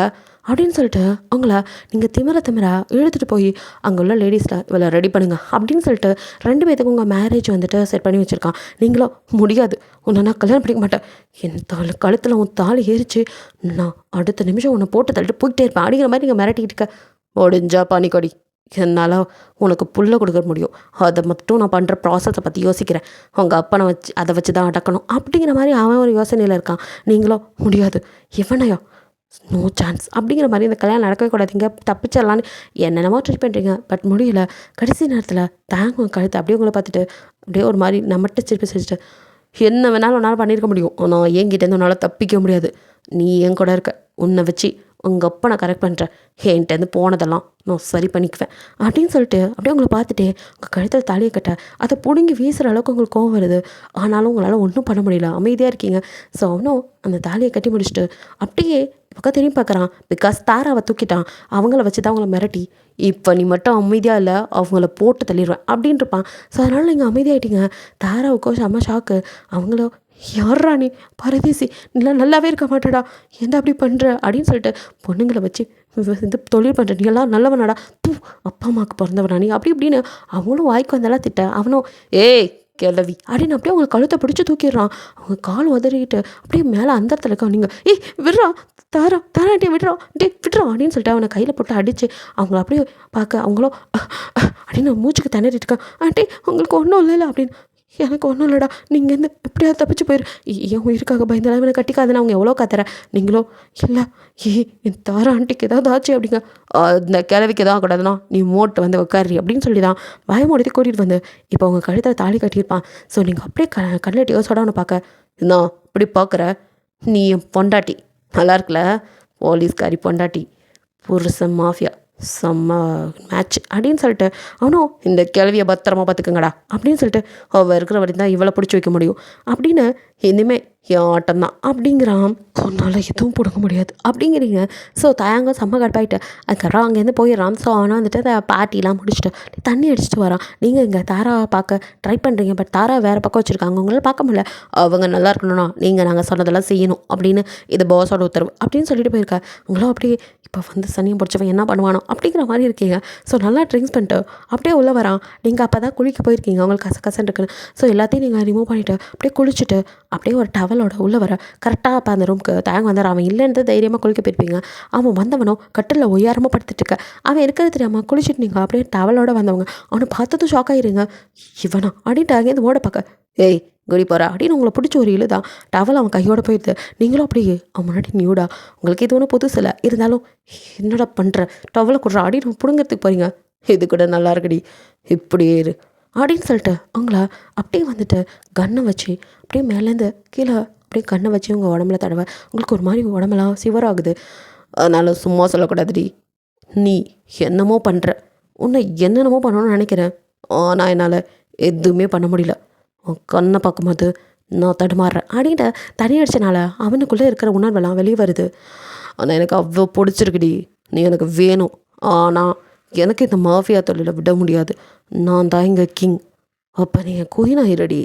அப்படின்னு சொல்லிட்டு அவங்கள நீங்கள் திமிரா இழுத்துட்டு போய் அங்கே உள்ள லேடிஸில் இவளை ரெடி பண்ணுங்க அப்படின்னு சொல்லிட்டு 2 பேத்துக்கும் உங்கள் மேரேஜ் வந்துட்டு செட் பண்ணி வச்சுருக்கான். நீங்களும் முடியாது, உன்னை நான் கல்யாணம் பண்ணிக்க மாட்டேன், என் கழுத்தில் உன் தாலி ஏறிச்சு, நான் அடுத்த நிமிஷம் உன்னை போட்டு தள்ளிட்டு போயிட்டே இருப்பேன் அப்படிங்கிற மாதிரி நீங்கள் மிரட்டிக்கிட்டு இருக்க. முடிஞ்சா பண்ணிக்கொடி, என்னால் உனக்கு புல்ல கொடுக்க முடியும், அதை மட்டும் நான் பண்ணுற ப்ராசஸை பற்றி யோசிக்கிறேன், உங்கள் அப்பனை வச்சு அதை வச்சு தான் அடக்கணும் அப்படிங்கிற மாதிரி அவன் ஒரு யோசனையில் இருக்கான். நீங்களும் முடியாது, இவனையோ நோ சான்ஸ் அப்படிங்கிற மாதிரி இந்த கல்யாணம் நடக்கவே கூடாதுங்க, தப்பிச்சிடலான்னு என்னென்னமோ ட்ரை பண்ணுறீங்க. பட் முடியல. கடைசி நேரத்தில் தேங்கும் கழுத்து அப்படியே உங்களை பார்த்துட்டு அப்படியே ஒரு மாதிரி நம்மகிட்ட திருப்பி செஞ்சுட்டு, என்ன வேணாலும் உன்னால் பண்ணியிருக்க முடியும், ஆனால் என்கிட்டேருந்து உன்னால் தப்பிக்க முடியாது, நீ என் கூட இருக்க, உன்னை வச்சு உங்கள் அப்பா நான் கரெக்ட் பண்ணுறேன், என்கிட்டேருந்து போனதெல்லாம் நான் சரி பண்ணிக்குவேன் அப்படின்னு சொல்லிட்டு அப்படியே உங்களை பார்த்துட்டே உங்கள் கழுத்தில் தாலியை கட்ட அதை பிடுங்கி வீசுகிற அளவுக்கு உங்களுக்கு கோவம் வருது. ஆனாலும் உங்களால் ஒன்றும் பண்ண முடியல, அமைதியாக இருக்கீங்க. ஸோ அவனும் அந்த தாலியை கட்டி முடிச்சுட்டு அப்படியே பக்கம் திரும்பி பார்க்குறான். பிகாஸ் தாராவை தூக்கிட்டான், அவங்கள வச்சு தான் அவங்கள மிரட்டி இப்போ நீ மட்டும் அமைதியாக இல்லை அவங்கள போட்டு தள்ளிடுவேன் அப்படின்ட்டு இருப்பான். ஸோ அதனால் நீங்கள் அமைதியாகிட்டீங்க. தாராவுக்கோ செம்ம ஷாக்கு. அவங்களோ யாரா நீ பரதேசி, நீலாம் நல்லாவே இருக்க மாட்டேடா, என்ன அப்படி பண்ணுற அப்படின்னு சொல்லிட்டு பொண்ணுங்களை வச்சு இது தொழில் பண்ணுற நீ எல்லாம் நல்லவனாடா, பூ அப்பா அம்மாவுக்கு பிறந்தவனா நீ அப்படி இப்படின்னு அவங்களும் வாய்க்கு வந்தாலும் திட்ட. அவனும் ஏய் கிளவி அப்படின்னு அப்படியே அவங்க கழுத்தை பிடிச்சி தூக்கிடுறான். அவங்க கால் உதறிக்கிட்டு அப்படியே மேலே அந்த இடத்துல இருக்க. நீங்கள் ஏய் விட்றா தாராட்டியை விட்றா அப்படின்னு சொல்லிட்டு அவனை கையில் போட்டு அடித்து அவங்கள அப்படியே பார்க்க அவங்களும் அப்படின்னு மூச்சுக்கு திணறிட்டு இருக்கான். ஆண்டி உங்களுக்கு ஒன்றும் இல்லைல்ல அப்படின்னு. எனக்கு ஒன்றும் இல்லைடா, நீங்கள் இருந்து எப்படியாவது தப்பிச்சு போயிரு, என் உயிருக்காக பயந்தெல்லாம் இவனை கட்டிக்காதுன்னு அவங்க எவ்வளோ கத்துறேன். நீங்களும் இல்லை என் தாரா ஆண்டிக்கு ஏதாவது ஆச்சு அப்படிங்க, இந்த கிழவிக்கு எதாவது கூடாதுன்னா நீ மோட்டு வந்து உட்காரி அப்படின்னு சொல்லி தான் பயமோடி கூட்டிகிட்டு வந்து இப்போ அவங்க கழுத்தில் தாலி கட்டியிருப்பான். ஸோ நீங்கள் அப்படியே கண்ணில் யோசோட அவனை பார்க்க, நான் இப்படி பார்க்குற, நீ என் பொண்டாட்டி நல்லா இருக்குல்ல, போலீஸ்காரி பொண்டாட்டி, புருஷன் மாஃபியா, செம்ம மேட்ச் அப்படின்னு சொல்லிட்டு அவனும் இந்த கிழவியை பத்திரமா பார்த்துக்கங்கடா அப்படின்னு சொல்லிட்டு அவள் இருக்கிற வரைக்கும் தான் இவளை பிடிச்சி வைக்க முடியும் அப்படின்னு இனிமேல் என் ஆட்டம் தான் அப்படிங்கிறான். உன்னால் எதுவும் பிடுங்க முடியாது அப்படிங்கிறீங்க. ஸோ தயாங்க செம்ம கடுப்பாயிட்டு அதுக்கப்புறம் அங்கேருந்து போயிடறான். ஸோ அவனை வந்துட்டு அதை பார்ட்டிலாம் முடிச்சுட்டு தண்ணி அடிச்சுட்டு வரான். நீங்கள் இங்கே தாராவை பார்க்க ட்ரை பண்ணுறீங்க, பட் தாரா வேறு பக்கம் வச்சுருக்காங்க, உங்களால் பார்க்க முடியல. அவங்க நல்லா இருக்கணும்னா நீங்கள் நாங்கள் சொன்னதெல்லாம் செய்யணும் அப்படின்னு இது பாஸோட உத்தரவு அப்படின்னு சொல்லிட்டு போயிருக்கா. உங்களும் அப்படியே இப்போ வந்து சனியை பிடிச்சவன் என்ன பண்ணுவானோ அப்படிங்கிற மாதிரி இருக்கீங்க. ஸோ நல்லா ட்ரிங்க்ஸ் பண்ணிட்டு அப்படியே உள்ளே வரான். நீங்கள் அப்போ தான் குளிக்க போயிருக்கீங்க, அவங்களுக்கு கசகசன்னு இருக்குன்னு. ஸோ எல்லாத்தையும் நீங்கள் ரிமூவ் பண்ணிவிட்டு அப்படியே குளிச்சுட்டு அப்படியே ஒரு டவலோட உள்ளே வர கரெக்டாக அப்போ அந்த ரூமுக்கு தயங்க வந்தார். அவன் இல்லைன்றது தைரியமாக குளிக்க போயிருப்பீங்க. அவன் வந்தவனும் கட்டில் ஒய்யாரமாக படுத்துட்டு இருக்க. அவன் இருக்கிறது தெரியாமல் குளிச்சுட்டு நீங்கள் அப்படியே டவலோட வந்தவங்க அவனை பார்த்ததும் ஷாக் ஆகிருங்க. இவனா அப்படின்ட்டு அங்கேருந்து ஓட பார்க்க, ஏய் குடி போகிறா அப்படின்னு உங்களை பிடிச்சி ஒரு இழுதான். டவல் அவன் கையோட போயிடுது. நீங்களும் அப்படியே அவன் முன்னாடி நியூடா, உங்களுக்கு இது ஒன்றும் புதுசு இல்லை, இருந்தாலும் என்னடா பண்ணுற, டவலை கொடுறா அப்படின்னு பிடுங்கிறதுக்கு போகிறீங்க. இது கூட நல்லா இருக்குடி, இப்படியே இரு அப்படின்னு சொல்லிட்டு அவங்கள அப்படியே வந்துட்டு கன்னை வச்சு அப்படியே மேலேருந்து கீழே அப்படியே கண்ணை வச்சு உங்கள் உடம்புல தடவை உங்களுக்கு ஒரு மாதிரி உடம்பெல்லாம் சிவராகுது. அதனால் சும்மா சொல்லக்கூடாதுடி, நீ என்னமோ பண்ணுற, உன்னை என்னென்னமோ பண்ணணும்னு நினைக்கிறேன், ஆனால் என்னால் எதுவுமே பண்ண முடியல, உன் கண்ணை பார்க்கும்போது நான் தடுமாறுறேன் அப்படின்ட்டு தனி அடிச்சனால அவனுக்குள்ளே இருக்கிற உணர்வெல்லாம் வெளியே வருது. ஆனால் எனக்கு அவ்வளோ பிடிச்சிருக்குடி, நீ எனக்கு வேணும், ஆனால் எனக்கு இந்த மாஃபியா தொழிலை விட முடியாது, நான் தான் இங்கே கிங். அப்போ நீ என் குயினா இருடி,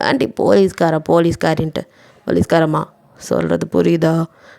ஆண்டி போலீஸ்காரின்ட்டு. போலீஸ்காரம்மா சொல்கிறது புரியுதா,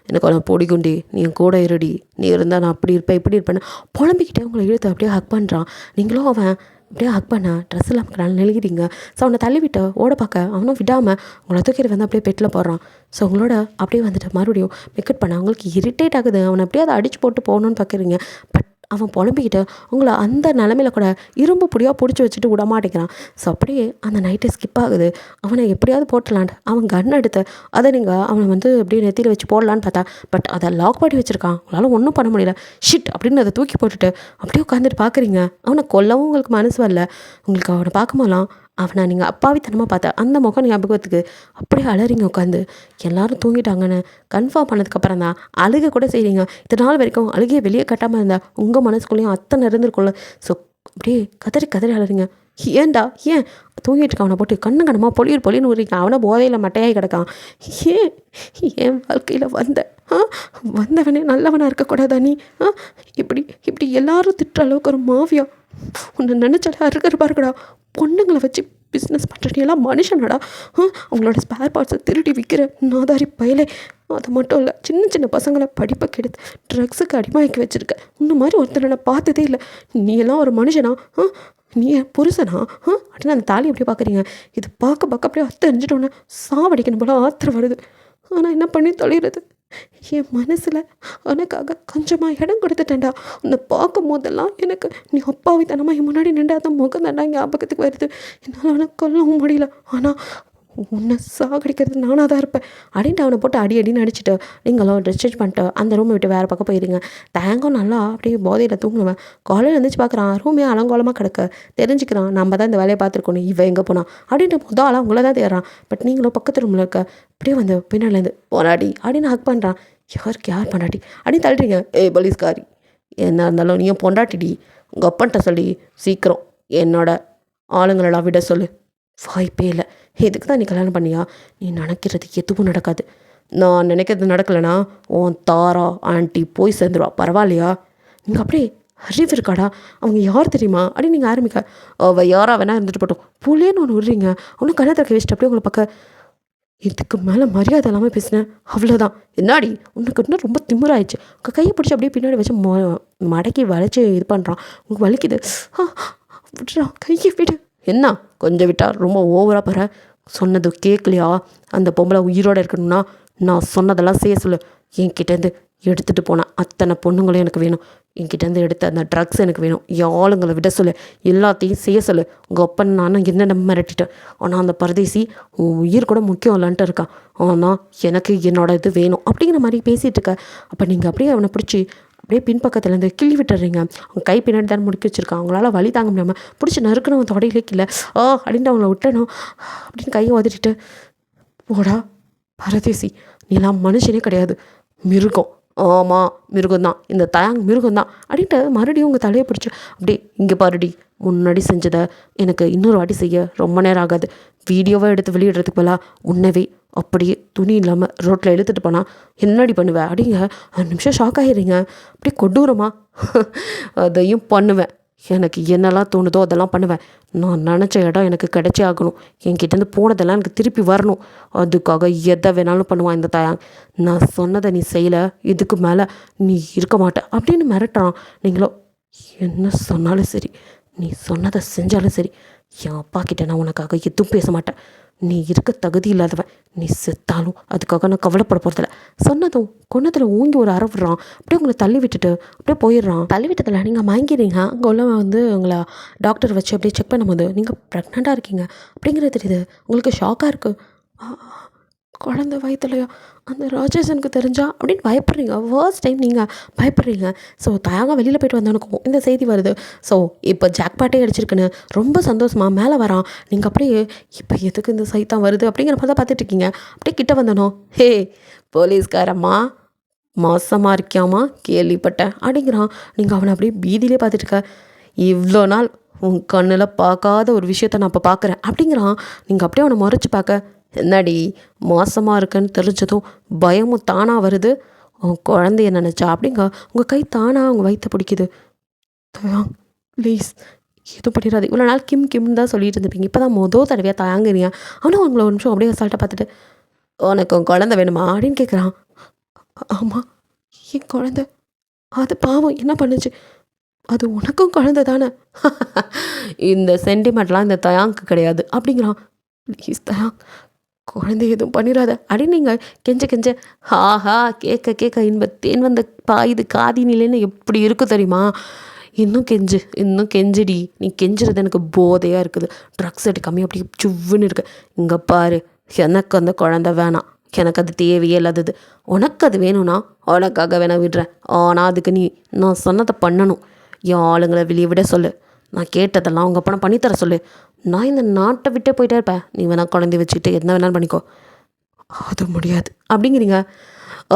எனக்கு அவனை பிடிக்குண்டி, நீ என் கூட இருடி, நீ இருந்தால் நான் அப்படி இருப்பேன் இப்படி இருப்பேன்னு புலம்பிக்கிட்டே உங்களை இழுத்து அப்படியே ஹக் பண்ணுறான். நீங்களும் அவன் அப்படியே ஹக் பண்ண ட்ரெஸ் எல்லாம் இருக்கிறான் நெழுகிறீங்க. ஸோ அவனை தள்ளிவிட்டு ஓட பார்க்க அவனும் விடாமல் உங்களை தூக்கிட்டு வந்து அப்படியே பெட்டில் போடுறான். ஸோ உங்களோட அப்படியே வந்துட்டு மறுபடியும் மெக்கட் பண்ண அவங்களுக்கு இரிட்டேட் ஆகுது. அவனை அப்படியே அதை அடித்து போட்டு போகணுன்னு பார்க்குறீங்க. பட் அவன் புலம்பிக்கிட்டு உங்களை அந்த நிலமையில கூட இரும்பு பிடியாக பிடிச்சி வச்சுட்டு விடமாட்டேங்கிறான். ஸோ அப்படியே அந்த நைட்டு ஸ்கிப் ஆகுது. அவனை எப்படியாவது போட்டலான்ட்டு அவன் கன் எடுத்து அதை நீங்கள் அவனை வந்து அப்படியே நெத்தியில் வச்சு போடலான்னு பார்த்தா, பட் அதை லாக் பண்ணி வச்சுருக்கான். உங்களால் ஒன்றும் பண்ண முடியல. ஷிட் அப்படின்னு அதை தூக்கி போட்டுட்டு அப்படியே உட்காந்துட்டு பார்க்குறீங்க. அவனை கொல்லவும் உங்களுக்கு மனசு வரல. உங்களுக்கு அவனை பார்க்கும்போதெல்லாம் அவனை நீங்கள் அப்பாவித்தனமாக பார்த்த அந்த முகம் ஞாபகத்துக்கு அப்படியே அலறிங்க உட்காந்து. எல்லோரும் தூங்கிட்டாங்கன்னு கன்ஃபார்ம் பண்ணதுக்கப்புறம் தான் அழுக கூட செய்கிறீங்க. இத்தனை நாள் வரைக்கும் அழுகையை வெளியே கட்டாமல் இருந்தால் உங்கள் மனசுக்குள்ளேயும் அத்தனை இருந்திருக்குள்ள. ஸோ அப்படியே கதறி அலறிங்க. ஏன்டா ஏன் தூங்கிட்டு இருக்க அவனை போட்டு கண்ணமாக பொலின்னு ஊறிங்க. அவனை போதையில் மட்டையாகி கிடக்கான். ஏன் வாழ்க்கையில் வந்தவனே நல்லவனாக இருக்கக்கூடாதா நீ? இப்படி எல்லாரும் திட்டுற அளவுக்கு ஒரு மாஃபியா உன்னை நினச்சாலே அருகருப்பா இருக்கடா. பொண்ணுங்களை வச்சு பிஸ்னஸ் பண்ணுற நீ எல்லாம் மனுஷனடா? அவங்களோட ஸ்பேர் பார்ட்ஸை திருடி விற்கிற நாதாரி பயலே. அது மட்டும் இல்லை, சின்ன சின்ன பசங்களை படிப்பை கெடுத்து ட்ரக்ஸுக்கு அடிமையாக்கி வச்சுருக்க. இந்த மாதிரி ஒருத்தரை நான் பார்த்ததே இல்லை. நீ எல்லாம் ஒரு மனுஷனா? நீ என் புருஷனா? அப்படின்னு அந்த தாலி அப்படியே பார்க்குறீங்க. இது பார்க்க பார்க்க அப்படியே தெரிஞ்சிட்டோன்னே சாவடிக்கணும் போல ஆத்திரம் வருது. ஆனால் என்ன பண்ணி தொலைகிறது? என் மனசில் உனக்காக கொஞ்சமாக இடம் கொடுத்துட்டேன்டா. உன்னை பார்க்கும் போதெல்லாம் எனக்கு நீ அப்பாவித்தனமாக என் முன்னாடி நின்று அந்த முகம் தாண்டா ஞாபகத்துக்கு வருது. என்னால் அவனை கொல்லவும் முடியல. ஆனால் உன்னை சாகடிக்கிறது நானாக தான் இருப்பேன் அப்படின்ட்டு அவனை போட்டு அடின்னு அடிச்சுட்டு நீங்களும் டிஸ்சார்ஜ் பண்ணிட்டு அந்த ரூமை விட்டு வேறு பக்கம் போயிருங்க. தேங்கம் நல்லா அப்படியே போதையில் தூங்குவேன். காலையில் எழுந்திரிச்சு பார்க்குறான், ரூமே அலங்கோலமாக கிடக்க. தெரிஞ்சுக்கிறான் நம்ம தான் இந்த வேலையை பார்த்துருக்கணும், இவன் எங்கே போனான் அப்படின்ட்டு மொதல் ஆளாக உங்களை தான் தேடுறான். பட் நீங்களும் பக்கத்து ரூமில் இருக்க அப்படியே வந்து பின்னாலேருந்து போனாடி அப்படின்னு ஹக் பண்ணுறான். யாருக்கு யார் பொண்டாட்டி அப்படின்னு தள்ளுறீங்க. போலீஸ்காரி, என்ன இருந்தாலும் நீயும் பொண்டாட்டிடி, உங்கள் அப்பன்ட்ட சொல்லி சீக்கிரம் என்னோட ஆளுங்களெல்லாம் விட சொல்லு. வாய்ப்பே இல்லை. எதுக்கு தான் நீ கல்யாணம் பண்ணியா? நீ நினைக்கிறது எதுவும் நடக்காது. நான் நினைக்கிறது நடக்கலைன்னா உன் தாரா ஆண்டி போய் சேர்ந்துருவா. பரவாயில்லையா? நீங்கள் அப்படியே அறிவு இருக்காடா? அவங்க யார் தெரியுமா அப்படின்னு நீங்கள் ஆரம்பிக்க. அவள் யாரா வேணா இருந்துட்டு போட்டோம். புள்ளியன்னு ஒன்று விடுறீங்க. அவனும் கண்ணத்திறக்க வச்சுட்டு அப்படியே உங்களை பார்க்க. இதுக்கு மேலே மரியாதை இல்லாமல் பேசினேன், அவ்வளோதான். என்னாடி உனக்கு இன்னும் ரொம்ப திமிராயிடுச்சு. உங்கள் கையை பிடிச்சி அப்படியே பின்னாடி வச்சு மடக்கி வளைச்சி இது பண்ணுறான். உங்களுக்கு வலிக்குது. விட்டுறான், கையை விடு. என்ன கொஞ்சம் விட்டா ரொம்ப ஓவராக போகிற? சொன்னது கேட்கலையா? அந்த பொம்பளை உயிரோடு இருக்கணும்னா நான் சொன்னதெல்லாம் செய்ய சொல்லு. என்கிட்டேருந்து எடுத்துகிட்டு போனேன் அத்தனை பொண்ணுங்களும் எனக்கு வேணும். என்கிட்டேருந்து எடுத்த அந்த ட்ரக்ஸ் எனக்கு வேணும். என் ஆளுங்களை விட சொல்லு, எல்லாத்தையும் செய்ய சொல்லு. உங்கள் அப்பன் நானும் என்னென்ன மிரட்டிட்டேன். ஆனால் அந்த பரதேசி உயிர் கூட முக்கியம் இல்லைன்ட்டு இருக்கான். ஆனால் எனக்கு என்னோட இது வேணும் அப்படிங்கிற மாதிரி பேசிகிட்டு இருக்க. அப்போ நீங்கள் அப்படியே அவனை பிடிச்சி அப்படியே பின்பக்கத்துலேருந்து கிள்ளி விட்டுறீங்க. அவங்க கை பின்னாடி தான் முடிக்க வச்சுருக்காங்க. அவங்களால வலி தாங்க முடியாமல் பிடிச்சி நறுக்கணும், தொடையிலே இல்லை அப்படின்ட்டு அவங்கள விட்டணும் அப்படின்னு கையை உதறிட்டு. போடா பரதேசி, நீலாம் மனுஷனே கிடையாது, மிருகம். ஆமாம் மிருகம்தான், இந்த தயாங் மிருகம்தான் அப்படின்ட்டு மறுபடியும் உங்கள் தலையை பிடிச்சி அப்படியே இங்கே பாருடி, முன்னாடி செஞ்சதை எனக்கு இன்னொரு வாட்டி செய்ய ரொம்ப நேரம் ஆகாது. வீடியோவை எடுத்து வெளியிடுறதுக்கு பதிலாக உன்னவே அப்படியே துணி இல்லாமல் ரோட்டில் இழுத்துட்டு போனால் என்னடி பண்ணுவேன் அப்படிங்க. 2 நிமிஷம் ஷாக் ஆகிடுறீங்க. அப்படியே கொடூரமாக அதையும் பண்ணுவேன். எனக்கு என்னெல்லாம் தோணுதோ அதெல்லாம் பண்ணுவேன். நான் நினச்ச இடம் எனக்கு கிடைச்சே ஆகணும். என்கிட்டேருந்து போனதெல்லாம் எனக்கு திருப்பி வரணும். அதுக்காக எதை வேணாலும் பண்ணுவான் இந்த தயாங். நான் சொன்னதை நீ செய்யலை, இதுக்கு மேலே நீ இருக்க மாட்டே அப்படின்னு மிரட்டுறான். நீங்களோ என்ன சொன்னாலும் சரி, நீ சொன்னதை செஞ்சாலும் சரி, என் அப்பா கிட்ட நான் உனக்காக எதுவும் பேச மாட்டேன். நீ இருக்க தகுதி இல்லாதவன். நீ செத்தாலும் அதுக்காக நான் கவலைப்பட போகிறதில்ல. சொன்னதும் கொன்னதில் ஊங்கி ஒரு அற விடுறான். அப்படியே உங்களை தள்ளி விட்டுட்டு அப்படியே போயிடுறான். தள்ளி விட்டதில் நீங்கள் மயங்கிறீங்க. அங்கே உள்ள வந்து உங்களை டாக்டர் வச்சு அப்படியே செக் பண்ணும்போது நீங்கள் ப்ரெக்னெண்ட்டாக இருக்கீங்க அப்படிங்கிறது தெரியுது. உங்களுக்கு ஷாக்காக இருக்குது. குழந்த வயிற்றுலையா? அந்த ராஜேஷனுக்கு தெரிஞ்சா அப்படின்னு பயப்படுறீங்க. ஃபர்ஸ்ட் டைம் நீங்கள் பயப்படுறீங்க. ஸோ தயாங்க வெளியில் போய்ட்டு வந்தவனுக்கும் இந்த செய்தி வருது. ஸோ இப்போ ஜாக்பாட்டே அடிச்சிருக்குன்னு ரொம்ப சந்தோஷமாக மேலே வரான். நீங்கள் அப்படியே இப்போ எதுக்கு இந்த சைத்தான் வருது அப்படிங்கிற மாதிரி தான் பார்த்துட்ருக்கீங்க. அப்படியே கிட்ட வந்தனோ, ஹே போலீஸ்காரம்மா மோசமாக இருக்கியாமா கேள்விப்பட்டேன் அப்படிங்கிறான். நீங்கள் அவனை அப்படியே பீதியிலே பார்த்துட்ருக்க. இவ்வளோ நாள் உன் கண்ணில் பார்க்காத ஒரு விஷயத்த நான் இப்போ பார்க்குறேன் அப்படிங்கிறான். நீங்கள் அப்படியே அவனை முறைச்சி பார்க்க. என்னடி மோசமாக இருக்குன்னு தெரிஞ்சதும் பயமும் தானாக வருது. உன் குழந்தைய நினச்சா அப்படிங்க உங்கள் கை தானாக அவங்க வயிற்ற பிடிக்குது. ப்ளீஸ் எதுவும் பண்ணிடாது. இவ்வளோ நாள் கிம்னு தான் சொல்லிட்டு இருந்துப்பீங்க. இப்போ தான் தடவையாக தயாங்குறீங்க. ஆனால் அவங்கள ஒரு நிமிஷம் அப்படியே அசால்ட்டாக பார்த்துட்டு, உனக்கு உன் குழந்தை வேணுமா அப்படின்னு கேட்குறான். ஆமாம் என் குழந்தை, அது பாவம் என்ன பண்ணுச்சு? அது உனக்கும் குழந்தை தானே? இந்த சென்டிமெண்ட்லாம் இந்த தயாங்க்கு கிடையாது அப்படிங்கிறான். ப்ளீஸ் தயாங் குழந்தை எதுவும் பண்ணிடாத அப்படின்னு நீங்கள் கெஞ்ச ஹாஹா கேட்க இன்பத்தேன் வந்த பாயுது காதி நிலைன்னு எப்படி இருக்கும் தெரியுமா? இன்னும் கெஞ்சுடி. நீ கெஞ்சுறது எனக்கு போதையாக இருக்குது. ட்ரக்ஸ் எடுக்காமே அப்படி சுவ்வுன்னு இருக்கு. இங்கே பாரு, எனக்கு அந்த குழந்தை வேணாம், எனக்கு அது தேவையே இல்லாதது. உனக்கு அது வேணும்னா உனக்காக வேணா விடுறேன். ஆனால் அதுக்கு நீ நான் சொன்னதை பண்ணணும். என் ஆளுங்களை வெளியே விட சொல்லு. நான் கேட்டதெல்லாம் உங்கள் அப்பனை பண்ணித்தர சொல்லு. நான் இந்த நாட்டை விட்டே போயிட்டே இருப்பேன். நீ வேணால் குழந்தைய வச்சுக்கிட்டு என்ன வேணாலும் பண்ணிக்கோ. அது முடியாது அப்படிங்கிறீங்க.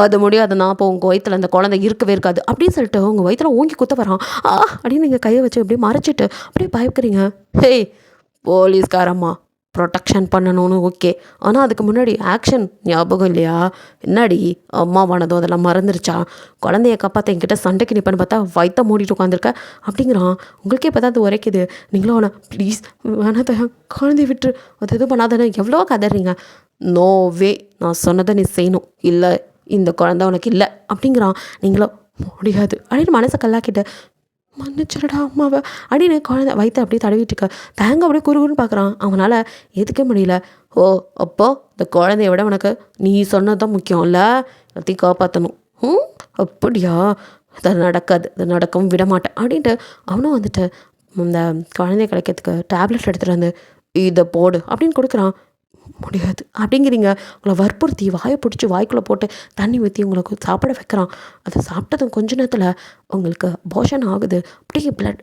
அது முடியாதுன்னா அப்போ உங்கள் வயிற்றில் அந்த குழந்தை இருக்கவே இருக்காது அப்படின்னு சொல்லிட்டு உங்கள் வயிற்றில் ஓங்கி குத்த வரான். அப்படின்னு நீங்கள் கையை வச்சு அப்படியே மறைச்சிட்டு அப்படியே பயப்படுறீங்க. ஹே போலீஸ்காரம்மா, ப்ரொடெக்ஷன் பண்ணணும்னு ஓகே, ஆனால் அதுக்கு முன்னாடி ஆக்ஷன் ஞாபகம் இல்லையா? என்னடி அம்மாவானதும் அதெல்லாம் மறந்துருச்சா? குழந்தைய காப்பாற்ற என்கிட்ட சண்டைக்கு நிற்பேன்னு பார்த்தா வயிற்ற மூடிட்டு உட்காந்துருக்க அப்படிங்கிறான். உங்களுக்கே இப்போ தான் அது உரைக்குது. நீங்களும் அவனை ப்ளீஸ் வேணாத குழந்தைய விட்டுரு, அது எதுவும் பண்ணாதானே எவ்வளோ கதறீங்க. நோ வே, நான் சொன்னதை நீ செய்யணும். இல்லை இந்த குழந்தை உனக்கு இல்லை அப்படிங்கிறான். நீங்களும் முடியாது அப்படின்னு மனசை கல்லாக்கிட்டு மன்னிச்சிடடா அம்மாவை அப்படின்னு குழந்தை வயிற்று அப்படியே தடவிட்டு இருக்க. தேங்காய் அப்படியே குறுகுறுன்னு பார்க்குறான். அவனால் எதுக்க முடியல. ஓ அப்போ இந்த குழந்தைய விட உனக்கு நீ சொன்னதான் முக்கியம் இல்லை, எல்லாத்தையும் காப்பாற்றணும். அப்படியா, அது நடக்காது, அது நடக்கவும் விட மாட்டேன் அப்படின்ட்டு அவனும் வந்துட்டு இந்த குழந்தைய கிடைக்கிறதுக்கு டேப்லெட் எடுத்துகிட்டு வந்து இதை போடு அப்படின்னு கொடுக்குறான். முடியாது அப்படிங்கிறீங்க. உங்களை வற்புறுத்தி வாயை பிடிச்சி வாய்க்குள்ளே போட்டு தண்ணி ஊற்றி உங்களுக்கு சாப்பிட வைக்கிறான். அதை சாப்பிட்டதும் கொஞ்ச நேரத்தில் உங்களுக்கு அபார்ஷன் ஆகுது. அப்படியே பிளட்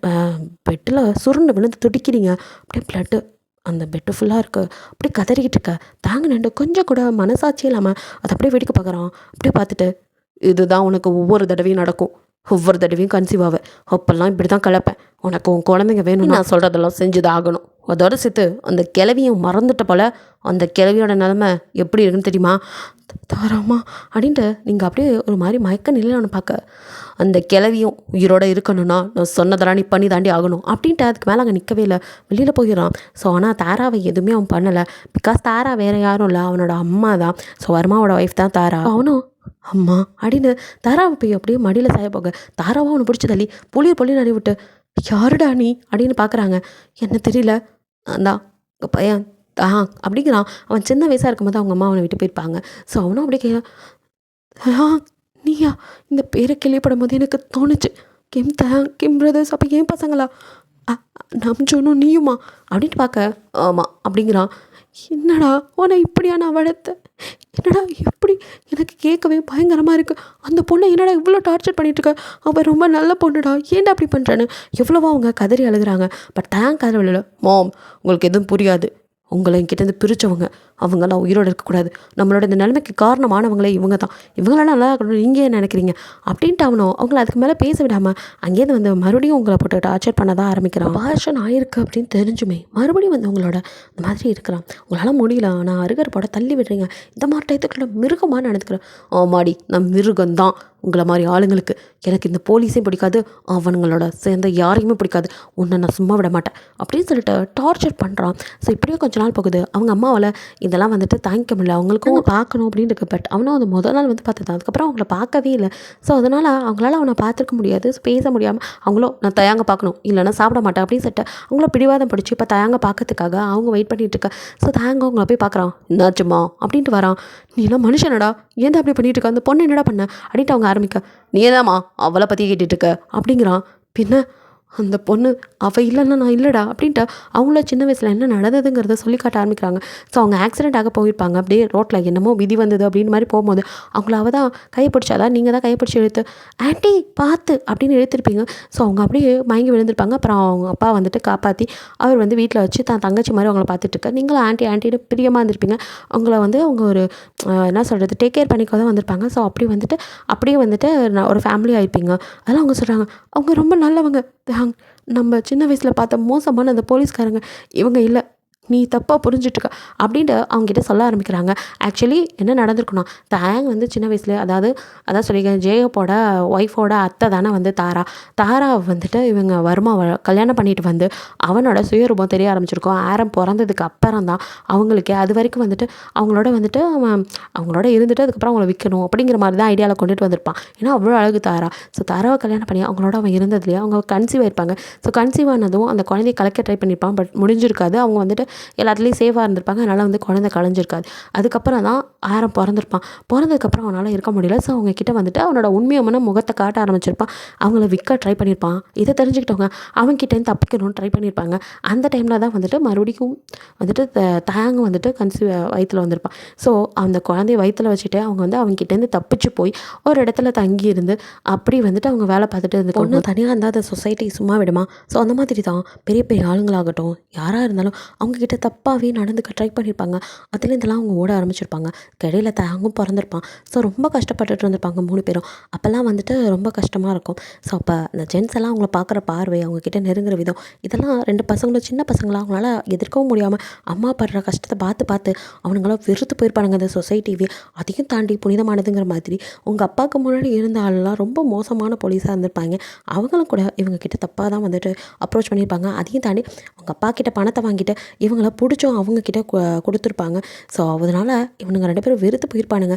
பெட்டில் சுருண்டு விழுந்து துடிக்கிறீங்க. அப்படியே பிளட்டு அந்த பெட்டு ஃபுல்லாக இருக்குது. அப்படியே கதறிக்கிட்டு இருக்க. தாங்க நின்று கொஞ்சம் கூட மனசாட்சி இல்லாமல் அதை அப்படியே வேடிக்கை பார்க்குறான். அப்படியே பார்த்துட்டு இதுதான் உனக்கு ஒவ்வொரு தடவையும் நடக்கும், ஒவ்வொரு தடவையும் கன்சீவ் ஆவேன், அப்போல்லாம் இப்படி தான் கலப்பேன், உனக்கு உன் குழந்தைங்க வேணும், நான் சொல்கிறதெல்லாம் செஞ்சுதான் ஆகணும். அதோட சேர்த்து அந்த கிழவியும் மறந்துட்ட போல். அந்த கிழவியோட நிலமை எப்படி இருக்குன்னு தெரியுமா? தாராமா அப்படின்ட்டு நீங்கள் அப்படியே ஒரு மாதிரி மயக்க நிலையில் அவனை பார்க்க. அந்த கிழவியும் உயிரோட இருக்கணும்னா நான் சொன்னதெல்லாம் நீ பண்ணி தாண்டி ஆகணும் அப்படின்ட்டு அதுக்கு மேலே அங்கே நிற்கவே இல்லை, வெளியில் போயிடறான். ஸோ ஆனால் தாராவை எதுவுமே அவன் பண்ணலை. பிகாஸ் தாரா வேறு யாரும் இல்லை, அவனோட அம்மா தான். ஸோ வர்மாவோட ஒய்ஃப் தான் தாரா. அவனும் அம்மா அப்படின்னு தாராவை போய் அப்படியே மடியில் சாய போக தாராவும் அவனை பிடிச்சி தள்ளி புளி நடி விட்டு யாருடா நீ அப்படின்னு பார்க்குறாங்க. என்ன தெரியல, அதான் உங்கள் பையன் அப்படிங்கிறான். அவன் சின்ன வயசாக இருக்கும்போது அவங்க அம்மா அவனை விட்டு போயிருப்பாங்க. ஸோ அவனும் அப்படியே நீயா இந்த பேரை கேள்விப்படும் போது எனக்கு தோணுச்சு, கிம் பிரதர்ஸ் அப்போ ஏன் பசங்களா, நம்ஜோனும் நீயுமா அப்படின்ட்டு பார்க்க. ஆமாம் அப்படிங்கிறான். என்னடா உன்னை இப்படியா நான் வளர்த்தேன், என்னடா எப்படி எனக்கு கேட்கவே பயங்கரமாக இருக்குது. அந்த பொண்ணை என்னடா இவ்வளோ டார்ச்சர் பண்ணிகிட்ருக்க, அவள் ரொம்ப நல்ல பொண்ணுடா, ஏன்டா அப்படி பண்ணுறான்னு எவ்வளவோ அவங்க கதறி அழுகுறாங்க. பட் டேங்க் கதறி விழல. மாம் உங்களுக்கு எதுவும் புரியாது, உங்களை என்கிட்டேருந்து பிரித்தவங்க அவங்கெல்லாம் உயிரோடு இருக்கக்கூடாது, நம்மளோட இந்த நிலைமைக்கு காரணமானவங்களே இவங்க தான், இவங்களாம் நல்லா இருக்கணும், நீங்கள் ஏன் நினைக்கிறீங்க அப்படின்ட்டு அவங்கள அதுக்கு மேலே பேச விடாமல் அங்கேருந்து வந்து மறுபடியும் உங்களை போட்டு டார்ச்சர் பண்ண தான் ஆரம்பிக்கிறான். பாஷன் ஆயிருக்கு அப்படின்னு தெரிஞ்சுமே மறுபடியும் வந்து உங்களோட இந்த மாதிரி இருக்கிறான். உங்களால் முடியல, நான் அருகருப்போட தள்ளி விடுறீங்க, இந்த மாதிரி டயத்துக்குள்ள மிருகமாக நடந்துக்கிறேன். ஆமாடி நான் மிருகம்தான், உங்களை மாதிரி ஆளுங்களுக்கு எனக்கு இந்த போலீஸையும் பிடிக்காது, அவனுங்களோட சேர்ந்த யாரையுமே பிடிக்காது, உன்னை நான் சும்மா விட மாட்டேன் அப்படின்னு சொல்லிட்டு டார்ச்சர் பண்ணுறான். ஸோ இப்படியே கொஞ்ச நாள் போகுது. அவங்க அம்மாவால் இதெல்லாம் வந்துட்டு தாங்கிக்க முடியல, அவங்களுக்கும் பார்க்கணும் அப்படின்னு இருக்கு. பட் அவனும் அந்த முதல் நாள் வந்து பார்த்துதான், அதுக்கப்புறம் அவங்கள பார்க்கவே இல்லை. ஸோ அதனால் அவங்களால அவனை பார்த்துருக்க முடியாது, பேச முடியாமல் அவங்களும் நான் தயாங்க பார்க்கணும் இல்லைன்னா சாப்பிட மாட்டேன் அப்படின்னு சொல்லிட்டு அவங்கள பிடிவாதம் பிடிச்சி இப்போ தயாங்க பார்க்கறதுக்காக அவங்க வெயிட் பண்ணிட்டு இருக்க. ஸோ தயாங்க அவங்கள போய் பார்க்குறான். என்னாச்சுமா அப்படின்ட்டு வரான். நீ எல்லாம் மனுஷனடா, ஏன் அப்படி பண்ணிட்டு இருக்க, அந்த பொண்ணு என்னடா பண்ண அப்படின்ட்டு அவங்க ஆரம்பிக்க. நீ ஏதாம்மா அவளை பற்றி கேட்டுட்டு இருக்க அப்படிங்கிறான். பின்ன அந்த பொண்ணு அவள் இல்லைன்னா நான் இல்லைடா அப்படின்ட்டு அவங்கள சின்ன வயசில் என்ன நடந்ததுங்கிறத சொல்லி காட்ட ஆரம்பிக்கிறாங்க. ஸோ அவங்க ஆக்சிடென்ட் ஆக போயிருப்பாங்க. அப்படியே ரோட்டில் என்னமோ விதி வந்தது அப்படின்னு மாதிரி போகும்போது அவங்கள அவள் தான் கைப்பிடிச்சாதான், நீங்கள் தான் கைப்பிடிச்சி இழுத்து ஆன்ட்டி பார்த்து அப்படின்னு இழுத்துருப்பீங்க. ஸோ அவங்க அப்படியே மயங்கி விழுந்திருப்பாங்க. அப்புறம் அவங்க அப்பா வந்துட்டு காப்பாற்றி அவர் வந்து வீட்டில் வச்சு தான் தங்கச்சி மாதிரி அவங்கள பார்த்துட்ருக்க. நீங்களும் ஆன்ட்டின்னு பிரியமாக இருந்திருப்பீங்க. அவங்கள வந்து அவங்க ஒரு என்ன சொல்கிறது டேக் கேர் பண்ணிக்க தான் வந்திருப்பாங்க. ஸோ அப்படியே வந்துட்டு ஒரு ஃபேமிலி ஆகிருப்பீங்க. அதெல்லாம் அவங்க சொல்கிறாங்க. அவங்க ரொம்ப நல்லவங்க, நம்ம சின்ன வயசில் பார்த்த மோசமான அந்த போலீஸ்காரங்க இவங்க இல்லை, நீ தப்பாக புரிஞ்சிட்ருக்க அப்படின்ட்டு அவங்ககிட்ட சொல்ல ஆரம்பிக்கிறாங்க. ஆக்சுவலி என்ன நடந்திருக்குன்னா, தயாங் வந்து சின்ன வயசுல அதான் சொல்லியிருக்கேன், ஜேயோப்போட ஒய்ஃபோட அத்தை தானே வந்து தாரா வந்துட்டு இவங்க வர்மாவை கல்யாணம் பண்ணிட்டு வந்து அவனோட சுயரூபம் தெரிய ஆரம்பிச்சிருக்கோம். ஆரம் பிறந்ததுக்கு அப்புறம் தான் அவங்களுக்கே. அது வரைக்கும் வந்துட்டு அவங்களோட இருந்துட்டு அதுக்கப்புறம் அவங்கள விற்கணும் அப்படிங்கிற மாதிரி தான் ஐடியாவில் கொண்டுட்டு வந்திருப்பான். ஏன்னா அவ்வளோ அழகு தாரா. ஸோ தாராவை கல்யாணம் பண்ணி அவங்களோட அவன் இருந்ததுலேயே அவங்க கன்சீவ் ஆயிருப்பாங்க. ஸோ கன்சீவ் ஆனதும் அந்த குழந்தைய கலக்க ட்ரை பண்ணியிருப்பான். பட் முடிஞ்சிருக்காது. அவங்க வந்துட்டு எல்லாத்துலேயும் சேஃபாக இருந்திருப்பாங்க. அதனால் வந்து குழந்தை கலைஞ்சிருக்காது. அதுக்கப்புறம் தான் ஆரம் பிறந்ததுக்கப்புறம் அவனால் இருக்க முடியல. ஸோ அவங்க கிட்ட வந்துட்டு அவனோட உண்மையான முகத்தை காட்ட ஆரம்பிச்சிருப்பான். அவங்கள விற்க ட்ரை பண்ணியிருப்பான். இதை தெரிஞ்சுக்கிட்டவங்க அவங்ககிட்டேருந்து தப்பிக்கணும்னு ட்ரை பண்ணியிருப்பாங்க. அந்த டைமில் தான் வந்துட்டு மறுபடியும் வந்துட்டு தயாங்க வந்துட்டு கன்சீவ் வயிற்றில் வந்திருப்பான். ஸோ அந்த குழந்தைய வயிற்றில் வச்சுட்டு அவங்க வந்து அவங்ககிட்டேருந்து தப்பிச்சு போய் ஒரு இடத்துல தங்கி இருந்து அப்படி வந்துட்டு அவங்க வேலை பார்த்துட்டு இருந்து பொண்ணு தனியாக இருந்தால் அந்த சொசைட்டி சும்மா விடுமா. ஸோ அந்த மாதிரி தான் பெரிய பெரிய ஆளுங்களாகட்டும் யாராக இருந்தாலும் அவங்கக்கிட்ட தப்பாகவே நடந்துக்க ட்ரை பண்ணியிருப்பாங்க. அதுலேருந்துலாம் அவங்க ஓட ஆரம்பிச்சிருப்பாங்க. கடையில் தயாங்கும் பிறந்திருப்பான். ஸோ ரொம்ப கஷ்டப்பட்டுட்டு இருந்திருப்பாங்க 3 பேரும். அப்போல்லாம் வந்துட்டு ரொம்ப கஷ்டமாக இருக்கும். ஸோ அப்போ அந்த ஜென்ஸ் எல்லாம் அவங்கள பார்க்குற பார்வை, அவங்கக்கிட்ட நெருங்குற விதம், இதெல்லாம் 2 பசங்களும் சின்ன பசங்களாம் அவங்களால எதிர்க்கவும் முடியாமல் அம்மா படுற கஷ்டத்தை பார்த்து அவனுங்களாம் வெறுத்து போயிருப்பானுங்க அந்த சொசைட்டிவே. அதையும் தாண்டி புனிதமானதுங்கிற மாதிரி உங்கள் அப்பாவுக்கு முன்னாடி இருந்த ஆளெலாம் ரொம்ப மோசமான போலீஸாக இருந்திருப்பாங்க. அவங்களும் கூட இவங்கக்கிட்ட தப்பாக தான் வந்துட்டு அப்ரோச் பண்ணியிருப்பாங்க. அதையும் தாண்டி அவங்க அப்பா கிட்ட பணத்தை வாங்கிட்டு இவங்க அவங்கள பிடிச்சோம் அவங்கக்கிட்ட கொடுத்துருப்பாங்க. ஸோ அதனால் இவனுங்க 2 பேரும் வெறுத்து போயிருப்பானுங்க.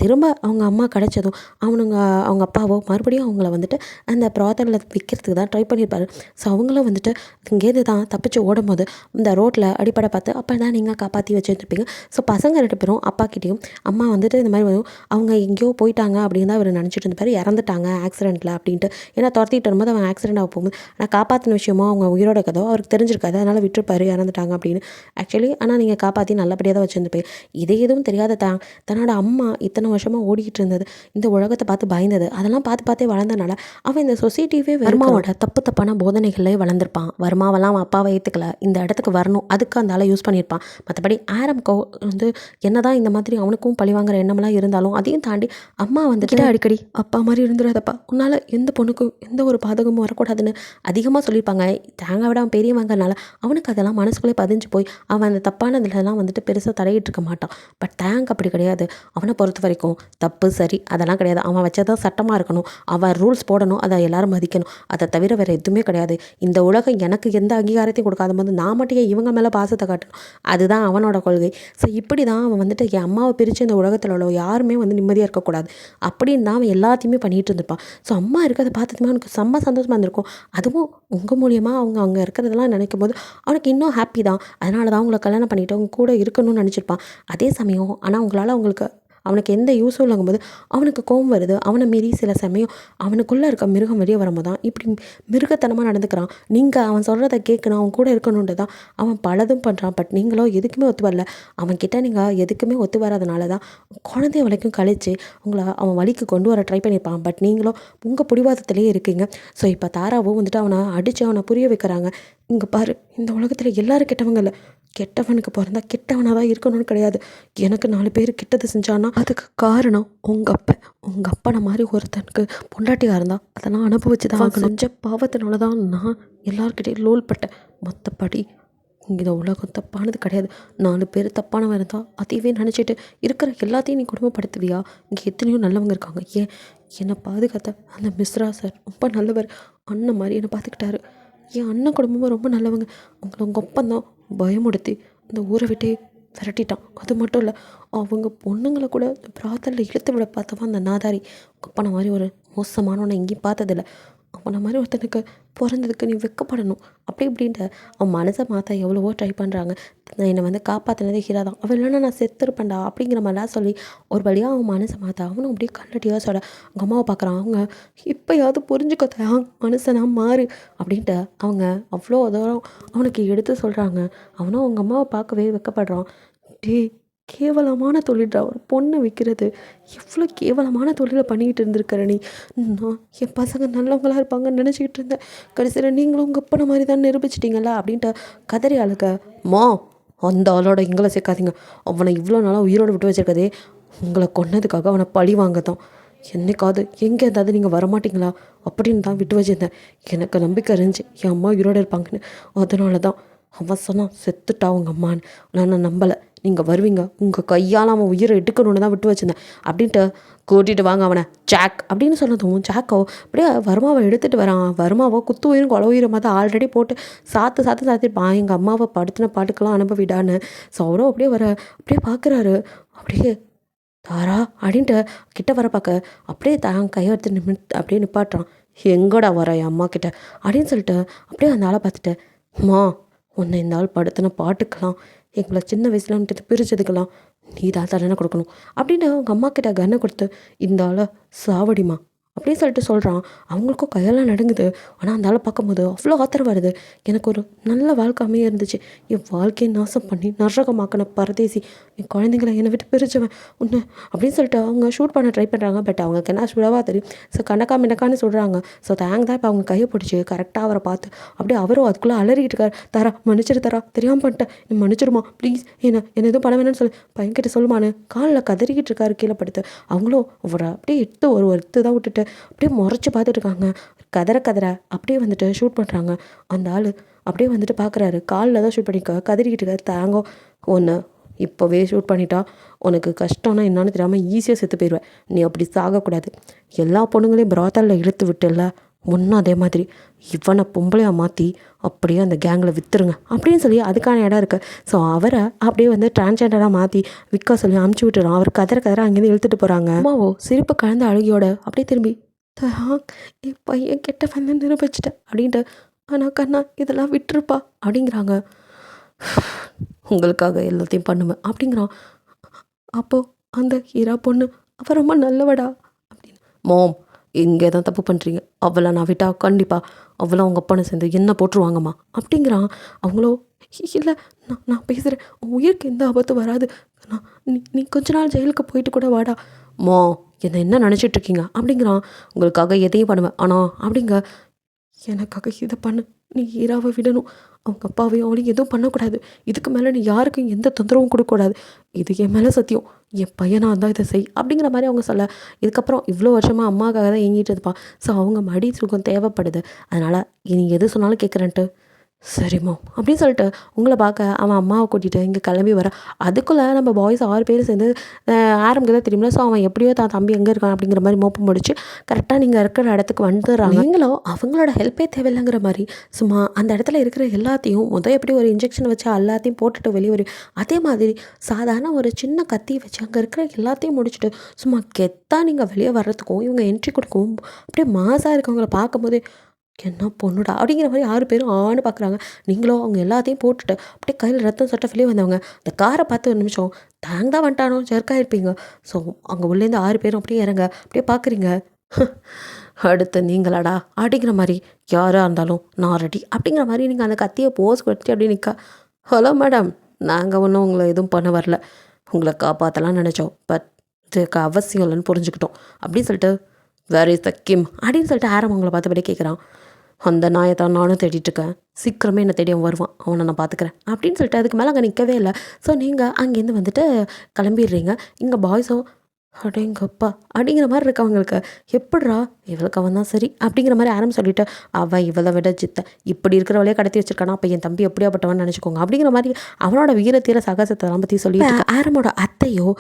திரும்ப அவங்க அம்மா கிடச்சதும் அவங்க அப்பாவோ மறுபடியும் அவங்கள வந்துட்டு அந்த ப்ராத்தலில் விற்கிறதுக்கு தான் ட்ரை பண்ணியிருப்பாரு. ஸோ அவங்களும் வந்துட்டு இங்கேருந்து தான் தப்பிச்சு ஓடும்போது இந்த ரோட்டில் அடிப்படை பார்த்து அப்போ தான் நீங்கள் காப்பாற்றி வச்சுருப்பீங்க. ஸோ பசங்க 2 பேரும் அப்பாக்கிட்டேயும் அம்மா வந்துட்டு இந்த மாதிரி அவங்க எங்கேயோ போயிட்டாங்க அப்படின்னு தான் அவர் நினச்சிட்டு இருப்பார். இறந்துட்டாங்க ஆக்சிடெண்ட்டில் அப்படின்ட்டு. ஏன்னா துரத்திட்டு வரும்போது அவன் ஆக்சிடெண்ட் ஆக போகும்போது நான் காப்பாற்றின விஷயமோ அவங்க உயிரோட கதோ அவருக்கு தெரிஞ்சிருக்காது. அதனால் விட்டுருப்பாரு இறந்துட்டாங்க அப்படின்னு. ஆக்சுவலி ஆனால் நீங்கள் காப்பாற்றி நல்லபடியாக தான் வச்சுருந்துப்பேன். இதே எதுவும் தெரியாத தன்னோட அம்மா இத்தனை வருஷமாக ஓடிக்கிட்டு இருந்தது, இந்த உலகத்தை பார்த்து பயந்தது, அதெல்லாம் பார்த்தே வளர்ந்தனால அவன் இந்த சொசைட்டிவே வர்மாவோட தப்பான போதனைகளே வளர்ந்துருப்பான். வர்மாவெல்லாம் அவன் அப்பாவை ஏற்றுக்கல, இந்த இடத்துக்கு வரணும் அதுக்கு அந்த ஆளை யூஸ் பண்ணியிருப்பான். மற்றபடி ஆரம்கோ வந்து என்னதான் இந்த மாதிரி அவனுக்கும் பழிவாங்கிற எண்ணமெல்லாம் இருந்தாலும் அதையும் தாண்டி அம்மா வந்துட்டு அடிக்கடி அப்பா மாதிரி இருந்துடாதப்பா, உன்னால் எந்த பொண்ணுக்கும் எந்த ஒரு பாதகமும் வரக்கூடாதுன்னு அதிகமாக சொல்லியிருப்பாங்க. தேங்காய் விட அவன் பெரியவங்கனால அவனுக்கு அதெல்லாம் மனசுக்குள்ளே பதிஞ்சு போய் அவன் அந்த தப்பானதுலலாம் வந்துட்டு பெருசாக தடையிட்டு இருக்க மாட்டான். பட் தேங்க் அப்படி கிடையாது. அவனை பொறுத்த வரைக்கும் தப்பு சரி அதெல்லாம் கிடையாது. அவன் வச்சதான் சட்டமாக இருக்கணும், அவன் ரூல்ஸ் போடணும், அதை எல்லாரும் மதிக்கணும், அதை தவிர வேறு எதுவுமே கிடையாது. இந்த உலகம் எனக்கு எந்த அங்கீகாரத்தையும் கொடுக்காத போது நான் மட்டும் இவங்க மேலே பாசத்தை காட்டணும், அதுதான் அவனோட கொள்கை. ஸோ இப்படி தான் அவன் வந்துட்டு என் அம்மாவை பிரித்து இந்த உலகத்தில் உள்ள யாருமே வந்து நிம்மதியாக இருக்கக்கூடாது அப்படின்னு தான் அவன் எல்லாத்தையுமே பண்ணிகிட்டு இருந்திருப்பான். ஸோ அம்மா இருக்கிறத பார்த்ததுமே அவனுக்கு செம்ம சந்தோஷமாக இருந்திருக்கும். அதுவும் உங்கள் மூலியமாக அவங்க அங்கே இருக்கிறதெல்லாம் நினைக்கும் போது அவனுக்கு இன்னும் ஹாப்பி தான். அதனால தான் அவங்கள கல்யாணம் பண்ணிவிட்டு அவங்க கூட இருக்கணும்னு நினச்சிருப்பான். அதே சமயம் ஆனால் அவங்களால அவனுக்கு எந்த யூஸும் இல்லங்கும்போது அவனுக்கு கோவம் வருது. அவனை மீறி சில சமயம் அவனுக்குள்ளே இருக்க மிருகம் வெளியே வரும்போது தான் இப்படி மிருகத்தனமாக நடந்துக்கிறான். நீங்கள் அவன் சொல்கிறத கேட்கணும், அவன் கூட இருக்கணுன்ட்டு தான் அவன் பலதும் பண்ணுறான். பட் நீங்களோ எதுக்குமே ஒத்து வரல. அவன்கிட்ட நீங்கள் எதுக்குமே ஒத்து வராதனால தான் குழந்தைய வரைக்கும் கழித்து அவன் வழிக்கு கொண்டு வர ட்ரை பண்ணியிருப்பான். பட் நீங்களோ உங்கள் பிடிவாதத்திலே இருக்கீங்க. ஸோ இப்போ தாராவும் வந்துட்டு அவனை அடித்து அவனை புரிய வைக்கிறாங்க. இங்கே பாரு, இந்த உலகத்தில் எல்லோரும் கெட்டவங்க இல்லை, கெட்டவனுக்கு பிறந்தா கெட்டவனாக தான் இருக்கணும்னு கிடையாது. எனக்கு 4 பேர் கெட்டது செஞ்சான்னா அதுக்கு காரணம் உங்கள் அப்பனை மாதிரி ஒருத்தனுக்கு பொண்டாட்டியாக இருந்தால் அதெல்லாம் அனுபவிச்சு தான் செஞ்ச பாவத்தினால தான் நான் எல்லாருக்கிட்டையும் லோல் பட்டேன். மற்றபடி இந்த உலகம் தப்பானது கிடையாது. 4 பேர் தப்பானவன் இருந்தால் அதையவே நினச்சிட்டு இருக்கிற எல்லாத்தையும் நீ குடும்பப்படுத்துவியா? இங்கே எத்தனையோ நல்லவங்க இருக்காங்க. ஏன் என்னை பாதுகாத்த அந்த மிஸ்ரா சார் ரொம்ப நல்லவர், அண்ணன் மாதிரி என்னை பார்த்துக்கிட்டாரு. என் அண்ணன் குடும்பமும் ரொம்ப நல்லவங்க. உங்கள் ஒப்பந்தான் பயமுடுத்தி அந்த ஊரை விட்டே விரட்டிட்டான். அது மட்டும் இல்லை, அவங்க பொண்ணுங்களை கூட பிராத்தலில் இழுத்து விட பார்த்தவன் அந்த நாதாரி. உங்கள் அப்பனை மாதிரி ஒரு மோசமானவனை எங்கேயும் பார்த்ததில்ல. அவனை மாதிரி ஒருத்தனுக்கு பிறந்ததுக்கு நீ வெக்கப்படணும் அப்படி இப்படின்ட்டு அவன் மனசை மாற்ற எவ்வளவோ ட்ரை பண்ணுறாங்க. என்னை வந்து காப்பாற்றினதே ஹீரா தான், அவன் இல்லைன்னா நான் செத்துருப்பேன்டா அப்படிங்கிற மாதிரிலாம் சொல்லி ஒரு வழியாக அவன் மனசை மாற்ற அவனும் அப்படியே கல்லடியாக சொல்ல அவங்க அம்மாவை பார்க்குறான். அவங்க இப்போயாவது புரிஞ்சுக்கோ மனுஷனாக மாறு அப்படின்ட்டு அவங்க அவ்வளோ தூரம் அவனுக்கு எடுத்து சொல்கிறாங்க. அவனும் அவங்க அம்மாவை பார்க்கவே வெக்கப்படுறான். கேவலமான தொழில்டா ஒரு பொண்ணை விற்கிறது, எவ்வளோ கேவலமான தொழிலை பண்ணிக்கிட்டு இருந்திருக்கிற நீ. நான் என் பசங்க நல்லவங்களாக இருப்பாங்கன்னு நினச்சிக்கிட்டு இருந்தேன், கடைசியில் நீங்களும் உங்கள் அப்பனை மாதிரி தான் நிரூபிச்சிட்டிங்களா அப்படின்ட்டு கதறி அழுக. அந்த ஆளோட எங்களை சேர்க்காதீங்க, அவனை இவ்வளோ நாளாக உயிரோடு விட்டு வச்சிருக்கதே உங்களை கொன்னதுக்காக அவனை பழி வாங்க தான். என்னைக்காவது எங்கே இருந்தாவது நீங்கள் வரமாட்டிங்களா அப்படின்னு தான் விட்டு வச்சுருந்தேன். எனக்கு நம்பிக்கை இருந்துச்சு என் அம்மா உயிரோடு இருப்பாங்கன்னு. அதனால தான் அவன் சொன்னான் செத்துட்டா உங்கள் அம்மான்னு. நான் நம்பலை நீங்கள் வருவீங்க, உங்கள் கையால் அவன் உயிரை எடுக்கணுன்னு தான் விட்டு வச்சுருந்தேன் அப்படின்ட்டு கூட்டிகிட்டு வாங்க அவனை ஜாக் அப்படின்னு சொன்னதும் ஜாக்கோ அப்படியே வர்மாவை எடுத்துகிட்டு வரான். வர்மாவோ குத்து உயிரும் கொலை உயிரமாக தான் ஆல்ரெடி போட்டு சாத்திருப்பான். எங்கள் அம்மாவை படுத்தின பாட்டுக்கெல்லாம் அனுபவிடான்னு. ஸோ அவரோ அப்படியே அப்படியே பார்க்குறாரு. அப்படியே தாரா அப்படின்ட்டு கிட்ட வர பார்க்க அப்படியே தான் கையெடுத்து அப்படியே நிப்பாட்டுறான். எங்கடா வர என் அம்மா கிட்ட அப்படின்னு சொல்லிட்டு அப்படியே அந்த ஆளை பார்த்துட்டு, உன்னை இந்த ஆள் படுத்தின பாட்டுக்கெல்லாம் எங்களை சின்ன வயசுலன்ட்டு பிரித்ததுக்கெல்லாம் நீ தான் தண்டனை கொடுக்கணும் அப்படின்னு அவங்க அம்மா கிட்ட கண்ணை கொடுத்து இந்த ஆளை சாவடிமா அப்படின்னு சொல்லிட்டு சொல்கிறான். அவங்களுக்கும் கையெல்லாம் நடுங்குது. ஆனால் அந்த ஆளை பார்க்கும்போது அவ்வளோ ஆத்திரம் வருது. எனக்கு ஒரு நல்ல வாழ்க்கை அமைய இருந்துச்சு, என் வாழ்க்கையை நாசம் பண்ணி நரகமாக்கின பரதேசி, என் குழந்தைங்களை என்னை விட்டு பிரிச்சவன் ஒன்று அப்படின்னு சொல்லிட்டு அவங்க ஷூட் பண்ண ட்ரை பண்ணுறாங்க. பட் அவங்களுக்கு என்ன சுடவா தெரியும். ஸோ மினக்கான்னு சொல்கிறாங்க. ஸோ தேங்க் தான் இப்போ அவங்க கையை பிடிச்சி கரெக்டாக அவரை பார்த்து அப்படியே அவரும் அதுக்குள்ளே அலறிக்கிட்டு இருக்கார். தரா மன்னிச்சிரு, தரா தெரியாமல் பண்ணிட்டேன், நீ மன்னிச்சிருமா ப்ளீஸ், என்ன எதுவும் பண்ண வேணும்னு சொல்லி பையன்கிட்ட சொல்லுமான்னு காலில் கதறிக்கிட்டு இருக்காரு கீழே படுத்து. அவங்களும் அவரை அப்படியே எடுத்து ஒரு தான் விட்டுட்டு அப்படியே முறைச்சி பார்த்துட்டு இருக்காங்க. கதற அப்படியே வந்துட்டு ஷூட் பண்ணுறாங்க. அந்த ஆள் அப்படியே வந்துட்டு பார்க்குறாரு. காலில் தான் ஷூட் பண்ணிக்க கதறிக்கிட்டு இருக்காரு. தேங்கோ ஒன்று இப்போவே ஷூட் பண்ணிட்டா உனக்கு கஷ்டம்னா என்னான்னு தெரியாமல் ஈஸியாக செத்து போயிடுவேன். நீ அப்படி சாகக்கூடாது. எல்லா பொண்ணுங்களையும் பிராத்தலில் இழுத்து விட்டுல முன்னும் அதே மாதிரி இவனை பொம்பளையாக மாற்றி அப்படியே அந்த கேங்கில் விற்றுருங்க அப்படின்னு சொல்லி அதுக்கான இடம் இருக்குது. ஸோ அவரை அப்படியே வந்து டிரான்ஸ்ஜெண்டராக மாற்றி விற்க சொல்லி அமுச்சு விட்டுறான். அவர் கதற அங்கேருந்து இழுத்துட்டு போகிறாங்க. அம்மாவோ சிரிப்பு கலந்த அழுகியோட அப்படியே திரும்பி என் பையன் கெட்டவன் நிரூபிச்சிட்டேன் அப்படின்ட்டு, ஆனால் கண்ணா இதெல்லாம் விட்டுருப்பா அப்படிங்கிறாங்க. உங்களுக்காக எல்லாத்தையும் பண்ணுவேன் அப்படிங்கிறான். அப்போது அந்த ஹீரா பொண்ணு அவள் ரொம்ப நல்லவடா அப்படின்னு, மோம் இங்கே தான் தப்பு பண்ணுறீங்க, அவளை நான் விட்டா கண்டிப்பாக அவளை அவங்க அப்பனை சேர்ந்து என்ன போட்டுருவாங்கம்மா அப்படிங்கிறான். அவங்களோ இல்லை நான் பேசுகிறேன், உன் உயிருக்கு எந்த ஆபத்தும் வராது, நான் நீ கொஞ்ச நாள் ஜெயிலுக்கு போயிட்டு கூட வாடா. மோ என்ன நினச்சிட்டு இருக்கீங்க அப்படிங்கிறான். உங்களுக்காக எதையும் பண்ணுவேன், ஆனால் அப்படிங்க எனக்காக இதை பண்ணு, நீ ஹீராவை விடணும், அவங்க அப்பாவையும் அவளையும் எதுவும் பண்ணக்கூடாது, இதுக்கு மேலே நீ யாருக்கும் எந்த தொந்தரவும் கொடுக்கக்கூடாது, இது என் மேலே சத்தியம், என் பையனாக இருந்தால் இதை செய் அப்படிங்கிற மாதிரி அவங்க சொல்ல. இதுக்கப்புறம் இவ்வளோ வருஷமாக அம்மாக்காக தான் ஏங்கிட்டு இருப்பான். ஸோ அவங்க மடி சுகம் தேவைப்படுது, அதனால் நீ எது சொன்னாலும் கேட்குறேன்ட்டு சரிம்மா அப்படின்னு சொல்லிட்டு உங்களை பார்க்க அவன் அம்மாவை கூட்டிகிட்டு இங்கே கிளம்பி வர. அதுக்குள்ளே நம்ம பாய்ஸ் 6 பேர் சேர்ந்து ஆரம்பிக்க தான் தெரியுமில்ல. ஸோ அவன் எப்படியோ தான் தம்பி எங்கே இருக்கான் அப்படிங்கிற மாதிரி மோப்பம் முடிச்சு கரெக்டாக நீங்கள் இருக்கிற இடத்துக்கு வந்துடுறாங்க. நீங்களும் அவங்களோட ஹெல்ப்பே தேவையில்லைங்கிற மாதிரி சும்மா அந்த இடத்துல இருக்கிற எல்லாத்தையும் எப்படி ஒரு இன்ஜெக்ஷன் வச்சு எல்லாத்தையும் போட்டுட்டு வெளியே வரும், அதே மாதிரி சாதாரண ஒரு சின்ன கத்தி வச்சு அங்கே இருக்கிற எல்லாத்தையும் முடிச்சுட்டு சும்மா கெத்தாக நீங்கள் வெளியே வர்றதுக்கும் இவங்க என்ட்ரி கொடுக்கவும் அப்படியே மாசாக இருக்கவங்கள பார்க்கும்போதே என்ன பொண்ணுடா அப்படிங்கிற மாதிரி 6 பேரும் ஆன்னு பார்க்குறாங்க. நீங்களும் அவங்க எல்லாத்தையும் போட்டுட்டு அப்படியே கையில் ரத்தம் சட்ட வெளியே வந்தவங்க அந்த காரை பார்த்து ஒரு நிமிஷம் டேங் தான் வந்துட்டானோ ஜர்க்காக இருப்பீங்க. ஸோ அங்கே உள்ளேருந்து 6 பேரும் அப்படியே இறங்க அப்படியே பார்க்குறீங்க. அடுத்து நீங்களாடா அப்படிங்கிற மாதிரி யாராக இருந்தாலும் நான் ரெடி அப்படிங்கிற மாதிரி நீங்கள் அந்த கத்தியை போஸ் கொடுத்து அப்படி நிற்க. ஹலோ மேடம், நாங்கள் ஒன்றும் உங்களை எதுவும் பண்ண வரல, உங்களை காப்பாற்றலாம் நினச்சோம், பட் இதுக்கு அவசியம் இல்லைன்னு புரிஞ்சுக்கிட்டோம் அப்படின்னு சொல்லிட்டு வேர் இஸ் த கிம் அப்படின்னு சொல்லிட்டு ஆரம் அவங்கள பார்த்தபடியே கேட்குறான். அந்த நாயை தான் நானும் தேடிட்டுருக்கேன், சீக்கிரமே என்னை தேடி அவன் வருவான், அவனை நான் பார்த்துக்கிறேன் அப்படின்னு சொல்லிட்டு அதுக்கு மேலே அங்கே நிற்கவே இல்லை. ஸோ நீங்கள் அங்கேருந்து வந்துட்டு கிளம்பிடுறீங்க. இங்கே பாய்ஸோ அடேங்கப்பா அப்படிங்கிற மாதிரி இருக்கு அவங்களுக்கு. எப்படிரா இவளுக்கு அவன் தான் சரி அப்படிங்கிற மாதிரி ஆரம் சொல்லிட்டு, அவன் இவளை விட ஜித்த இப்படி இருக்கிறவளையே கடத்தி வச்சிருக்கானா, அப்போ என் தம்பி எப்படியாப்பட்டவன் நினச்சிக்கோங்க அப்படிங்கிற மாதிரி அவனோட வீரத்தீர சகாசத்தெல்லாம் பற்றி சொல்லி ஆரமோட அத்தையோ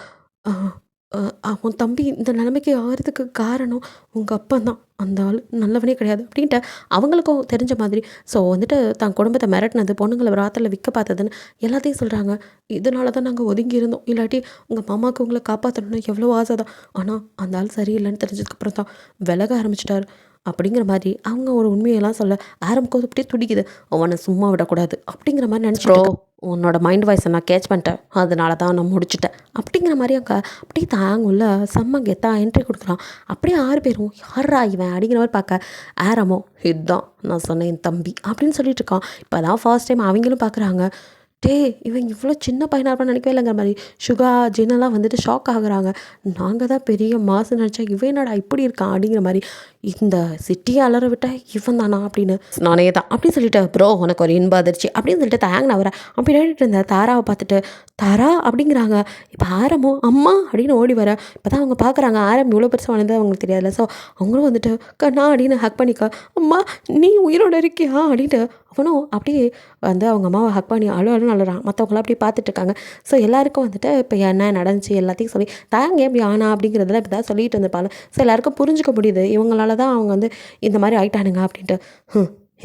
உன் தம்பி இந்த நிலைமைக்கு ஆகிறதுக்கு காரணம் உங்கள் அப்பா தான், அந்த ஆள் நல்லவனே கிடையாது அப்படின்ட்டு அவங்களுக்கும் தெரிஞ்ச மாதிரி. ஸோ வந்துட்டு தான் குடும்பத்தை மிரட்டினது, பொண்ணுங்களை ராத்திரில் விற்க பார்த்ததுன்னு எல்லாத்தையும் சொல்கிறாங்க. இதனால தான் நாங்கள் ஒதுங்கி இருந்தோம், இல்லாட்டி உங்கள் மாமாவுக்கு உங்களை காப்பாற்றணும்னு எவ்வளோ ஆசை தான், ஆனால் அந்த ஆள் சரியில்லைன்னு தெரிஞ்சதுக்கப்புறம் தான் விலக ஆரம்பிச்சிட்டாரு அப்படிங்கிற மாதிரி அவங்க ஒரு உண்மையெல்லாம் சொல்ல ஆரம்பிக்கும். அப்படியே துடிக்குது, அவனை சும்மா விடக்கூடாது அப்படிங்கிற மாதிரி நினச்சிட்டோம். உன்னோட மைண்ட் வாய்ஸை நான் கேட்ச் பண்ணிட்டேன், அதனால தான் நான் முடிச்சிட்டேன் அப்படிங்கிற மாதிரி அங்கே அப்படியே தாங்குள்ள செம்ம கெத்தா என்ட்ரி கொடுக்குறான். அப்படியே 6 பேரும் யாரா இவன் அப்படிங்கிற மாதிரி பார்க்க ஆரமோ இதுதான் நான் சொன்னேன் என் தம்பி அப்படின்னு சொல்லிட்டு இருக்கான். இப்போ தான் ஃபர்ஸ்ட் டைம் அவங்களும் பார்க்குறாங்க. இவன் இவ்வளோ சின்ன பையனாக இருப்பான்னு நினைக்கவே இல்லைங்கிற மாதிரி சுகா ஜின்னெல்லாம் வந்துட்டு ஷாக் ஆகுறாங்க. நாங்கள் தான் பெரிய மாசு நினச்சா இவன் என்னடா இப்படி இருக்கான் அப்படிங்கிற மாதிரி, இந்த சிட்டியை அலற விட்டா இவன் தானா அப்படின்னு நானே தான் அப்படின்னு சொல்லிட்டு, ப்ரோ உனக்கு ஒரு இன்ப அதிர்ச்சி அப்படின்னு சொல்லிட்டு தாங்கின அவரை அப்படி விளையாடிட்டு இருந்த தாராவை பார்த்துட்டு தாரா அப்படிங்கிறாங்க. இப்போ ஆரமோ அம்மா அப்படின்னு ஓடி வர. இப்போ தான் அவங்க பார்க்குறாங்க ஆரம் இவ்வளோ பெருசாக வளர்ந்து அவங்களுக்கு தெரியாதுல்ல. ஸோ அவங்களும் வந்துட்டு கண்ணா அப்படின்னு ஹக் பண்ணிக்க, அம்மா நீ உயிரோடு இருக்கியா அப்படின்ட்டு அவனும் அப்படியே வந்து அவங்க அம்மாவை ஹக் பண்ணி அழுறான். மற்றவங்களாம் அப்படியே பார்த்துட்டு இருக்காங்க. ஸோ எல்லாருக்கும் வந்துட்டு இப்போ என்ன நடந்துச்சு எல்லாத்தையும் சொல்லி தாங்க எப்படி ஆனா அப்படிங்கிறதெல்லாம் இப்போ தான் சொல்லிட்டு இருந்திருப்பாங்க. ஸோ எல்லாருக்கும் புரிஞ்சுக்க முடியுது இவங்களால தான் அவங்க வந்து இந்த மாதிரி ஆயிட்டானுங்க அப்படின்ட்டு.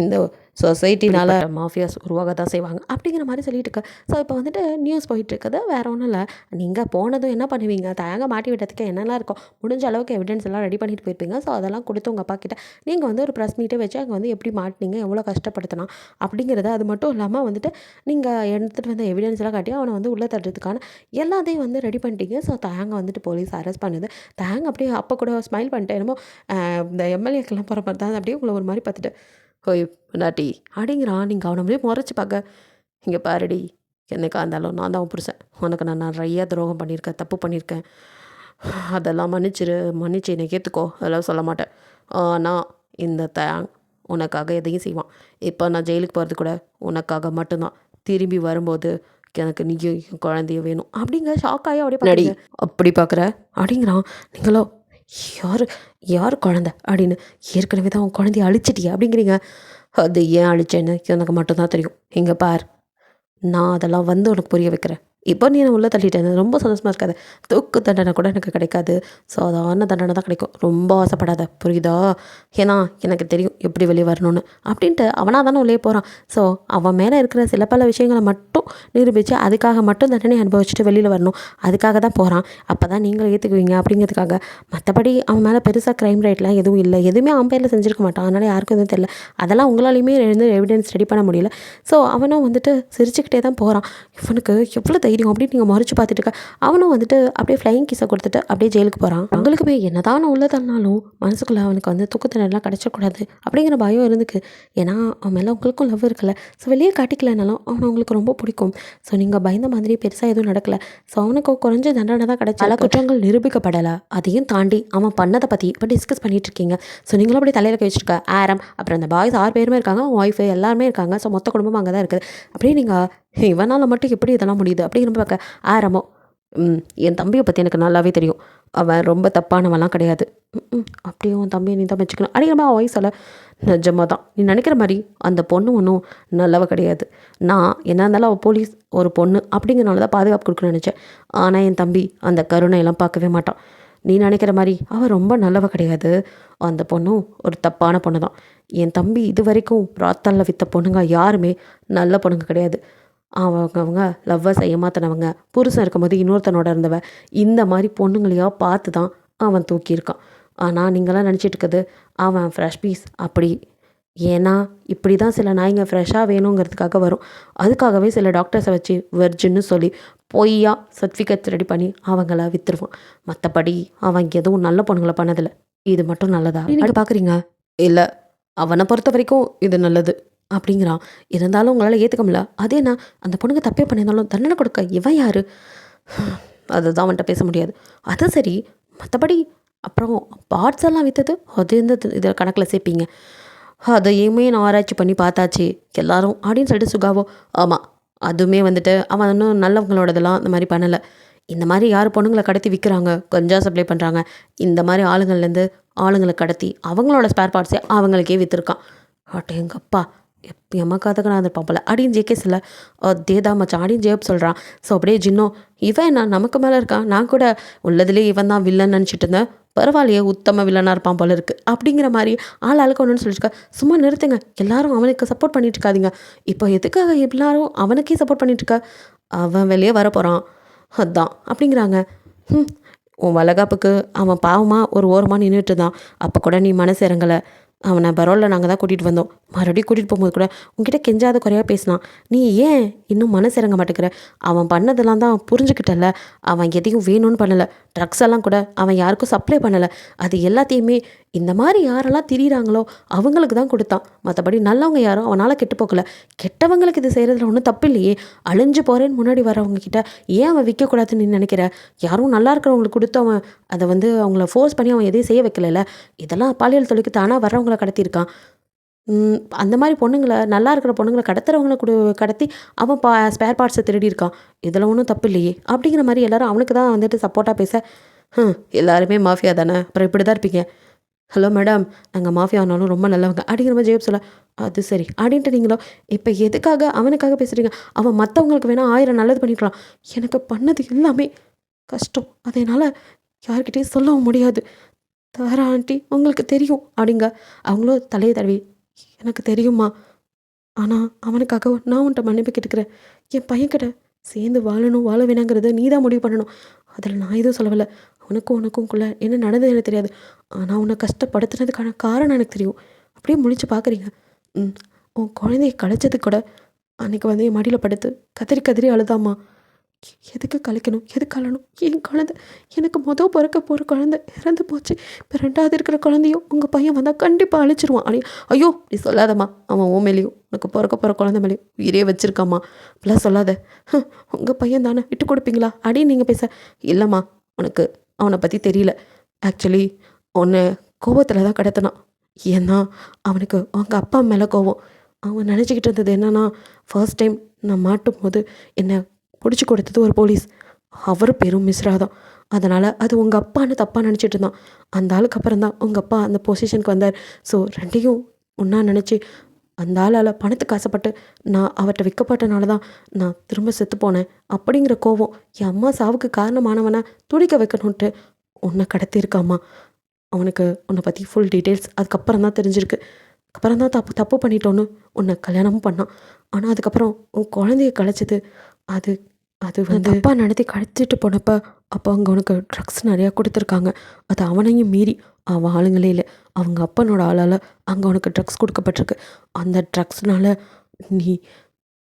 இந்த சொசைட்டினால் மாஃபியாஸ் உருவாக தான் செய்வாங்க அப்படிங்கிற மாதிரி சொல்லிட்டு இருக்க. ஸோ இப்போ வந்துட்டு நியூஸ் போயிட்டுருக்குது, வேறு ஒன்றும் இல்லை. நீங்கள் போனதும் என்ன பண்ணுவீங்க, தயங்க மாட்டி விட்டதுக்கு என்னெல்லாம் இருக்கும், முடிஞ்ச அளவுக்கு எவிடன்ஸ் எல்லாம் ரெடி பண்ணிட்டு போயிருப்பீங்க. ஸோ அதெல்லாம் கொடுத்து உங்கள் அப்பா கிட்ட நீங்கள் வந்து ஒரு ப்ரெஸ் மீட்டே வச்சு அங்கே வந்து எப்படி மாட்டினீங்க, எவ்வளோ கஷ்டப்படுத்தினா அப்படிங்கிறத, அது மட்டும் இல்லாமல் வந்துட்டு நீங்கள் எடுத்துகிட்டு வந்த எவிடன்ஸ் எல்லாம் காட்டி அவனை வந்து உள்ளே தட்டுறதுக்கான எல்லாத்தையும் வந்து ரெடி பண்ணிட்டீங்க. ஸோ தயங்க வந்துட்டு போலீஸ் அரெஸ்ட் பண்ணுது. தயங்க அப்படியே அப்போ கூட ஸ்மைல் பண்ணிட்டு என்னமோ இந்த எம்எல்ஏக்கெல்லாம் போகிற மாதிரி தான் அப்படியே உங்களை ஒரு மாதிரி பார்த்துட்டு ஹோய் நாட்டி அப்படிங்கிறான். நீங்கள் அவனை அப்படியே முறைச்சி பார்க்க, இங்கே பாருடி என்னைக்கா இருந்தாலும் நான் தான் புருஷன், உனக்கு நான் நிறைய துரோகம் பண்ணியிருக்கேன், தப்பு பண்ணியிருக்கேன், அதெல்லாம் மன்னிச்சு என்னை ஏற்றுக்கோ, அதெல்லாம் சொல்ல மாட்டேன். ஆனால் இந்த தேங் உனக்காக எதையும் செய்வான். இப்போ நான் ஜெயிலுக்கு போகிறது கூட உனக்காக மட்டும்தான். திரும்பி வரும்போது எனக்கு நீயும் குழந்தைய வேணும் அப்படிங்கிற ஷாக்காகி அப்படியே நடி அப்படி பார்க்குற அப்படிங்கிறான். நீங்களோ யார் குழந்தை அப்படின்னு, ஏற்கனவே தான் உன் குழந்தைய அழிச்சிட்டியா அப்படிங்கிறீங்க. அது ஏன் அழிச்சேன்னு எனக்கு மட்டும்தான் தெரியும். இங்கே பார், நான் அதெல்லாம் வந்து உனக்கு புரிய வைக்கிறேன். இப்போ நீ என்ன உள்ளே தள்ளிட்டேன் ரொம்ப சந்தோஷமாக இருக்காது. தூக்கு தண்டனை கூட எனக்கு கிடைக்காது, சாதாரண தண்டனை தான் கிடைக்கும். ரொம்ப ஆசைப்படாத, புரியுதா? ஏன்னா எனக்கு தெரியும் எப்படி வெளியே வரணும்னு அப்படின்ட்டு அவனாக தானே உள்ளே போகிறான். ஸோ அவன் மேலே இருக்கிற சில பல விஷயங்களை மட்டும் நிரூபித்து அதுக்காக மட்டும் தண்டனை அனுபவிச்சுட்டு வெளியில் வரணும், அதுக்காக தான் போகிறான். அப்போ தான் நீங்களும் ஏற்றுக்குவீங்க அப்படிங்கிறதுக்காக. மற்றபடி அவன் மேலே பெருசாக க்ரைம் ரேட்லாம் எதுவும் இல்லை, எதுவுமே அவன் பேரில் செஞ்சுருக்க மாட்டான். அதனால் யாருக்கும் எதுவும் தெரியல. அதெல்லாம் உங்களாலையுமே எழுந்து எவிடன்ஸ் ரெடி பண்ண முடியல. ஸோ அவனும் வந்துட்டு சிரிச்சுக்கிட்டே தான் போகிறான். இவனுக்கு எவ்வளோ தைரியம் அப்படின்னு நீங்கள் மறைச்சு பார்த்துட்டு இருக்க. அவனும் வந்துட்டு அப்படியே ஃப்ளைங் கிஸை கொடுத்துட்டு அப்படியே ஜெயிலுக்கு போகிறான். அவங்களுக்குமே என்னதான் உள்ள தள்ளினாலும் மனசுக்குள்ளே அவனுக்கு வந்து தூக்கத்தினெல்லாம் கிடச்சக்கூடாது அப்படிங்கிற பயம் இருந்துக்கு. ஏன்னா அவன் மேலே உங்களுக்கும் லவ் இருக்குல்ல. ஸோ வெளியே காட்டிக்கலனாலும் அவனை அவங்களுக்கு ரொம்ப பிடிக்கும். ஸோ நீங்கள் பயந்த மாதிரி பெருசாக எதுவும் நடக்கலை. ஸோ அவனுக்கு குறைஞ்ச தண்டனை தான் கிடச்சி பல குற்றங்கள் நிரூபிக்கப்படலை. அதையும் தாண்டி அவன் பண்ணதை பற்றி இப்போ டிஸ்கஸ் பண்ணிட்டு இருக்கீங்க. ஸோ நீங்களும் அப்படி தலையில் கை வச்சுருக்க ஆரம், அப்புறம் அந்த பாய்ஸ் 6 பேருமே இருக்காங்க, ஒய்ஃபு எல்லாருமே இருக்காங்க. ஸோ மொத்த குடும்பம் அங்கே தான் இருக்குது. அப்படியே நீங்கள் இவனால் மட்டும் எப்படி இதெல்லாம் முடியுது அப்படிங்கிற பார்க்க ஆரம்போ என் தம்பியை பற்றி எனக்கு நல்லாவே தெரியும். அவன் ரொம்ப தப்பானவன்லாம் கிடையாது. அப்படியே உன் தம்பியை நீ தான் வச்சுக்கணும் அப்படிங்கிற மாதிரி வயசில் நிஜமாக தான் நீ நினைக்கிற மாதிரி அந்த பொண்ணு ஒன்றும் நல்லவ கிடையாது. நான் என்ன இருந்தாலும் அவள் போலீஸ் ஒரு பொண்ணு அப்படிங்கிறனால தான் பாதுகாப்பு கொடுக்கணும்னு நினச்சேன். ஆனால் என் தம்பி அந்த கருணையெல்லாம் பார்க்கவே மாட்டான். நீ நினைக்கிற மாதிரி அவள் ரொம்ப நல்லவ கிடையாது. அந்த பொண்ணும் ஒரு தப்பான பொண்ணு தான். என் தம்பி இது வரைக்கும் ராத்தாலில் விற்ற பொண்ணுங்க யாருமே நல்ல பொண்ணுங்க கிடையாது. அவங்க லவ்வர்ஸை ஏமாத்தினவங்க, புருஷன் இருக்கும்போது இன்னொருத்தனோட இருந்தவ, இந்த மாதிரி பொண்ணுங்களையா பார்த்து தான் அவன் தூக்கியிருக்கான். ஆனால் நீங்களாம் நினச்சிட்டு இருக்குது அவன் ஃப்ரெஷ் பீஸ் அப்படி. ஏன்னா இப்படி தான் சில நாய்ங்க ஃப்ரெஷ்ஷாக வேணுங்கிறதுக்காக வரும். அதுக்காகவே சில டாக்டர்ஸை வச்சு வெர்ஜின்னு சொல்லி பொய்யா சர்டிஃபிகேட்ஸ் ரெடி பண்ணி அவங்கள விற்றுருவான். மற்றபடி அவன் எதுவும் நல்ல பொண்ணுங்களை பண்ணதில்லை. இது மட்டும் நல்லதா நீங்கள் பார்க்குறீங்க? இல்லை, அவனை பொறுத்த வரைக்கும் இது நல்லது அப்படிங்கிறான். இருந்தாலும் உங்களால் ஏற்றுக்க முடியல. அது என்ன, அந்த பொண்ணுங்க தப்பே பண்ணியிருந்தாலும் தண்டனை கொடுக்க இவன் யார்? அதுதான் அவன்கிட்ட பேச முடியாது. அது சரி, மற்றபடி அப்புறம் பார்ட்ஸ் எல்லாம் விற்றது அது எந்த இதில் கணக்கில் சேர்ப்பீங்க? அதையுமே நான் ஆராய்ச்சி பண்ணி பார்த்தாச்சு எல்லாரும் அப்படின்னு சொல்லிட்டு சுகாவோ, ஆமாம் அதுவுமே வந்துட்டு அவன் இன்னும் நல்லவங்களோடதெல்லாம் இந்த மாதிரி பண்ணலை. இந்த மாதிரி யார் பொண்ணுங்களை கடத்தி விற்கிறாங்க, கஞ்சா சப்ளை பண்ணுறாங்க, இந்த மாதிரி ஆளுங்கள்லேருந்து ஆளுங்களை கடத்தி அவங்களோட ஸ்பேர் பார்ட்ஸே அவங்களுக்கே விற்றுருக்கான். அட்டே எங்கப்பா, எமக்காதக்கு நான் இருப்பான் போல அப்படின்னு ஜேகேஸில் தேதா மச்சான் அப்படின்னு ஜேப் சொல்கிறான். ஸோ அப்படியே ஜின்னோ, இவன் என்ன நமக்கு மேலே இருக்கான், நான் கூட உள்ளதுலேயே இவன் தான் வில்லன் நினச்சிட்டு இருந்தேன், பரவாயில்லையே உத்தம வில்லனாக இருப்பான் போல இருக்குது அப்படிங்கிற மாதிரி ஆளுக்கு ஒன்றுன்னு சொல்லிட்டுருக்கா. சும்மா நிறுத்துங்க, எல்லாரும் அவனுக்கு சப்போர்ட் பண்ணிட்டு இருக்காதீங்க. இப்போ எதுக்காக எல்லாரும் அவனுக்கே சப்போர்ட் பண்ணிட்டுருக்கா? அவன் வெளியே வரப்போகிறான் அதான் அப்படிங்கிறாங்க. உன் வளகாப்புக்கு அவன் பாவமாக ஒரு ஓரமாக நின்றுட்டு தான். அப்போ கூட நீ மனசு இறங்கலை. அவனை பரோலில் நாங்கள் தான் கூட்டிகிட்டு வந்தோம். மறுபடியும் கூட்டிகிட்டு போகும்போது கூட உங்ககிட்ட கெஞ்சாத குறையாக பேசினான். நீ ஏன் இன்னும் மனசு இறங்க மாட்டேங்கிற? அவன் பண்ணதெல்லாம் தான் புரிஞ்சுக்கிட்டல. அவன் எதையும் வேணும்னு பண்ணலை. ட்ரக்ஸ் எல்லாம் கூட அவன் யாருக்கும் சப்ளை பண்ணலை. அது எல்லாத்தையுமே இந்த மாதிரி யாரெல்லாம் திரியிறாங்களோ அவங்களுக்கு தான் கொடுத்தான். மற்றபடி நல்லவங்க யாரும் அவனால் கெட்டு போக்கலை. கெட்டவங்களுக்கு இது செய்கிறதுல ஒன்றும் தப்பு இல்லையே. அழிஞ்சு போகிறேன்னு முன்னாடி வரவங்க கிட்ட ஏன் அவன் விற்கக்கூடாதுன்னு நீ நினைக்கிற? யாரும் நல்லா இருக்கிறவங்களுக்கு கொடுத்து அவன் அதை அவங்கள ஃபோர்ஸ் பண்ணி அவன் எதையும் செய்ய வைக்கல. இதெல்லாம் பாலியல் தொழிலுக்கு தானாக வர்றவங்கள கடத்தியிருக்கான். அந்த மாதிரி பொண்ணுங்களை, நல்லா இருக்கிற பொண்ணுங்களை கடத்துறவங்களை கடத்தி அவன் ஸ்பேர் பார்ட்ஸை திருடி இருக்கான். இதில் ஒன்றும் தப்பு இல்லையே அப்படிங்கிற மாதிரி எல்லாரும் அவனுக்கு தான் வந்துட்டு சப்போர்ட்டாக பேச, எல்லாருமே மாஃபியா தானே, அப்புறம் இப்படி தான் இருப்பீங்க. ஹலோ மேடம், நாங்கள் மாஃபியானாலும் ரொம்ப நல்லவங்க அப்படிங்கிற மாதிரி ஜெயப் சொல்ல, அது சரி அப்படின்ட்டு நீங்களோ இப்போ எதுக்காக அவனுக்காக பேசுகிறீங்க? அவன் மற்றவங்களுக்கு வேணால் 1000 நல்லது பண்ணிக்கலாம். எனக்கு பண்ணது எல்லாமே கஷ்டம், அதனால் யார்கிட்டையும் சொல்லவும் முடியாது. தாரா ஆண்டி உங்களுக்கு தெரியும் அப்படிங்க. அவங்களும் தலையை தடவி, எனக்கு தெரியுமா, ஆனால் அவனுக்காக நான் உன்ட்ட மன்னிப்பு கேட்டுக்கிறேன். என் பையன்கிட்ட சேர்ந்து வாழணும் வாழ வேணாங்கிறத நீ தான் முடிவு பண்ணணும். அதில் நான் எதுவும் சொல்லவில்லை. உனக்கும்குள்ளே என்ன நடந்தது எனக்கு தெரியாது. ஆனால் உன்னை கஷ்டப்படுத்துனதுக்கான காரணம் எனக்கு தெரியும். அப்படியே முழிச்சு பார்க்குறீங்க. உன் குழந்தைய கலைச்சதுக்கு கூட அன்றைக்கி என் மடியில் படுத்து கதறி கதறி அழுதாம்மா. எதுக்கு கலைக்கணும், எதுக்கு அழணும்? என் குழந்தை, எனக்கு பிறக்க போகிற குழந்தை இறந்து போச்சு. இப்போ 2வது இருக்கிற குழந்தையும் உங்கள் பையன் வந்தால் கண்டிப்பாக அழிச்சிருவான். ஐயோ நீ சொல்லாதம்மா, அவன் உன் மேலேயும் உனக்கு பிறக்க போகிற குழந்தை மேலேயும் உயிரே வச்சுருக்காம்மா, இப்படிலாம் சொல்லாத. உங்கள் பையன் தானே, விட்டு கொடுப்பீங்களா அப்படின்னு நீங்கள் பேச, இல்லைம்மா உனக்கு அவனை பற்றி தெரியல. ஆக்சுவலி உன்னை கோபத்தில் தான் கடத்தினான். ஏன்னா அவனுக்கு அவங்க அப்பா மேலே கோபம். அவன் நினச்சிக்கிட்டு இருந்தது என்னன்னா, ஃபர்ஸ்ட் டைம் நான் மாட்டும் போது என்னை பிடிச்சி கொடுத்தது ஒரு போலீஸ், அவர் பெரும் மிஸ்ராதான். அதனால் அது உங்கள் அப்பான்னு தப்பாக நினச்சிட்டு இருந்தான். அந்த ஆளுக்கு அப்புறம் தான் உங்கள் அப்பா அந்த பொசிஷனுக்கு வந்தார். ஸோ 2யும் ஒன்றா நினச்சி அந்த ஆளால் பணத்துக்கு ஆசைப்பட்டு நான் அவர்கிட்ட விற்கப்பட்டனால தான் நான் திரும்ப செத்து போனேன் அப்படிங்கிற கோவம் என் அம்மா சாவுக்கு காரணமானவனை துடிக்க வைக்கணுன்ட்டு உன்னை கடத்தியிருக்காம்மா. அவனுக்கு உன்னை பற்றி ஃபுல் டீட்டெயில்ஸ் அதுக்கப்புறம் தான் தெரிஞ்சிருக்கு. அப்புறம் தான் தப்பு பண்ணிட்டோன்னு உன்னை கல்யாணமும் பண்ணான். ஆனால் அதுக்கப்புறம் உன் குழந்தைய கலைச்சது அது அது வந்து அப்பா நடத்தி கடத்திட்டு போனப்போ அப்போ அவங்க உனக்கு ட்ரக்ஸ் நிறையா கொடுத்துருக்காங்க. அது அவனையும் மீறி அவன் ஆளுங்களே இல்லை, அவங்க அப்பனோட ஆளால் அங்கே உனக்கு ட்ரக்ஸ் கொடுக்கப்பட்டிருக்கு. அந்த ட்ரக்ஸ்னால நீ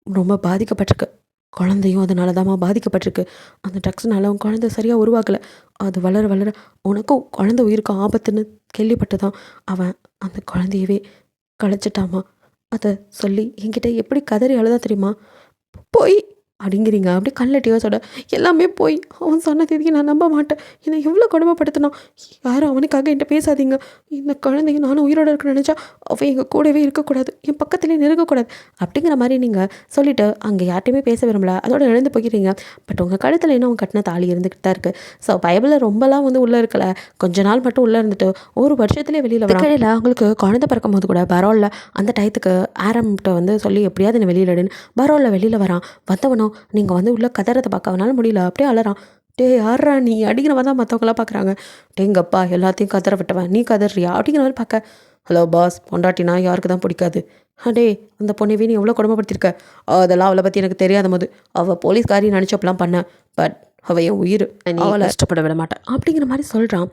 ரொம்ப பாதிக்கப்பட்டிருக்கு. குழந்தையும் அதனால தாம்மா பாதிக்கப்பட்டிருக்கு. அந்த ட்ரக்ஸ்னால உன் குழந்தை சரியாக உருவாகலை. அது வளர வளர உனக்கும் குழந்தை உயிருக்கும் ஆபத்துன்னு கேள்விப்பட்டு தான் அவன் அந்த குழந்தையவே கலைச்சிட்டாமா. அதை சொல்லி என்கிட்ட எப்படி கதறி அழுதா தெரியுமா? போய் அப்படிங்கிறீங்க அப்படியே கல்லட்டியோ சொல்ல எல்லாமே போய் அவன் சொன்னதுக்கு நான் நம்ப மாட்டேன். என்னை எவ்வளோ கொடுமைப்படுத்தினான். யாரும் அவனுக்காக என்கிட்ட பேசாதீங்க. இந்த குழந்தைங்க நானும் உயிரோடு இருக்குன்னு நினச்சா அவன் எங்கள் கூடவே இருக்கக்கூடாது, என் பக்கத்துலேயே நெருங்கக்கூடாது அப்படிங்கிற மாதிரி நீங்கள் சொல்லிவிட்டு அங்கே யார்ட்டையுமே பேச விரும்பல, அதோட எழுந்து போய்க்கிறீங்க. பட் உங்கள் கழுத்தில் இன்னும் அவன் கட்டின தாலி இருந்துக்கிட்டு தான் இருக்குது. ஸோ பைபிளில் ரொம்பலாம் வந்து உள்ளே இருக்கலை, கொஞ்ச நாள் மட்டும் உள்ளே இருந்துட்டு ஒரு வருஷத்துலேயே வெளியில் வர கையில் அவங்களுக்கு குழந்தை பிறக்கும் போது கூட பரோலில் அந்த டயத்துக்கு ஆரம்பிட்ட வந்து சொல்லி எப்படியாவது என்னை வெளியிலடுன்னு பரோலில் வெளியில் வரான். வந்தவனும் நீங்கள் வந்து உள்ள கதறதை பார்க்க அவனால முடியல, அப்படியே அலறான். டே யாரா நீ அப்படிங்கிறவ தான் மற்றவங்களாம் பார்க்குறாங்க. டேங்கப்பா எல்லாத்தையும் கதற விட்டவன் நீ கதறியா அப்படிங்கிற மாதிரி பார்க்க. ஹலோ பாஸ், பொண்டாட்டினா யாருக்கு தான் பிடிக்காது? அடே அந்த பொண்ணைவே நீ எவ்வளோ கொடுமைப்படுத்திருக்க. அதெல்லாம் அவளை பற்றி எனக்கு தெரியாத போது அவள் போலீஸ்காரி நினச்சப்பெல்லாம் பண்ண. பட் அவள் என் உயிர், அவளை இஷ்டப்பட விட மாட்டேன் அப்படிங்கிற மாதிரி சொல்கிறான்.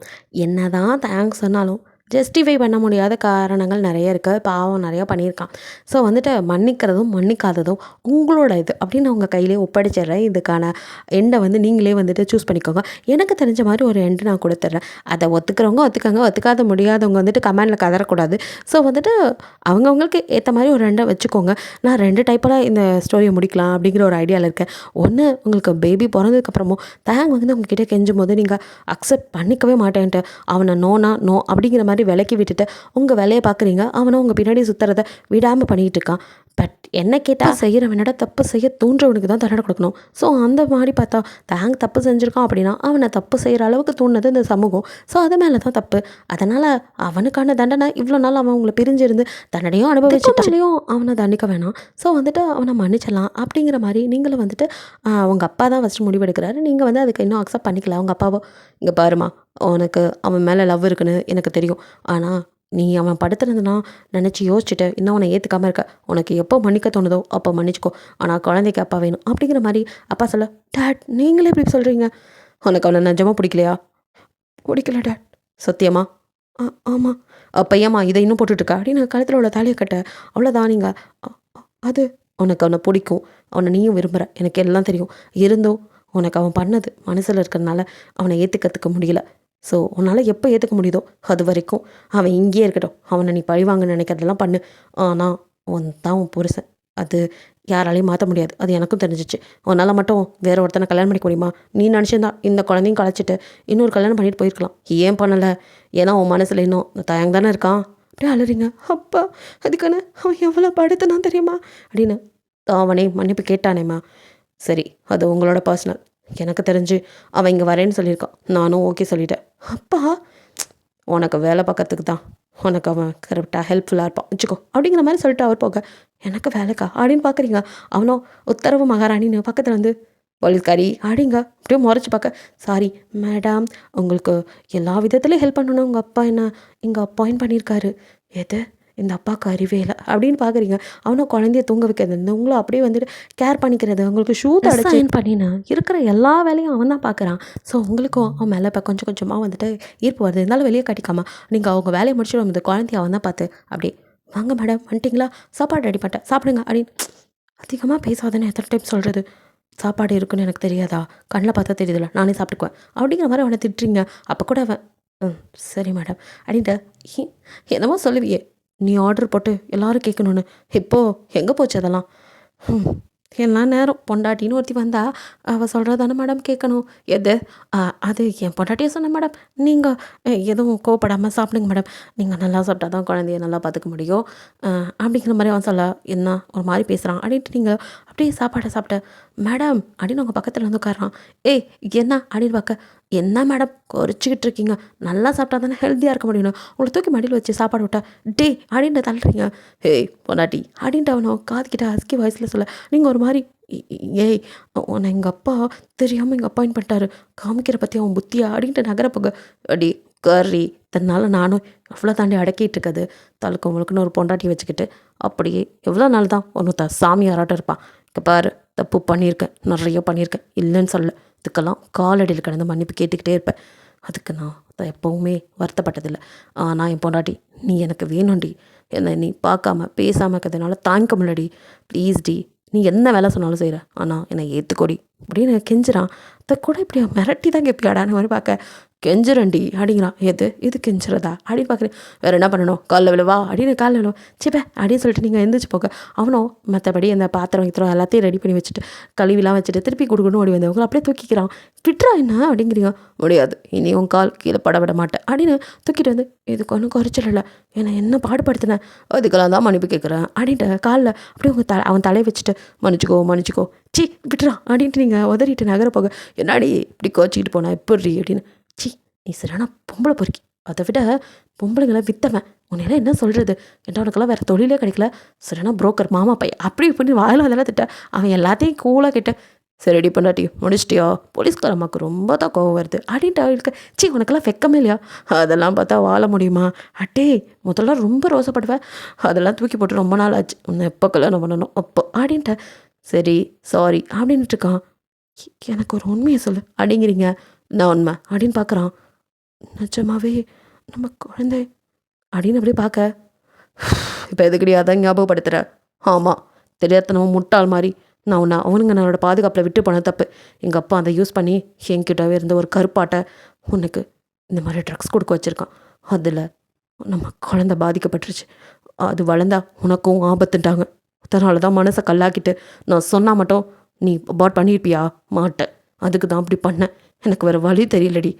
என்ன தான் தேங்க்ஸ் சொன்னாலும் ஜஸ்டிஃபை பண்ண முடியாத காரணங்கள் நிறைய இருக்குது. பாவம் நிறையா பண்ணியிருக்கான். ஸோ வந்துட்டு மன்னிக்கிறதும் மன்னிக்காததும் உங்களோட இது அப்படின்னு உங்கள் கையிலே ஒப்படைச்சிட்றேன். இதுக்கான எண்டை வந்து நீங்களே வந்துட்டு சூஸ் பண்ணிக்கோங்க. எனக்கு தெரிஞ்ச மாதிரி ஒரு எண்டு நான் கொடுத்துட்றேன். அதை ஒத்துக்கிறவங்க ஒத்துக்காங்க, ஒத்துக்காத முடியாதவங்க வந்துட்டு கமெண்டில் கதறக்கூடாது. ஸோ வந்துட்டு அவங்கவுங்களுக்கு ஏற்ற மாதிரி ஒரு ரெண்டை வச்சுக்கோங்க. நான் 2 டைப்பில் இந்த ஸ்டோரியை முடிக்கலாம் அப்படிங்கிற ஒரு ஐடியாவில் இருக்கேன். ஒன்று, உங்களுக்கு பேபி பிறந்ததுக்கப்புறமும் தேங்க் வந்து உங்ககிட்ட கெஞ்சும் போது நீங்கள் அக்செப்ட் பண்ணிக்கவே மாட்டேன்ட்டு அவனை நோனா நோ அப்படிங்கிற மாதிரி விலக்கி விட்டுட்டு உங்கள் வேலையை பார்க்குறீங்க. அவனை உங்கள் பின்னாடி சுற்றுறத விடாமல் பண்ணிகிட்டு இருக்கான். பட் என்ன கேட்டால் செய்கிறவனோட தப்பு செய்ய தூண்டுறவனுக்கு தான் தண்டனை கொடுக்கணும். ஸோ அந்த மாதிரி பார்த்தா தேங்க் தப்பு செஞ்சுருக்கான் அப்படின்னா அவனை தப்பு செய்கிற அளவுக்கு தூண்டினது இந்த சமூகம். ஸோ அது மேலே தான் தப்பு. அதனால் அவனுக்கான தண்டனை இவ்வளோ நாள் அவன் உங்களை பிரிஞ்சிருந்து தண்டனையும் அனுபவிச்சுட்டாலையும் அவனை தண்டிக்க வேணாம். ஸோ வந்துட்டு அவனை மன்னிச்சிடலாம் அப்படிங்கிற மாதிரி நீங்களும் வந்துட்டு உங்கள் அப்பா தான் ஃபஸ்ட்டு முடிவெடுக்கிறாரு. நீங்கள் வந்து அதுக்கு இன்னும் அக்செப்ட் பண்ணிக்கல. அவங்க அப்பாவோ இங்கே பாருமா, உனக்கு அவன் மேலே லவ் இருக்குன்னு எனக்கு தெரியும், ஆனால் நீ அவன் படுத்துறதுனா நினச்சி யோசிச்சுட்டு இன்னும் அவனை ஏற்றுக்காமல் இருக்க. உனக்கு எப்போ மன்னிக்க தோணுதோ அப்போ மன்னிச்சிக்கோ, ஆனால் குழந்தைக்கு அப்பா வேணும் அப்படிங்கிற மாதிரி அப்பா சொல்ல. டேட் நீங்களே எப்படி சொல்கிறீங்க? உனக்கு அவனை நிஜமாக பிடிக்கலையா? பிடிக்கல டேட். சத்தியமா? ஆமாம். அப்போ ஏம்மா இதை இன்னும் போட்டுட்ருக்கா அப்படின்னு கழுத்தில் உள்ள தாலியை கட்ட. அவ்வளோதான். நீங்கள் அது உனக்கு அவனை பிடிக்கும், அவனை நீயும் விரும்புகிற, எனக்கு எல்லாம் தெரியும். இருந்தும் உனக்கு அவன் பண்ணது மனசில் இருக்கிறதுனால அவனை ஏற்றுக்கிறதுக்கு முடியல. ஸோ உன்னால் எப்போ ஏற்றுக்க முடியுதோ அது வரைக்கும் அவன் இங்கேயே இருக்கட்டும். அவனை நீ பழிவாங்க நினைக்கிறதெல்லாம் பண்ணு. ஆனால் உன் தான் உன் புருஷன், அது யாராலையும் மாற்ற முடியாது. அது எனக்கும் தெரிஞ்சிச்சு. உன்னால் மட்டும் வேற ஒருத்தனை கல்யாணம் பண்ணிக்க முடியுமா? நீ நினச்சிருந்தா இந்த குழந்தையும் கலைச்சிட்டு இன்னொரு கல்யாணம் பண்ணிட்டு போயிருக்கலாம். ஏன் பண்ணலை? ஏன்னா உன் மனசில் இன்னும் தயங்க தானே இருக்கான். அப்படியே அலறிங்க. அப்பா அதுக்கான அவன் எவ்வளோ படுத்துனான் தெரியுமா அப்படின்னு அவனே மன்னிப்பு கேட்டானேம்மா. சரி, அது உங்களோட பர்சனல். எனக்கு தெரிஞ்சு அவன் இங்கே வரேன்னு சொல்லியிருக்கான். நானும் ஓகே சொல்லிட்டேன். அப்பா உனக்கு வேலை பார்க்கறதுக்கு தான், உனக்கு அவன் கரெக்டாக ஹெல்ப்ஃபுல்லாக இருப்பான் வச்சுக்கோ அப்படிங்கிற மாதிரி சொல்லிட்டு அவர் போக. எனக்கு வேலைக்கா அப்படின்னு பார்க்குறீங்க. அவனும் உத்தரவு மகாராணின்னு பக்கத்தில் வந்து போலீஸ்காரி அப்படிங்க அப்படியே முறைச்சி பார்க்க. சாரி மேடம், உங்களுக்கு எல்லா விதத்துலேயும் ஹெல்ப் பண்ணணும் உங்கள் அப்பா என்ன இங்கே அப்பாயிண்ட் பண்ணியிருக்காரு. எது இந்த அப்பாவுக்கு அறிவே இல்லை அப்படின்னு பார்க்குறீங்க. அவனை குழந்தைய தூங்க வைக்கிறது, இந்த உங்களை அப்படியே வந்துட்டு கேர் பண்ணிக்கிறது, உங்களுக்கு ஷூ தடச்சு பண்ணினா இருக்கிற எல்லா வேலையும் அவன் தான் பார்க்குறான். ஸோ உங்களுக்கும் அவன் மேலே இப்போ கொஞ்சம் கொஞ்சமாக வந்துட்டு ஈர்ப்பு வருது. இருந்தாலும் வெளியே கட்டிக்காமல் நீங்கள் அவங்க வேலையை முடிச்சுட்டு இந்த குழந்தைய அவன் தான் பார்த்து அப்படியே வாங்க மேடம் வந்துட்டிங்களா, சாப்பாடு ரெடி பண்ணிட்டேன் சாப்பிடுங்க அப்படின்னு. அதிகமாக பேசாதேன்னு எத்தனை டைம் சொல்கிறது? சாப்பாடு இருக்குன்னு எனக்கு தெரியாதா? கண்ணில் பார்த்தா தெரியுதுல்ல, நானே சாப்பிட்டுக்குவேன் அப்படிங்கிற மாதிரி அவனை திட்டுறீங்க. அப்போ கூட அவன் சரி மேடம் அப்படின்ட்டு என்னமோ சொல்லுவியே, நீ ஆர்டர் போட்டு எல்லோரும் கேட்கணுன்னு. இப்போது எங்கே போச்சு அதெல்லாம்? எல்லா நேரம் பொண்டாட்டின்னு ஒருத்தி வந்தா அவள் சொல்கிறதானே மேடம் கேட்கணும். எது? அது என் பொண்டாட்டியே சொன்னேன் மேடம். நீங்கள் எதுவும் கோவப்படாமல் சாப்பிடுங்க மேடம், நீங்கள் நல்லா சாப்பிட்டா தான் குழந்தைய நல்லா பார்த்துக்க முடியும் அப்படிங்கிற மாதிரி அவன் சொல்ல. என்ன ஒரு மாதிரி பேசுகிறான் அப்படின்ட்டு நீங்கள் அப்படியே சாப்பாடை சாப்பிட்ட மேடம் அப்படின்னு அவங்க பக்கத்தில் வந்து உட்காரான். ஏய் என்ன அப்படின்னு பார்க்க, என்ன மேடம் குறைச்சிக்கிட்டு இருக்கீங்க, நல்லா சாப்பிட்டா தானே ஹெல்த்தியாக இருக்க முடியும், உங்களை தூக்கி மடியில் வச்சு சாப்பாடு விட்டா டே அப்படின்ட்டு தள்ளுறீங்க. ஏய் பொண்டாட்டி அப்படின்ட்டு அவனை காதுகிட்ட ஹஸ்கி வாய்ஸில் சொல்ல, நீங்கள் ஒரு மாதிரி ஏய் உன்னை எங்கள் அப்பா தெரியாமல் எங்கள் அப்பாயின் பண்ணிட்டாரு, காமிக்கிற பற்றி அவன் புத்தியா அப்படின்ட்டு நகர போக, அடி கறி தன்னால் நானும் எவ்வளோ தாண்டி அடக்கிட்டு இருக்குது, தலுக்கு உங்களுக்குன்னு ஒரு பொண்டாட்டி வச்சுக்கிட்டு அப்படியே எவ்வளோ நாள் தான் ஒன்று சாமியாராட்டம் இருப்பான். இங்கே பாரு தப்பு பண்ணியிருக்கேன், நிறைய பண்ணியிருக்கேன், இல்லைன்னு சொல்ல, இதுக்கெல்லாம் காலடியில் கிடந்து மன்னிப்பு கேட்டுக்கிட்டே இருப்பேன். அதுக்கு நான் எப்போவுமே வருத்தப்பட்டதில்லை. ஆனால் என் பொண்டாட்டி நீ எனக்கு வேணும்டி, என்னை நீ பார்க்காம பேசாமல் இருக்கிறதுனால தாங்கிக்க முடியலடி, ப்ளீஸ் டி, நீ என்ன வேலை சொன்னாலும் செய்கிற, ஆனால் என்னை ஏற்றுக்கொடி அப்படின்னு கெஞ்சுறான். அதை கூட இப்படி மிரட்டி தான் கேட்பியாடான மாதிரி பார்க்க, கெஞ்சுறண்டி அப்படிங்கிறான். இது கெஞ்சுறதா அப்படின்னு பார்க்குறேன். வேறு என்ன பண்ணணும், காலில் விழுவா அப்படின்னு காலில் விழுவா, சிப்ப அப்படின்னு சொல்லிட்டு நீங்கள் எந்திரிச்சு போக, அவனும் மற்றபடி அந்த பாத்திரம் இத்திரம் எல்லாத்தையும் ரெடி பண்ணி வச்சுட்டு கழுவிலாம் வச்சுட்டு திருப்பி கொடுக்கணும் ஓடி வந்தவங்க அப்படியே தூக்கிக்கிறான். விட்டுறா என்ன அப்படிங்கிறீங்க, முடியாது இனி உன் கால் கீழே பட விட மாட்டேன் அப்படின்னு தூக்கிட்டு வந்து, இதுக்கு ஒன்றும் குறைச்சல இல்லை, என்னை என்ன பாடுபடுத்தினேன், அதுக்கெல்லாம் தான் மன்னிப்பு கேட்குறேன் அப்படின்ட்டு காலில் அப்படியே அவன் தலையை வச்சுட்டு மன்னிச்சிக்கோ சி விட்டுறா அப்படின்ட்டு நீங்கள் உதறிட்டு நகர போக, என்னாடி இப்படி கோச்சிக்கிட்டு போனா எப்படி அப்படின்னு, சி நீ சரியான பொம்பளை பொறுக்கி, அதை விட பொம்பளைங்களை வித்தவன், உன்னையெல்லாம் என்ன சொல்கிறது, என்கிட்ட உனக்கெல்லாம் வேறு தொழிலே கிடைக்கல, சரியான புரோக்கர் மாமா பையன் அப்படி இப்படி வாயில் அதெல்லாம் திட்ட. அவன் எல்லாத்தையும் கூலாக கேட்ட, சரி ரெடி பண்ணாட்டி முடிச்சிட்டியா, போலீஸ்கார அம்மாவுக்கு ரொம்ப தான் கோவம் வருது அப்படின்ட்டு அவளுக்கு, சி உனக்கெல்லாம் வெக்கமே இல்லையா, அதெல்லாம் பார்த்தா வாழ முடியுமா, அட்டே முதல்ல ரொம்ப ரோசப்படுவேன், அதெல்லாம் தூக்கி போட்டு ரொம்ப நாள் ஆச்சு, உன்னை எப்போ கல்யாணம் பண்ணணும் அப்போ அப்படின்ட்டு, சரி சாரி அப்படின்ட்டு இருக்கான். எனக்கு ஒரு உண்மையை சொல்லு அப்படிங்கிறீங்க, நான் உண்மை அப்படின்னு பார்க்குறான். நிஜமாவே நம்ம குழந்தை அப்படின்னு அப்படியே பார்க்க, இப்போ எதுக்கடி அதான் ஞாபகப்படுத்துகிற, ஆமாம் தெரியாதனமா முட்டாள் மாதிரி நான் அவனுங்களோட பாதுகாப்பில் விட்டு போன தப்பு, எங்கள் அப்பா அதை யூஸ் பண்ணி என்கிட்டவே இருந்த ஒரு கருப்பாட்டை உனக்கு இந்த மாதிரி ட்ரக்ஸ் கொடுக்க வச்சுருக்கான், அதில் நம்ம குழந்தை பாதிக்கப்பட்டுருச்சு, அது வளர்ந்தா உனக்கும் ஆபத்துட்டாங்க, அதனால தான் மனசை கல்லாக்கிட்டு நான் சொன்னால் மட்டும் நீ அபார்ட் பண்ணியிருப்பியா, மாட்டேன், அதுக்கு தான் அப்படி பண்ணேன், எனக்கு வேறு வழி தெரியலடி,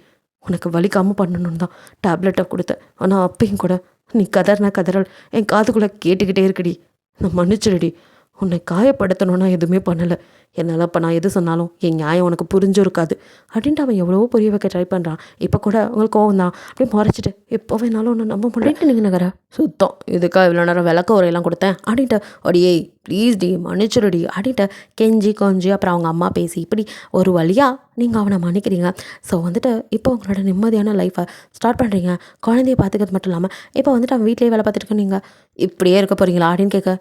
உனக்கு வலிக்காமல் பண்ணணுன்னு தான் டேப்லெட்டை கொடுத்தேன், ஆனால் அப்பையும் கூட நீ கதறல் என் காதுக்குள்ளே கேட்டுக்கிட்டே இருக்குடி, நான் மன்னிச்சிடுடி, உன்னை காயப்படுத்தணுன்னா எதுவுமே பண்ணலை, என்னால் இப்போ நான் எது சொன்னாலும் என் நியாயம் உனக்கு புரிஞ்சிருக்காது அப்படின்ட்டு அவன் எவ்வளவோ புரிய வைக்க ட்ரை பண்ணுறான். இப்போ கூட உங்களுக்கு கோவம் தான் அப்படியே மறைச்சிட்டு எப்போ வேணாலும் ஒன்று நம்ப முடியும் நீங்கள் நகர சுத்தம், இதுக்காக இவ்வளோ நேரம் விளக்க உரையெல்லாம் கொடுத்தேன் அப்படின்ட்டு, அடியே ப்ளீஸ் டி மன்னிச்சிடுடி அப்படின்ட்டு கெஞ்சி கொஞ்சி அப்புறம் அவங்க அம்மா பேசி இப்படி ஒரு வழியாக நீங்கள் அவனை மன்னிக்கிறீங்க. ஸோ வந்துட்டு இப்போ உங்களோட நிம்மதியான லைஃப்பை ஸ்டார்ட் பண்ணுறீங்க. குழந்தைய பார்த்துக்கிறது மட்டும் இல்லாமல் இப்போ வந்துட்டு அவன் வீட்டிலேயே வேலை பார்த்துட்டு நீங்கள் இப்படியே இருக்க போகிறீங்களா அப்படின்னு கேட்க,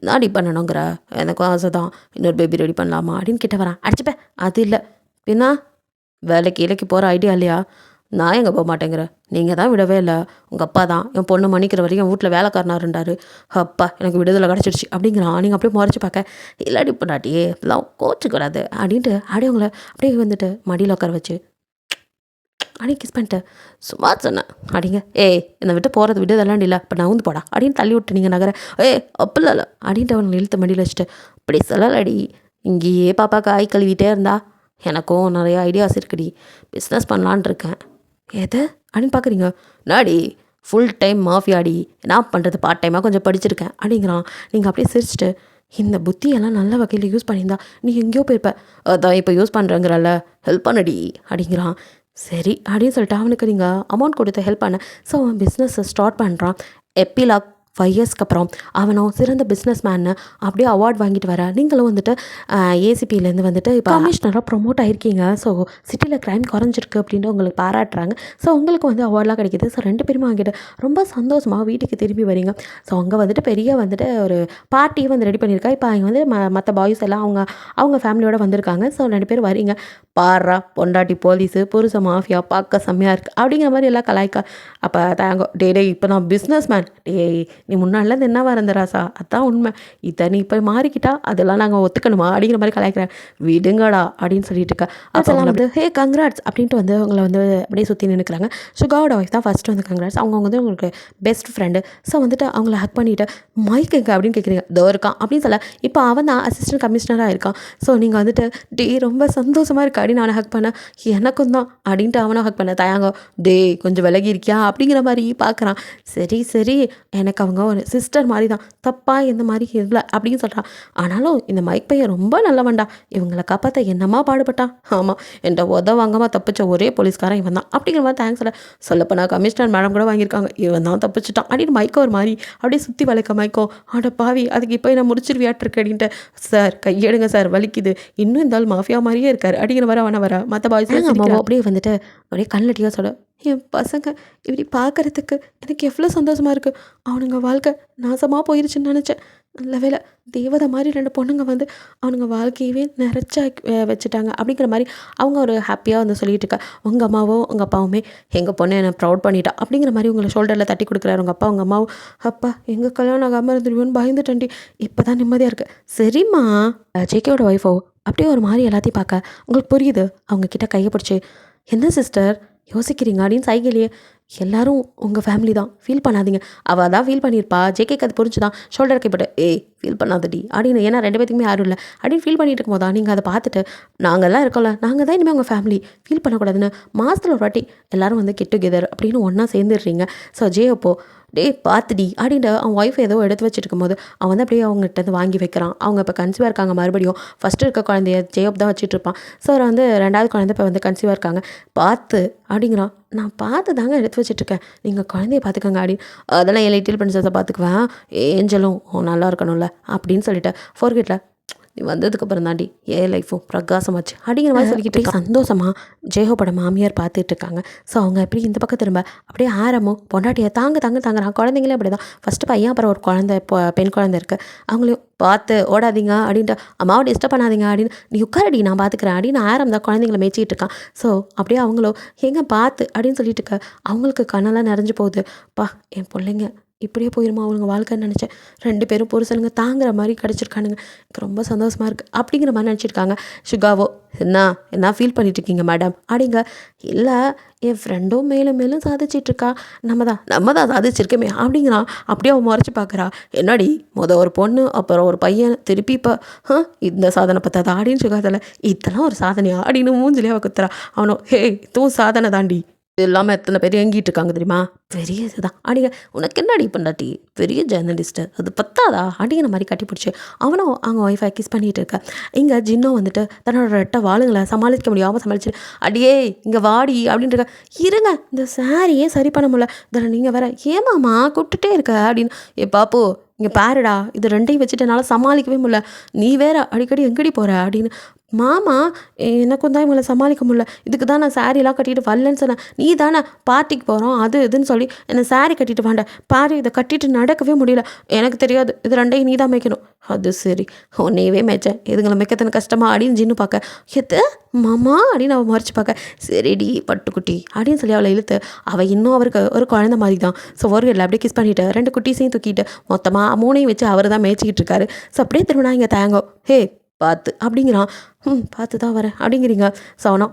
நான் ரெடி பண்ணணுங்கிற எனக்கும் ஆசை தான், இன்னொரு பேபி ரெடி பண்ணலாமா அப்படின்னு கிட்ட வரேன். அடிச்சுப்பேன், அது இல்லை பின்னா வேலைக்கு போகிற ஐடியா இல்லையா, நான் எங்கே போக மாட்டேங்கிறேன், நீங்கள் தான் விடவே இல்லை, உங்கள் அப்பா தான் என் பொண்ணு மன்னிக்கிற வரைக்கும் என் வீட்டில் வேலைக்காரனாக இருந்தார், அப்பா எனக்கு விடுதலை கிடச்சிடுச்சு அப்படிங்கிறான். நீங்கள் அப்படியே முறைச்சி பார்க்க, இல்லாடி பொண்டாட்டியே இப்பெல்லாம் கோச்சிக்கூடாது அப்படின்ட்டு அப்படியே உங்களை அப்படியே வந்துட்டு மடியில் உட்கார வச்சு அப்படியே கிஸ் பண்ணிட்டு, சும்மா சொன்னேன் அப்படிங்க, என்னை விட்டு போகிறது விடுதலான்னு இல்லை, இப்போ நான் வந்து போடா அப்படின்னு தள்ளி விட்டு நீங்கள் நகர, அப்பல அப்படின்ட்டு அவனை இழுத்து மடியில் வச்சுட்டு, அப்படி சொல்லலடி, இங்கேயே பாப்பா காய் கழுவிட்டே இருந்தா எனக்கும் நிறைய ஐடியாஸ் இருக்குடி, பிஸ்னஸ் பண்ணலான் இருக்கேன். எது அப்படின்னு பார்க்குறீங்க, நாடி ஃபுல் டைம் மாஃபியாடி, நான் பண்ணுறது பார்ட் டைமாக கொஞ்சம் படிச்சிருக்கேன் அப்படிங்கிறான். நீங்கள் அப்படியே சிரிச்சிட்டு, இந்த புத்தியெல்லாம் நல்ல வகையில் யூஸ் பண்ணியிருந்தா நீ எங்கேயோ போயிருப்ப, அதான் இப்போ யூஸ் பண்ணுறங்கிறல்ல, ஹெல்ப் பண்ணடி அப்படிங்கிறான். சரி அப்படின்னு சொல்லிட்டு அவனுக்கு நீங்கள் அமௌண்ட் கொடுத்து ஹெல்ப் பண்ண. ஸோ அவன் பிஸ்னஸை ஸ்டார்ட் பண்ணுறான். எப்பிலாக் 5 இயர்ஸ்க்கு அப்புறம் அவனும் சிறந்த பிஸ்னஸ் மேன்னு அப்படியே அவார்ட் வாங்கிட்டு வர. நீங்களும் வந்துட்டு ஏசிபியிலேருந்து வந்துட்டு இப்போ கமிஷனராக ப்ரொமோட் ஆகிருக்கீங்க. ஸோ சிட்டியில் க்ரைம் குறைஞ்சிருக்கு அப்படின்ட்டு உங்களுக்கு பாராட்டுறாங்க. ஸோ உங்களுக்கு வந்து அவார்ட்லாம் கிடைக்கிது. ஸோ 2 பேருமே வாங்கிட்டு ரொம்ப சந்தோஷமாக வீட்டுக்கு திரும்பி வரீங்க. ஸோ அங்கே வந்துட்டு பெரிய வந்துட்டு ஒரு பார்ட்டியை வந்து ரெடி பண்ணியிருக்கா. இப்போ அங்கே வந்து மற்ற பாய்ஸ் எல்லாம் அவங்க ஃபேமிலியோடு வந்திருக்காங்க. ஸோ 2 பேர் வரீங்க. பாரா பொண்டாட்டி போலீஸு புருஷ மாஃபியா பார்க்க செம்மையாக இருக்குது அப்படிங்கிற மாதிரி எல்லாம் கலாய்க்கா. அப்போ தாங்க டே இப்போ நான் பிஸ்னஸ் மேன், நீ முன்னாடிலேருந்து என்னவா இருந்த ராசா, அதான் உண்மை, இதை நீ இப்போ மாறிக்கிட்டா அதெல்லாம் நாங்கள் ஒத்துக்கணுமா அப்படிங்கிற மாதிரி கலாய்க்கிறேன். விடுங்கடா அப்படின்னு சொல்லிட்டு இருக்கா. அப்போல்லாம் வந்து ஹே கங்க்ராட்ஸ் அப்படின்ட்டு வந்து அவங்கள வந்து அப்படியே சுற்றி நின்றுக்கிறாங்க. சுகாவோட ஒய்ஃப் தான் ஃபஸ்ட்டு வந்து கங்க்ராட்ஸ். அவங்க வந்து உங்களுக்கு பெஸ்ட் ஃப்ரெண்டு. ஸோ வந்துட்டு அவங்கள ஹக் பண்ணிவிட்டு மைக் எங்க அப்படின்னு கேட்குறீங்க. இதோ இருக்கான் அப்படின்னு சொல்ல. இப்போ அவன் தான் அசிஸ்டன்ட் கமிஷனராக இருக்கான். ஸோ நீங்கள் வந்துட்டு ரொம்ப சந்தோஷமாக இருக்கா அப்படின்னு அவனை ஹக் பண்ண, எனக்கும் தான் அப்படின்ட்டு அவனை ஹக் பண்ண. தயாங்க கொஞ்சம் விலகி இருக்கியா அப்படிங்கிற மாதிரி பார்க்குறான். சரி எனக்கு அவங்க அவங்க ஒரு சிஸ்டர் மாதிரி தான், தப்பாக எந்த மாதிரி இல்லை அப்படின்னு சொல்கிறான். ஆனாலும் இந்த மைக் பையன் ரொம்ப நல்லவன்டா, இவங்களை காப்பாற்ற என்னமா பாடுபட்டான். ஆமாம், என்கிட்ட வாங்காமல் தப்பிச்ச ஒரே போலீஸ்காரன் இவன் தான் அப்படிங்கிற மாதிரி தேங்க்ஸ் சொல்லப்போனா கமிஷனர் மேடம் கூட வாங்கியிருக்காங்க, இவன் தான் தப்பிச்சிட்டான் அப்படின்னு மைக்கோ ஒரு மாதிரி அப்படியே சுற்றி வளைக்க மைக்கோ, ஆட பாவி அதுக்கு இப்போ என்ன முடிச்சிருவியாட்டிருக்கு அப்படின்ட்டு, சார் கையெடுங்க சார் வலிக்குது, இன்னும் இந்த ஆள் மாஃபியா மாதிரியே இருக்கார் அப்படிங்கிற மாதிரி அவனை வர மற்ற பாய்ஸ் அம்மாவோ அப்படியே வந்துட்டு அப்படியே கண்ணடியாக சொல்ல, என் பசங்க இப்படி பார்க்குறதுக்கு எனக்கு எவ்வளோ சந்தோஷமாக இருக்குது. அவனுங்க வாழ்க்கை நாசமாக போயிருச்சுன்னு நினச்சேன். நல்ல வேளை தேவதை மாதிரி 2 பொண்ணுங்க வந்து அவனுங்க வாழ்க்கையவே நிறைச்சா வச்சுட்டாங்க அப்படிங்கிற மாதிரி அவங்க ஒரு ஹாப்பியாக வந்து சொல்லிட்டு இருக்கா. உங்கள் அம்மாவோ உங்கள் அப்பாவுமே எங்கள் பொண்ணை என்னை ப்ரௌட் பண்ணிட்டா அப்படிங்கிற மாதிரி உங்களை ஷோல்டரில் தட்டி கொடுக்குறாரு உங்கள் அப்பா. உங்கள் அம்மாவும், அப்பா எங்கள் கல்யாணம் ஆகாமல் இருந்துருவோன்னு பயந்துட்டேன்டி, இப்போ தான் நிம்மதியாக இருக்குது. சரிம்மா. ஜேகேவோட ஒய்ஃபோ அப்படியே ஒரு மாதிரி எல்லாத்தையும் பார்க்க உங்களுக்கு புரியுது. அவங்கக்கிட்ட கையை பிடிச்சி, என்ன சிஸ்டர் யோசிக்கிறீங்க அப்படின்னு சைக்கிலேயே, எல்லாரும் உங்கள் ஃபேமிலி தான், ஃபீல் பண்ணாதீங்க. அவள் தான் ஃபீல் பண்ணியிருப்பா, ஜேகேக்கு அது புரிஞ்சு தான் ஷோல்டர் கைப்பட்டு, ஏய் ஃபீல் பண்ணாதடி அப்படின்னு, ஏன்னா 2 பேத்துக்குமே யாரும் இல்லை அப்படின்னு ஃபீல் பண்ணிட்டு இருக்கும் போதா நீங்கள் அதை பார்த்துட்டு, நாங்கள்லாம் இருக்கோம்ல, நாங்கள் தான் இனிமேல் உங்கள் ஃபேமிலி, ஃபீல் பண்ணக்கூடாதுன்னு மாதத்தில் ஒரு வாட்டி எல்லோரும் வந்து கெட் டுகெதர் அப்படின்னு ஒன்றா சேர்ந்துடுறீங்க. ஸோ ஜே அப்போ டே பார்த்துடி அப்படின்ட்டு அவன் ஒய்ஃப் ஏதோ எடுத்து வச்சுட்டு இருக்கும்போது அவன் வந்து அப்படியே அவங்ககிட்ட வந்து வாங்கி வைக்கிறான். அவங்க இப்போ கன்சீவாக இருக்காங்க, மறுபடியும் ஃபஸ்ட்டு இருக்க குழந்தைய ஜேப் தான் வச்சுட்டு இருப்பான். ஸோ அவர் வந்து 2வது குழந்தை இப்போ வந்து கன்சீவாக இருக்காங்க, பார்த்து அப்படிங்கிறான். நான் பார்த்து தாங்க எடுத்து வச்சுட்ருக்கேன், நீங்கள் குழந்தைய பார்த்துக்கோங்க அப்படின்னு. அதெல்லாம் என் லிட்டில் பிரின்சஸை பார்த்துக்குவேன், ஏஞ்சலும் நல்லா இருக்கணும்ல அப்படின்னு சொல்லிட்டு ஃபோர்கெட்டில், நீ வந்ததுக்கப்புறம் தாண்டி ஏன் லைஃபும் பிரகாசமாச்சு அப்படிங்கிற மாதிரி சொல்லிக்கிட்டு சந்தோஷமாக ஜெயஹோப்போட மாமியார் பார்த்துட்டு இருக்காங்க. ஸோ அவங்க எப்படி இந்த பக்கம் திரும்ப அப்படியே ஆரம்பம் பொண்டாட்டியை தாங்குறான். குழந்தைங்களே அப்படி தான், ஃபஸ்ட்டு பையன், அப்புறம் ஒரு குழந்தை பெண் குழந்தை இருக்குது, அவங்களையும் பார்த்து ஓடாதீங்க அப்படின்ட்டு, அம்மாவை டிஸ்டர்ப் பண்ணாதீங்க அப்படின்னு, நீ உட்காரடி நான் பார்த்துக்கிறேன் அப்படின்னு ஆரம்பம் தான் குழந்தைங்கள மேய்ச்சிக்கிட்டு இருக்கான். ஸோ அப்படியே அவங்களும் எங்கே பார்த்து அப்படின்னு சொல்லிட்டு இருக்க, அவங்களுக்கு கண்ணெல்லாம் நிறைஞ்சு போகுது. பா என் பிள்ளைங்க இப்படியே போயிருமா அவனுங்க வாழ்க்கைன்னு நினச்சேன், 2 பேரும் புருஷனுங்க தாங்குற மாதிரி கிடச்சிருக்கானுங்க, எனக்கு ரொம்ப சந்தோஷமாக இருக்குது அப்படிங்கிற மாதிரி நினச்சிருக்காங்க. சுகாவோ, என்ன ஃபீல் பண்ணிட்டுருக்கீங்க மேடம் அப்படிங்க. இல்லை என் ஃப்ரெண்டும் மேலும் சாதிச்சிட்ருக்கா, நம்ம தான் சாதிச்சிருக்கமே அப்படிங்கிறான். அப்படியே அவன் முறைச்சி பார்க்குறா, என்னடி ஒரு பொண்ணு அப்புறம் ஒரு பையன் திருப்பி இப்போ இந்த சாதனை பார்த்தாதா அப்படின்னு சுகாதில், இதெல்லாம் ஒரு சாதனையா அப்படின்னு மூஞ்சிலே அவ குத்துறா. அவனோ, ஹே இதுவும் சாதனை தாண்டி, இது இல்லாமல் எத்தனை பேர் இயங்கிட்டு இருக்காங்க தெரியுமா, பெரிய இதுதான் அப்படிங்க. உனக்கு என்னடி பண்ணாட்டி பெரிய ஜேர்னலிஸ்ட்டு, அது பத்தாதா அப்படிங்கிற மாதிரி கட்டி பிடிச்சி அவனும் அவங்க ஒய்ஃபை கிஸ் பண்ணிகிட்டு இருக்க. இங்கே ஜின்னோ வந்துட்டு தன்னோட 2 வாளுங்களை சமாளிக்க முடியாமல் சமாளிச்சுட்டு, அடியே இங்கே வாடி அப்படின்ட்டு இருக்க. இருங்க இந்த சாரியே சரி பண்ண முடியல, இதில் நீங்கள் வேற ஏமாம்மா கூப்பிட்டுட்டே இருக்க அப்படின்னு. ஏ பாப்பு இங்கே பாருடா, இது 2ஐயும் வச்சுட்டு என்னால் சமாளிக்கவே முடியல, நீ வேற அடிக்கடி எங்கடி போகிற அப்படின்னு. மாமா எனக்கும் தான் இவங்களை சமாளிக்க முடியல, இதுக்கு தான் நான் சாரீலாம் கட்டிட்டு வரலன்னு சொன்னேன், நீ தானே பார்ட்டிக்கு போகிறோம் அது இதுன்னு சொல்லி என்னை சாரீ கட்டிட்டு வாண்ட, பாரு இதை கட்டிட்டு நடக்கவே முடியல, எனக்கு தெரியாது இது 2ஐயும் நீ தான் மேய்க்கணும். அது சரி உன்னையவே மேய்ச்சேன், இதுங்களை மேய்க்கத்தன கஷ்டமா அப்படின்னு ஜின்னு பார்க்க, எது மாமா அப்படின்னு அவள் மறைச்சி பார்க்க, சரிடி பட்டுக்குட்டி அப்படின்னு சொல்லி அவளை இழுத்து, அவள் இன்னும் அவருக்கு ஒரு குழந்தை மாதிரி தான். ஸோ ஒரு இல்லை அப்படியே கிஸ் பண்ணிவிட்டு 2 குட்டீஸையும் தூக்கிட்டு மொத்தமாக 3ஐயும் வச்சு அவர் தான் மேய்ச்சிக்கிட்டு இருக்காரு. ஸோ அப்படியே திரும்பினா இங்கே தேங்கோ, ஹே பார்த்து அப்படிங்கிறான். பார்த்து தான் வரேன் அப்படிங்கிறீங்க. ஸோ அவனா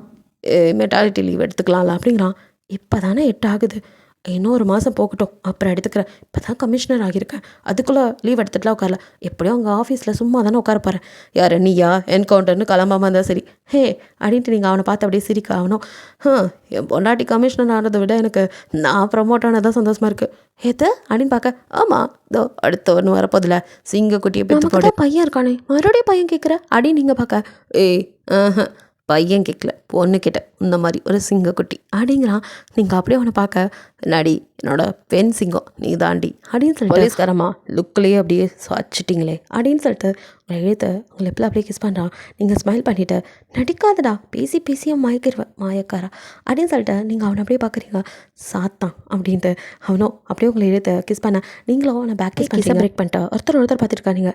மெட்டாலிட்டி லீவ் எடுத்துக்கலாம்ல அப்படிங்கிறான். இப்போ தானே 8 ஆகுது, இன்னும் 1 மாதம் போகட்டும் அப்புறம் எடுத்துக்கிறேன், இப்போ தான் கமிஷனர் ஆகியிருக்கேன், அதுக்குள்ளே லீவ் எடுத்துட்டுலாம் உட்காரல, எப்படியும் அவங்க ஆஃபீஸில் சும்மா தானே உட்காரப்பாரு, யார் நீயா என்கவுண்டர்னு கிளம்பாமல் இருந்தால் சரி ஹே அப்படின்ட்டு நீங்கள் அவனை பார்த்து அப்படியே சிரிக்க. அவனும் என் பொண்டாட்டி கமிஷனர் ஆனதை விட எனக்கு நான் ப்ரமோட் ஆனதான் சந்தோஷமாக இருக்குது. எது அப்படின்னு பார்க்க, ஆமாம் இதோ அடுத்த ஒன்று வரப்போதில்ல சிங்கக்குட்டியை பெற்று போட பையன் இருக்கானே, மறுபடியும் பையன் கேட்குற அப்படின்னு நீங்கள் பார்க்க, ஏய் பையன் கேட்கல பொண்ணு கேட்ட, இந்த மாதிரி ஒரு சிங்கக்குட்டி அப்படிங்கிறான். நீங்கள் அப்படியே அவனை பார்க்க, நடி என்னோட பெண் சிங்கம் நீ தாண்டி அப்படின்னு சொல்லிட்டு, போலீஸ்காரம்மா லுக்லேயே அப்படியே வச்சுட்டிங்களே அப்படின்னு சொல்லிட்டு உங்களை எழுத்து உங்களை எப்போ அப்படியே கிஸ் பண்ணுறான். நீங்கள் ஸ்மைல் பண்ணிவிட்டு, நடிக்காதடா பேசியே மயக்கிடுவேன் மாயக்காரா அப்படின்னு சொல்லிட்டு நீங்கள் அவனை அப்படியே பார்க்குறீங்க. சாத்தான் அப்படின்ட்டு அவனும் அப்படியே உங்களை எழுத்து கிஸ் பண்ண, நீங்களும் அவனை பேக் கிஸ்ஸை பிரேக் பண்ணிட்டு ஒருத்தர் பார்த்துருக்காங்க.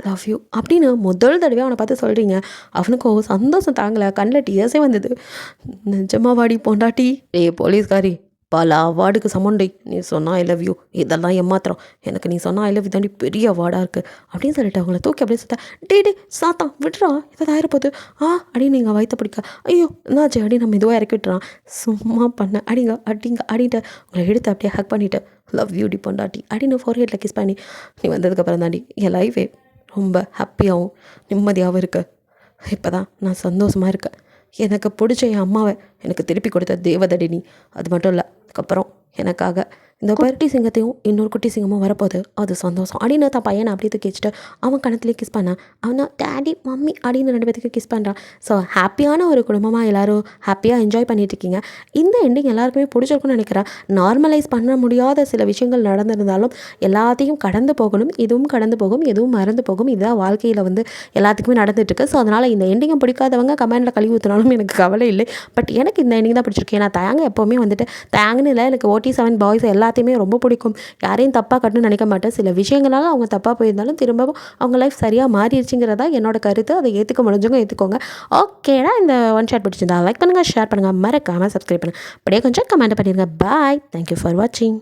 லவ் யூ அப்படின்னு முதல் தடவை அவனை பார்த்து சொல்கிறீங்க. அவனுக்கும் சந்தோஷம் தாங்கலை, கண்ணில் டியர்ஸே வந்தது. நிஜமாவாடி பொண்டாட்டி, போலீஸ்காரி பல அவார்டுக்கு சமண்டை, நீ சொன்னால் ஐ லவ் யூ இதெல்லாம் ஏமாத்திரம், எனக்கு நீ சொன்னால் ஐ லவ் யூ தாண்டி பெரிய அவார்டாக இருக்குது அப்படின்னு சொல்லிட்டு அவங்கள தூக்கி அப்படியே சுத்த, டே சாத்தான் விட்றா இதை ஆயிரப்போகுது அப்படின்னு நீங்கள் வயிற்ற பிடிக்க, ஐயோ என்னாச்சு அப்படின்னு நம்ம இதுவாக இறக்கி விட்டுறான். சும்மா பண்ண அப்படின்ட்டு உங்களை எடுத்து அப்படியே ஹக் பண்ணிவிட்டு, லவ் யூ டி பொண்டாட்டி அப்படின்னு ஃபோர்ஹெட்டில் கிஸ் பண்ணி, நீ வந்ததுக்கப்புறம் தாண்டி என் லைஃபே ரொம்ப ஹாப்பியாகவும் நிம்மதியாகவும் இருக்கு, இப்போ தான் நான் சந்தோஷமாக இருக்கேன், எனக்கு பிடிச்ச என் அம்மாவை எனக்கு திருப்பி கொடுத்த தேவதடி நீ, அது மட்டும் இல்லை அதுக்கப்புறம் எனக்காக இந்த குட்டி சிங்கத்தையும் இன்னொரு குட்டி சிங்கமும் வரப்போகுது, அது சந்தோஷம் அப்படின்னு தான் பையனை அப்படியே தூக்கி வச்சுட்டு அவன் கணத்துலேயே கிஸ் பண்ணான். அவனா டேடி மம்மி அப்படின்னு 2 பேத்துக்கு கிஸ் பண்ணுறான். ஸோ ஹாப்பியான ஒரு குடும்பமாக எல்லோரும் ஹாப்பியாக என்ஜாய் பண்ணிட்டு இருக்கீங்க. இந்த எண்டிங் எல்லாருக்குமே பிடிச்சிருக்குன்னு நினைக்கிறேன். நார்மலைஸ் பண்ண முடியாத சில விஷயங்கள் நடந்திருந்தாலும் எல்லாத்தையும் கடந்து போகணும், இதுவும் கடந்து போகும், எதுவும் மறந்து போகும். இதுதான் வாழ்க்கையில் வந்து எல்லாத்துக்குமே நடந்துட்டுருக்கு. ஸோ அதனால் இந்த எண்டிங்கை பிடிக்காதவங்க கமெண்டில் கழுவி ஊற்றினாலும் எனக்கு கவலை இல்லை. பட் எனக்கு இந்த எண்டிங் தான் பிடிச்சிருக்கு. ஏன்னா தயாங்க எப்போவுமே வந்துட்டு தயாங்கன்னு இல்லை, எனக்கு OT7 பாய்ஸ் எல்லாத்தையுமே ரொம்ப பிடிக்கும். யாரையும் தப்பாக கட்டணும்னு நினைக்க மாட்டேன். சில விஷயங்களால் அவங்க தப்பாக போயிருந்தாலும் திரும்பவும் அவங்க லைஃப் சரியாக மாறிடுச்சுங்கிறதா என்னோட கருத்து. அதை ஏற்றுக்க முடிஞ்சவங்க ஏற்றுக்கோங்க. ஓகேடா, இந்த ஒன் ஷாட் பிடிச்சிருந்தா லைக் பண்ணுங்கள், ஷேர் பண்ணுங்கள், மறக்காமல் சப்ஸ்கிரைப் பண்ணுங்கள். அப்படியே கொஞ்சம் கமெண்ட் பண்ணிடுங்க. பாய், தேங்க்யூ ஃபார் வாட்சிங்.